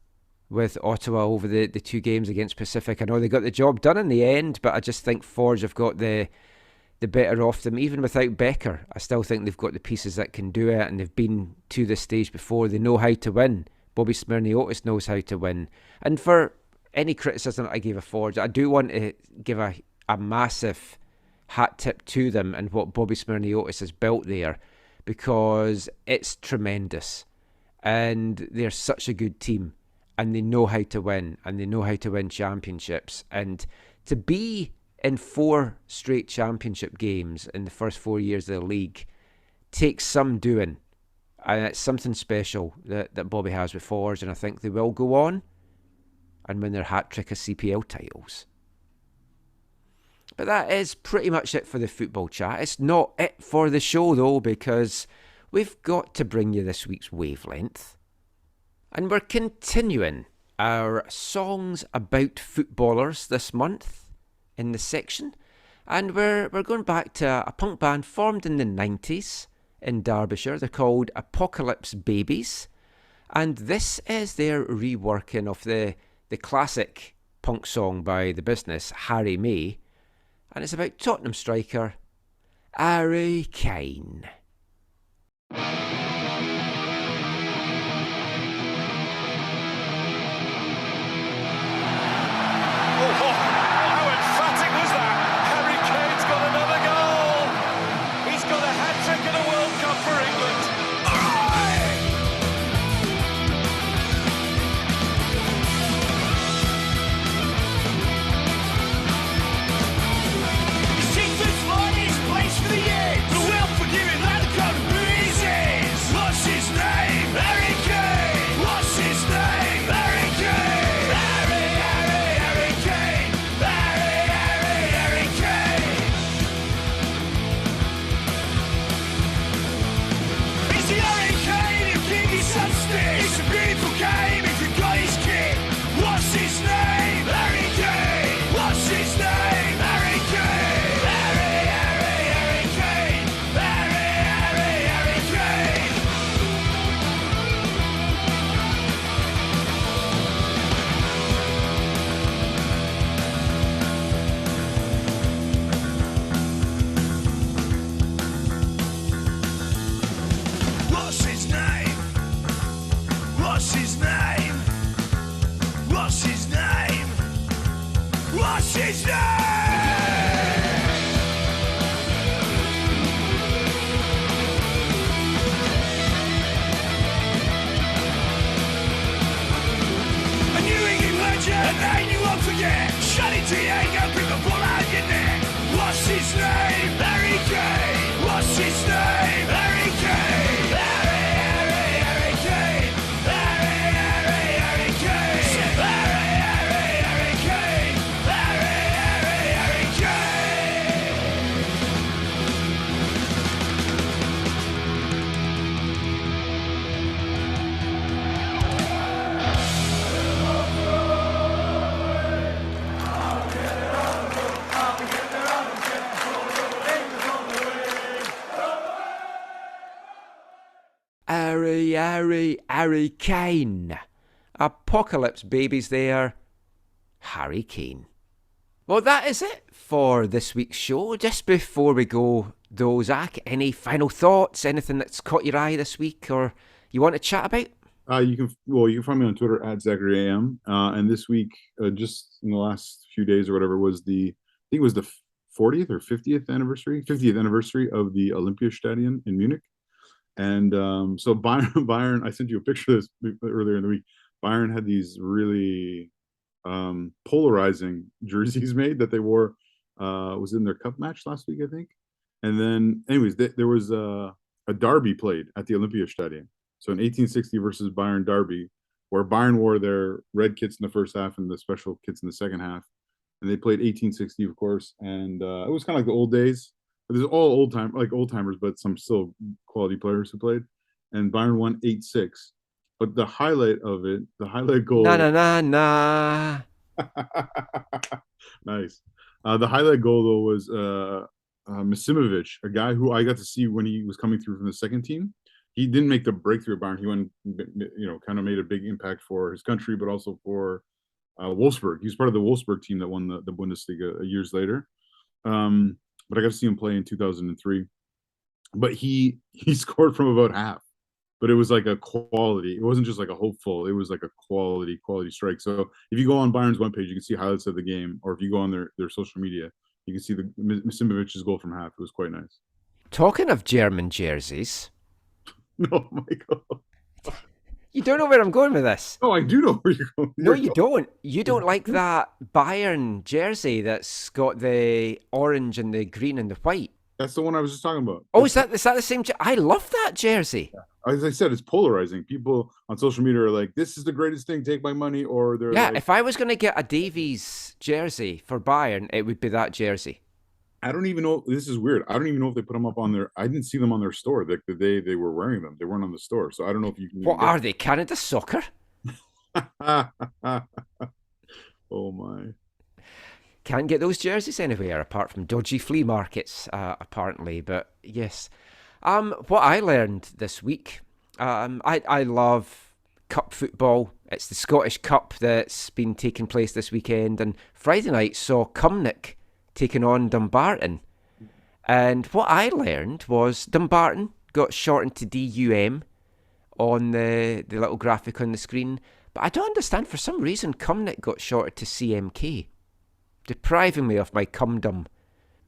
with Ottawa over the 2 games against Pacific. I know they got the job done in the end, but I just think Forge have got the better of them. Even without Becker, I still think they've got the pieces that can do it, and they've been to this stage before. They know how to win. Bobby Smirniotis knows how to win. And for any criticism that I gave a Forge, I do want to give a massive hat tip to them and what Bobby Smirniotis has built there, because it's tremendous. And they're such a good team, and they know how to win, and they know how to win championships. And to be in 4 straight championship games in the first 4 years of the league takes some doing. And it's something special that Bobby has with Forge, and I think they will go on and win their hat-trick of CPL titles. But that is pretty much it for the football chat. It's not it for the show, though, because we've got to bring you this week's Wavelength. And we're continuing our songs about footballers this month in the section. And we're going back to a punk band formed in the 90s in Derbyshire. They're called Apocalypse Babies. And this is their reworking of the classic punk song by The Business, Harry May. And it's about Tottenham striker Harry Kane. dick. Shutty Diego, bring the ball out your neck. What's his name? Harry Kane. What's his name? Harry Kane. Harry Kane. Harry Kane. Harry Kane. Harry Kane. Harry Kane. Apocalypse babies there. Harry Kane. Well, that is it for this week's show. Just before we go, though, Zach, any final thoughts? Anything that's caught your eye this week or you want to chat about? You can find me on Twitter at ZacharyAM. And this week, just in the last few days or whatever, was I think it was the 40th or 50th anniversary of the Olympiastadion in Munich. And so Bayern, I sent you a picture of this earlier in the week. Bayern had these really polarizing jerseys made that they wore. Was in their cup match last week, I think. And then, anyways, there was a derby played at the Olympiastadion. So an 1860 versus Bayern derby, where Bayern wore their red kits in the first half and the special kits in the second half. And they played 1860, of course. And it was kind of like the old days. There's all old timers, but some still quality players who played. And Bayern won 8-6. But the highlight of it, the highlight goal. Nah. Nice. The highlight goal though was Misimovic, a guy who I got to see when he was coming through from the second team. He didn't make the breakthrough at Bayern. He went, kind of made a big impact for his country, but also for Wolfsburg. He was part of the Wolfsburg team that won the Bundesliga years later. But I got to see him play in 2003. But he scored from about half. But it was like a quality. It wasn't just like a hopeful. It was like a quality strike. So if you go on Bayern's webpage, you can see highlights of the game. Or if you go on their social media, you can see the Misimovic's goal from half. It was quite nice. Talking of German jerseys. No, Michael. You don't know where I'm going with this. Oh, I do know where you're going. No, you don't. You don't like that Bayern jersey that's got the orange and the green and the white. That's the one I was just talking about. Oh, is that the same? I love that jersey. Yeah. As I said, it's polarizing. People on social media are like, "This is the greatest thing. Take my money," or they're like, if I was going to get a Davies jersey for Bayern, it would be that jersey. I don't even know. This is weird. I don't even know if they put them up on their. I didn't see them on their store the day they were wearing them. They weren't on the store, so I don't know if you can. What are they? Canada Soccer? Oh my! Can't get those jerseys anywhere apart from dodgy flea markets, apparently. But yes, what I learned this week, I love cup football. It's the Scottish Cup that's been taking place this weekend, and Friday night saw Cumnock taking on Dumbarton. And what I learned was Dumbarton got shortened to DUM on the little graphic on the screen. But I don't understand, for some reason, Cumnock got shorted to CMK, depriving me of my Cumdum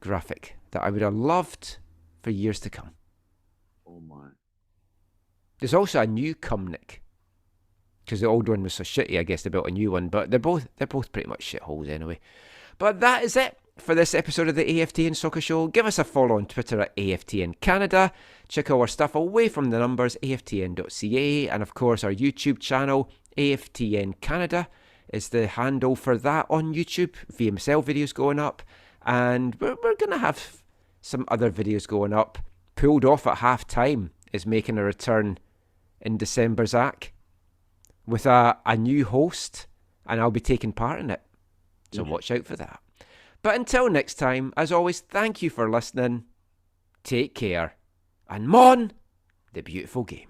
graphic that I would have loved for years to come. Oh my. There's also a new Cumnock, because the old one was so shitty, I guess they built a new one, but they're both pretty much shitholes anyway. But that is it for this episode of the AFTN Soccer Show. Give us a follow on Twitter at AFTN Canada. Check our stuff away from the numbers, aftn.ca, and of course our YouTube channel, AFTN Canada, is the handle for that on YouTube. VMSL videos going up, and we're going to have some other videos going up. Pulled Off at Half Time is making a return in December, Zach, with a new host, and I'll be taking part in it. So watch out for that. But until next time, as always, thank you for listening. Take care. And mon the beautiful game.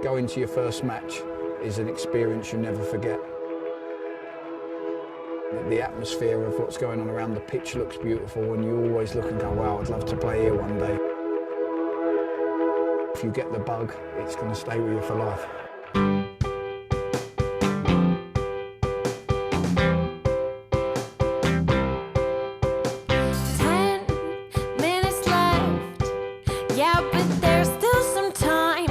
Going to your first match is an experience you never forget. The atmosphere of what's going on around the pitch looks beautiful, and you always look and go, wow, I'd love to play here one day. If you get the bug, it's going to stay with you for life. 10 minutes left. Yeah, but there's still some time.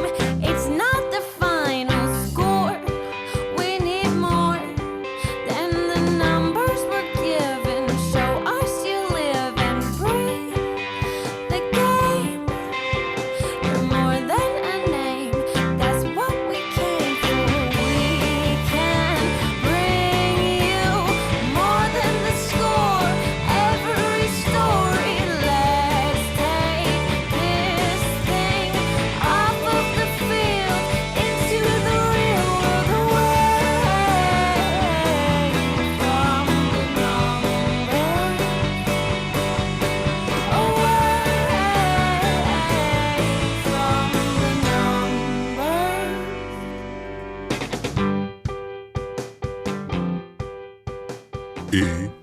AFTN